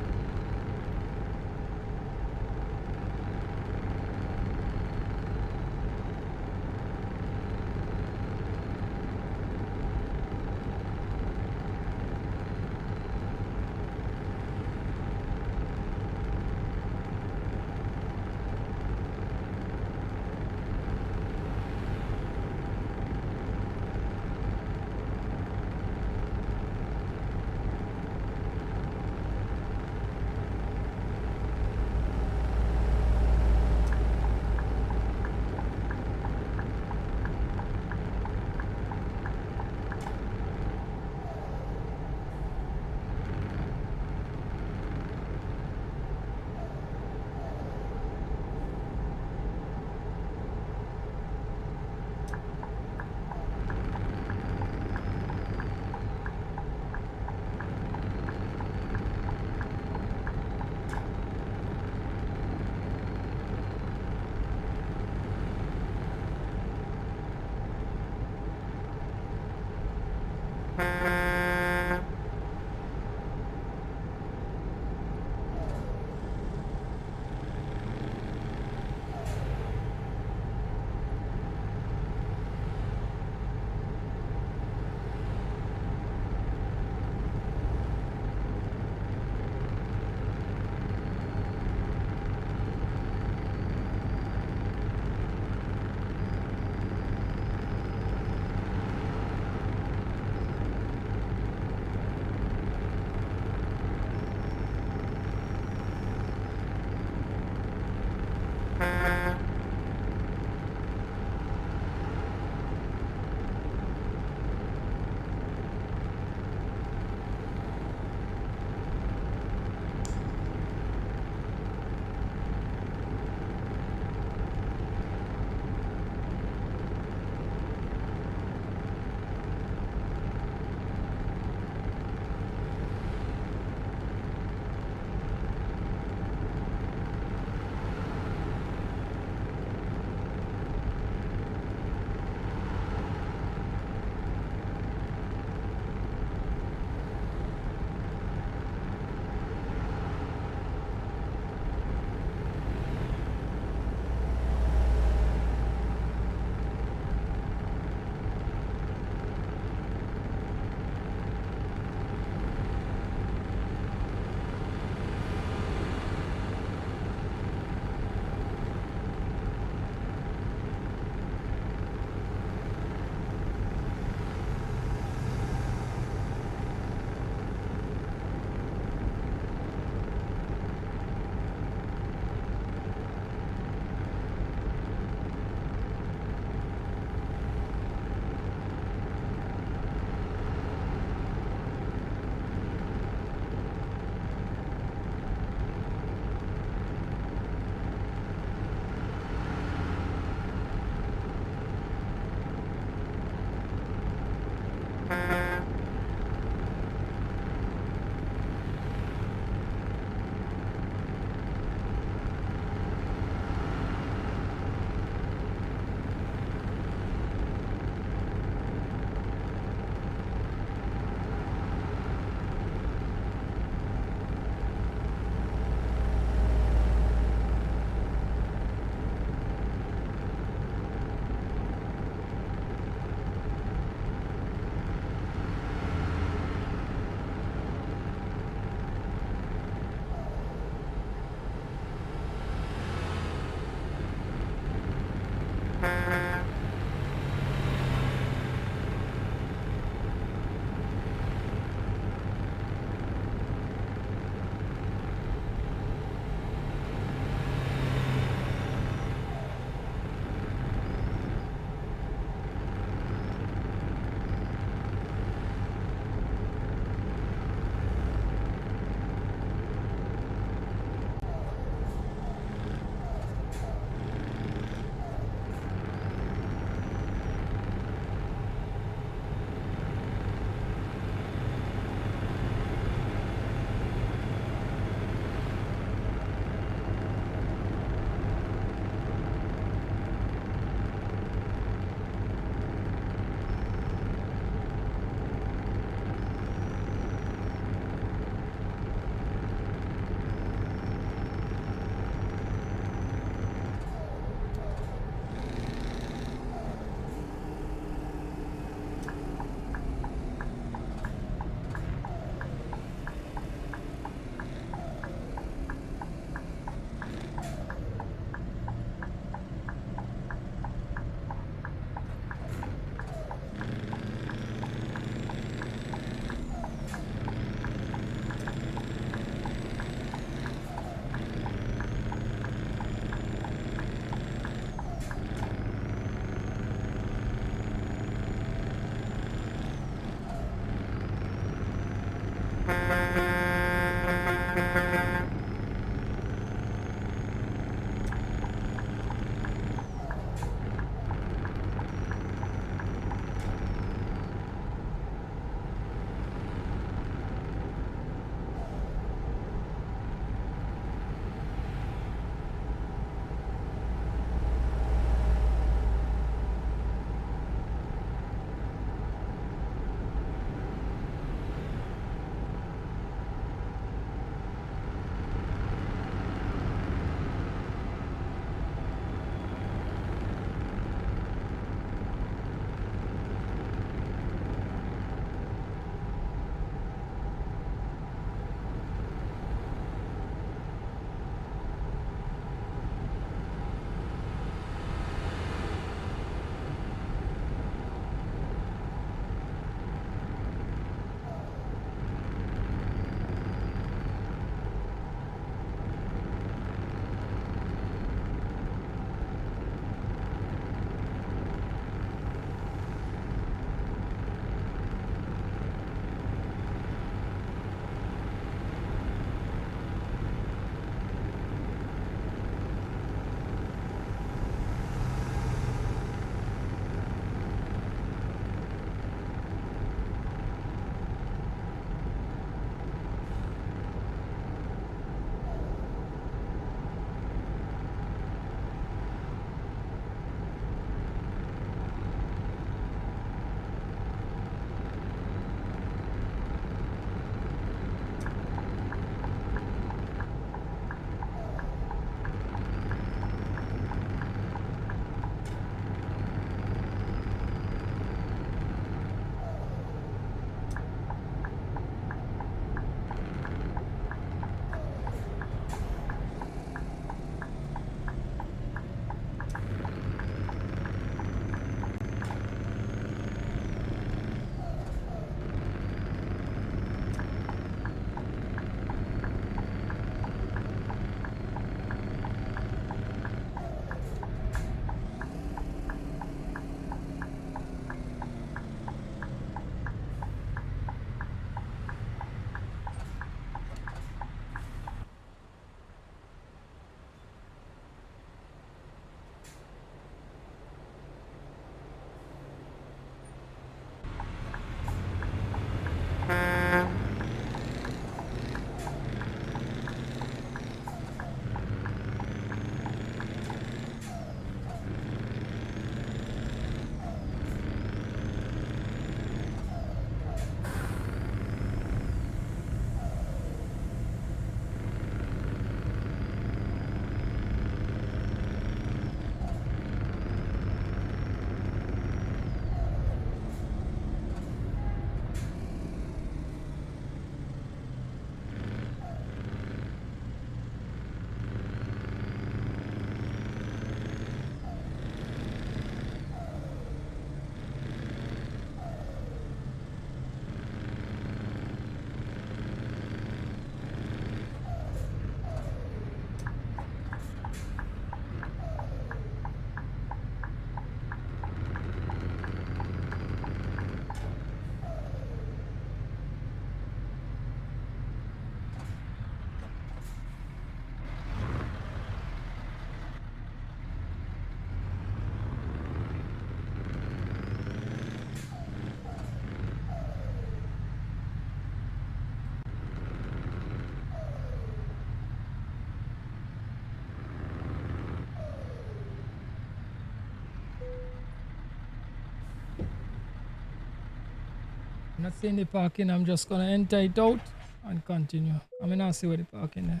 not seeing the parking. I'm just gonna enter it out and continue. I'm gonna see where the parking there.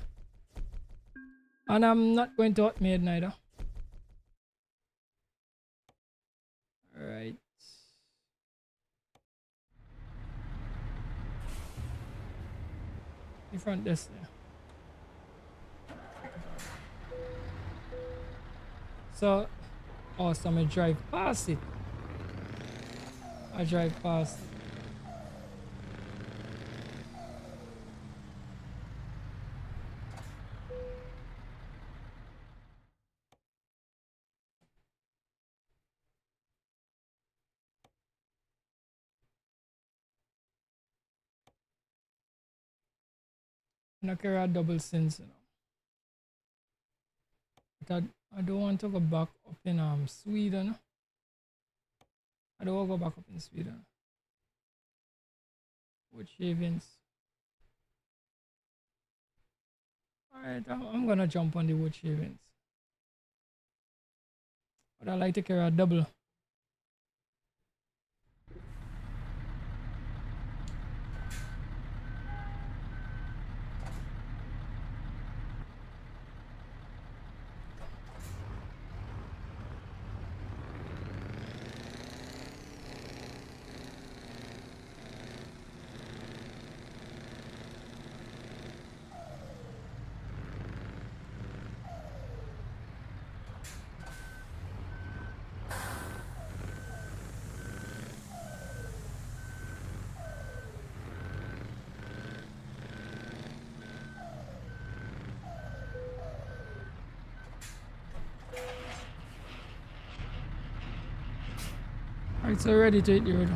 And I'm not going to hot made neither. Alright. The front desk there. So, awesome, I drive past it. I drive past it. I'm not carry a double since, you know. But I don't want to go back up in Sweden. I don't want to go back up in Sweden. Wood shavings. Alright, I'm gonna jump on the wood shavings. But I like to carry a double. Alright, so ready to hit the road.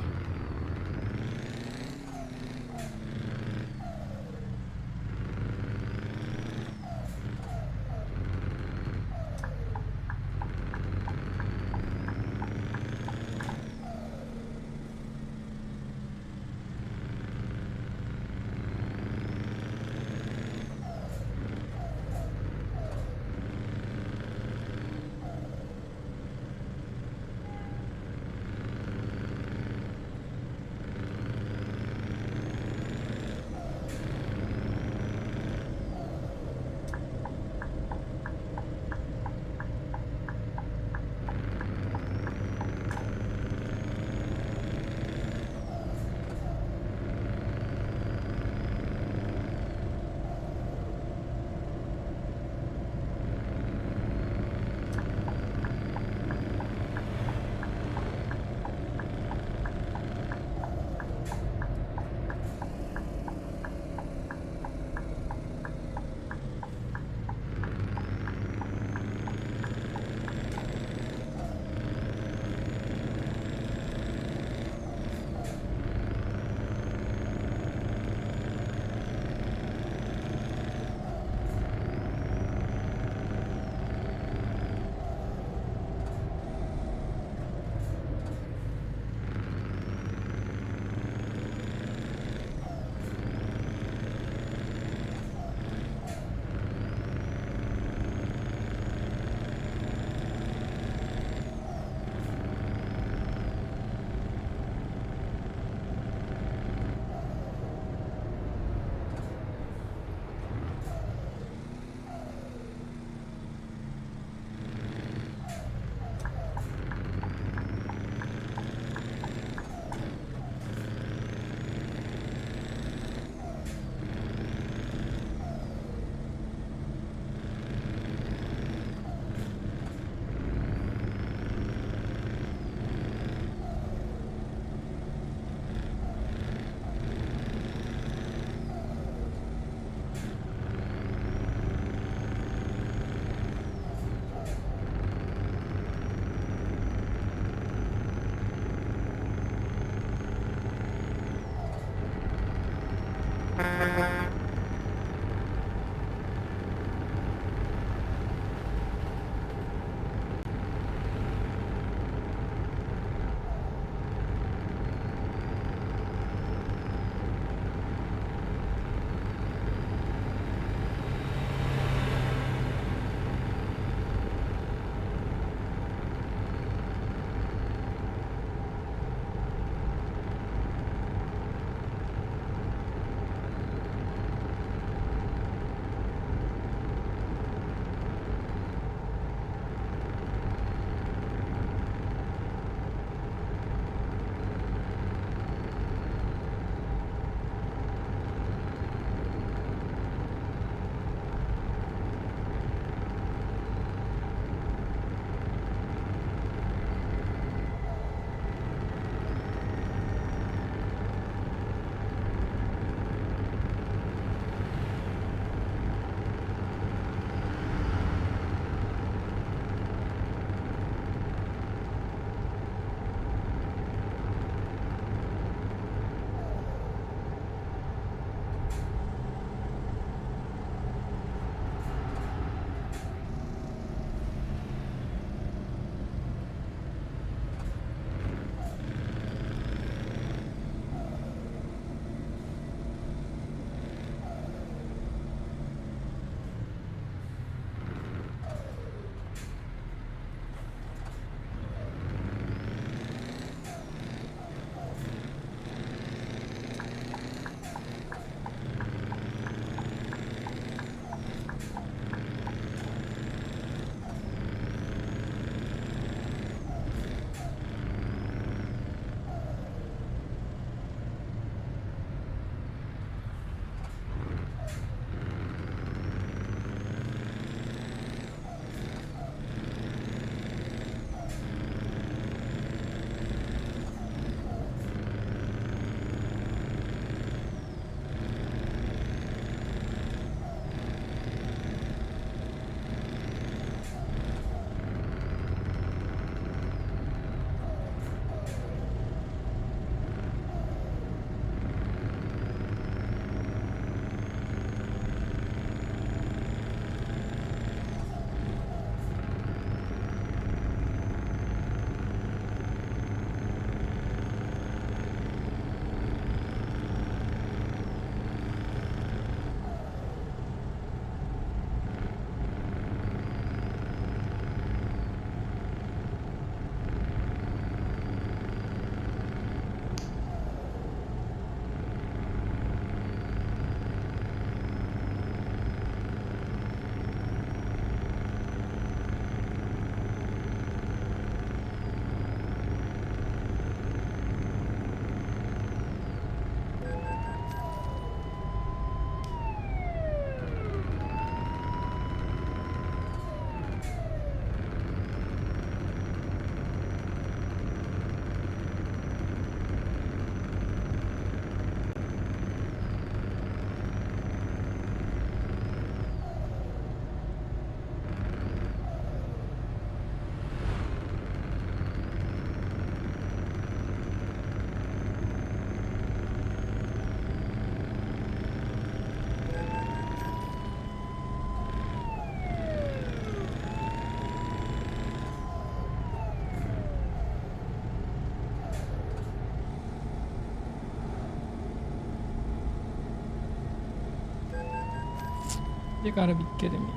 You gotta be kidding me.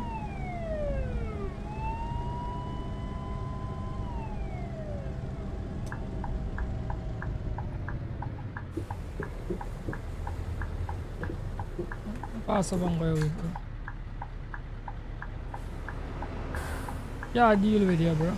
Pasabang kayo bro. Yeah, deal with you, bro.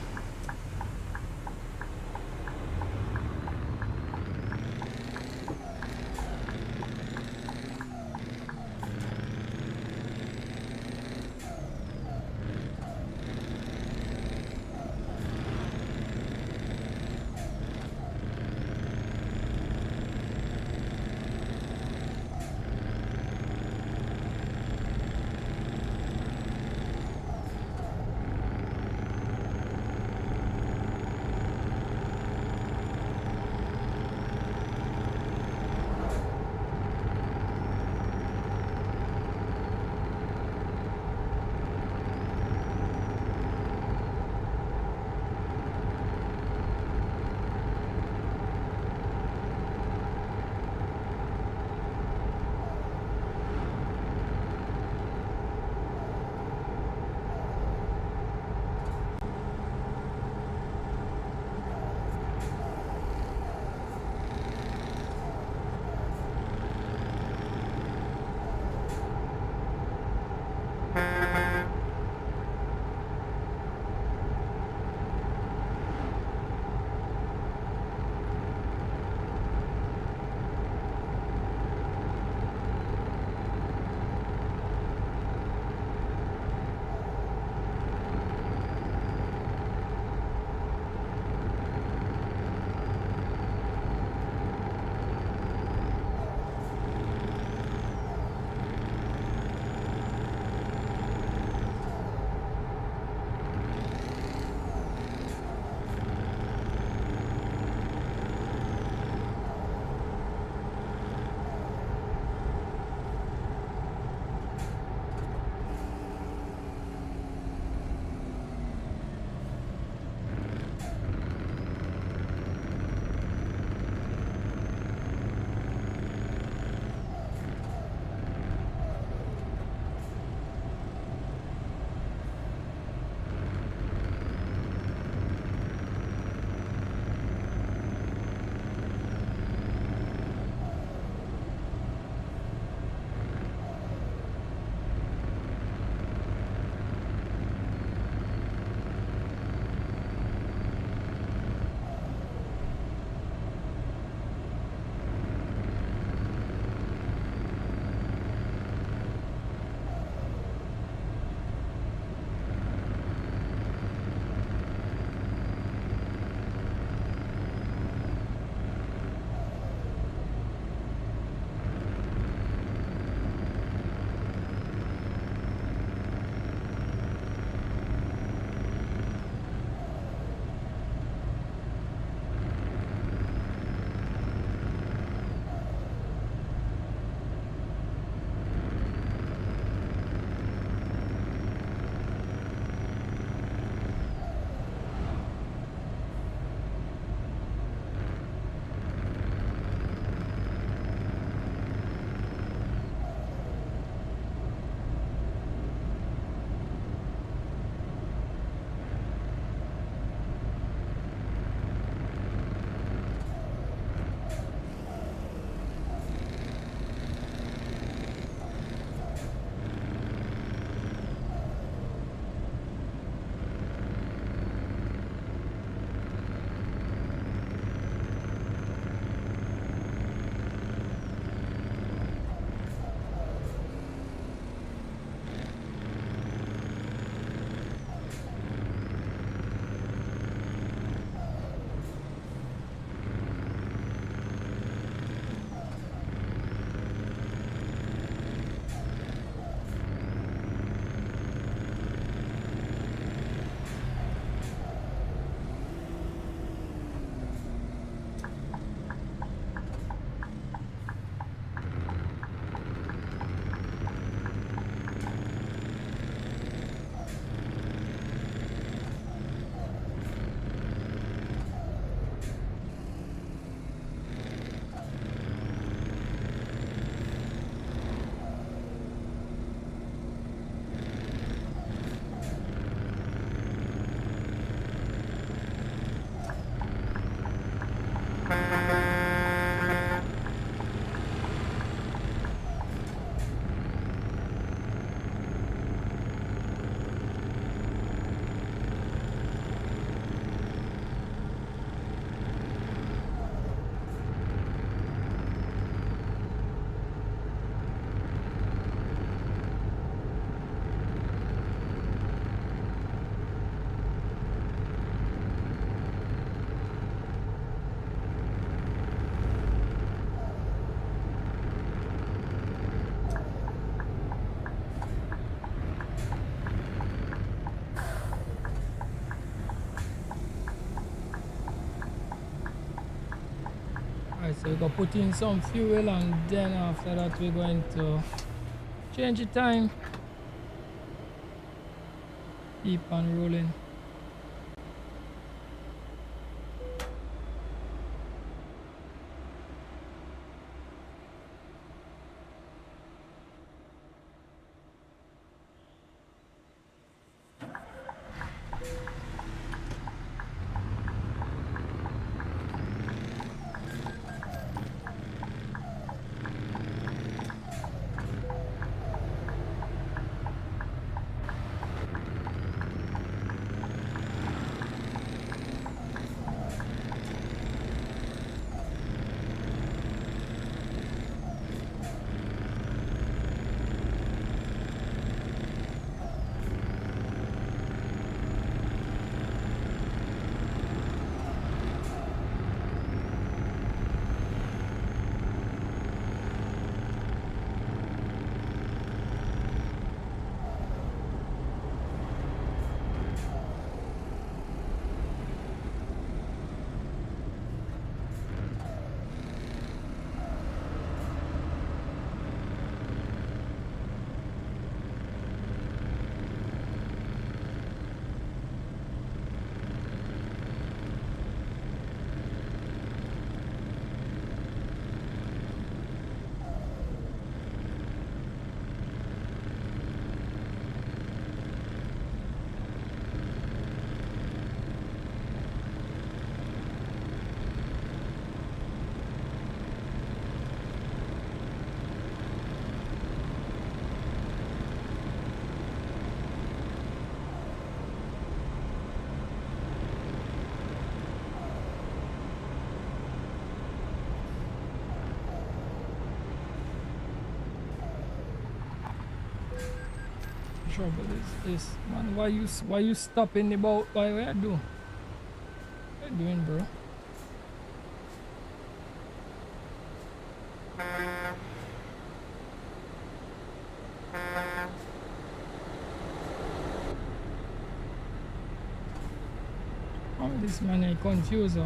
so we're gonna put in some fuel and then after that we're going to change the time. Keep on rolling. Trouble is this, man. Why you stopping the boat? What you do? What you doing, bro? Oh, this man is confused.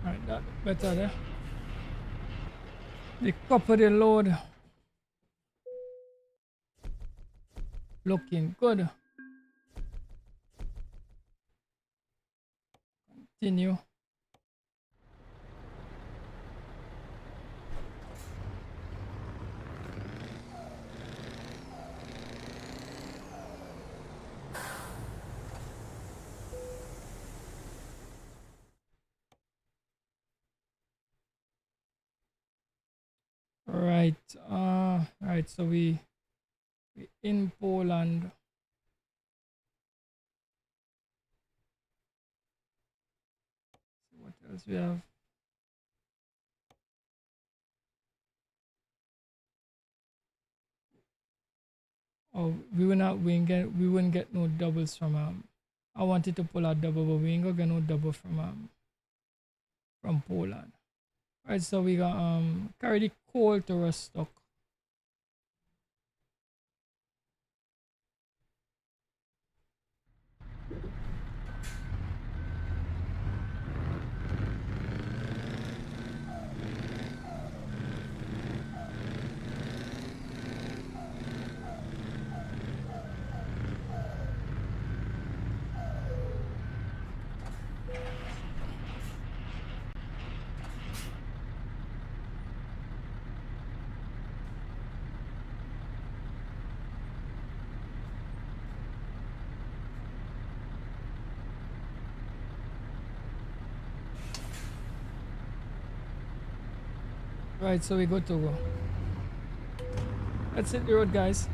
Alright, that better there. The copper the load looking good. Continue. Right, right, so we in Poland. What else we have? Oh, we wouldn't get no doubles from I wanted to pull a double, but we ain't gonna get no double from from Poland. Right, so we got carry the coal to Rostock. Right, so we go to go. Let's hit the road, guys.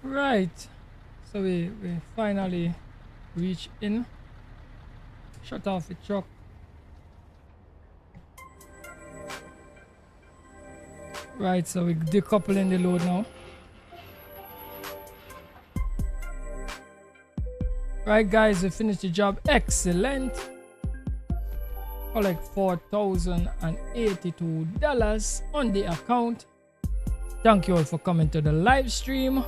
Right. So we finally reach in. Shut off the truck. Right, so we're decoupling the load now. Right, guys, we finished the job. Excellent. Collect $4,082 on the account. Thank you all for coming to the live stream.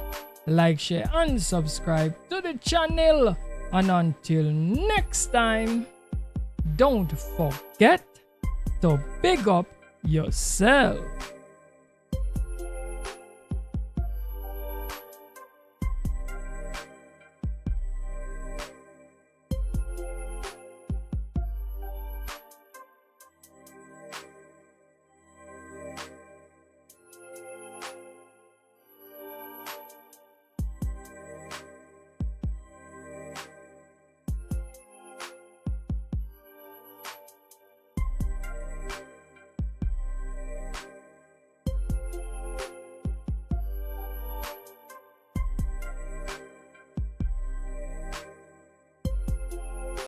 Like, share, and subscribe to the channel. And until next time, don't forget to big up yourself.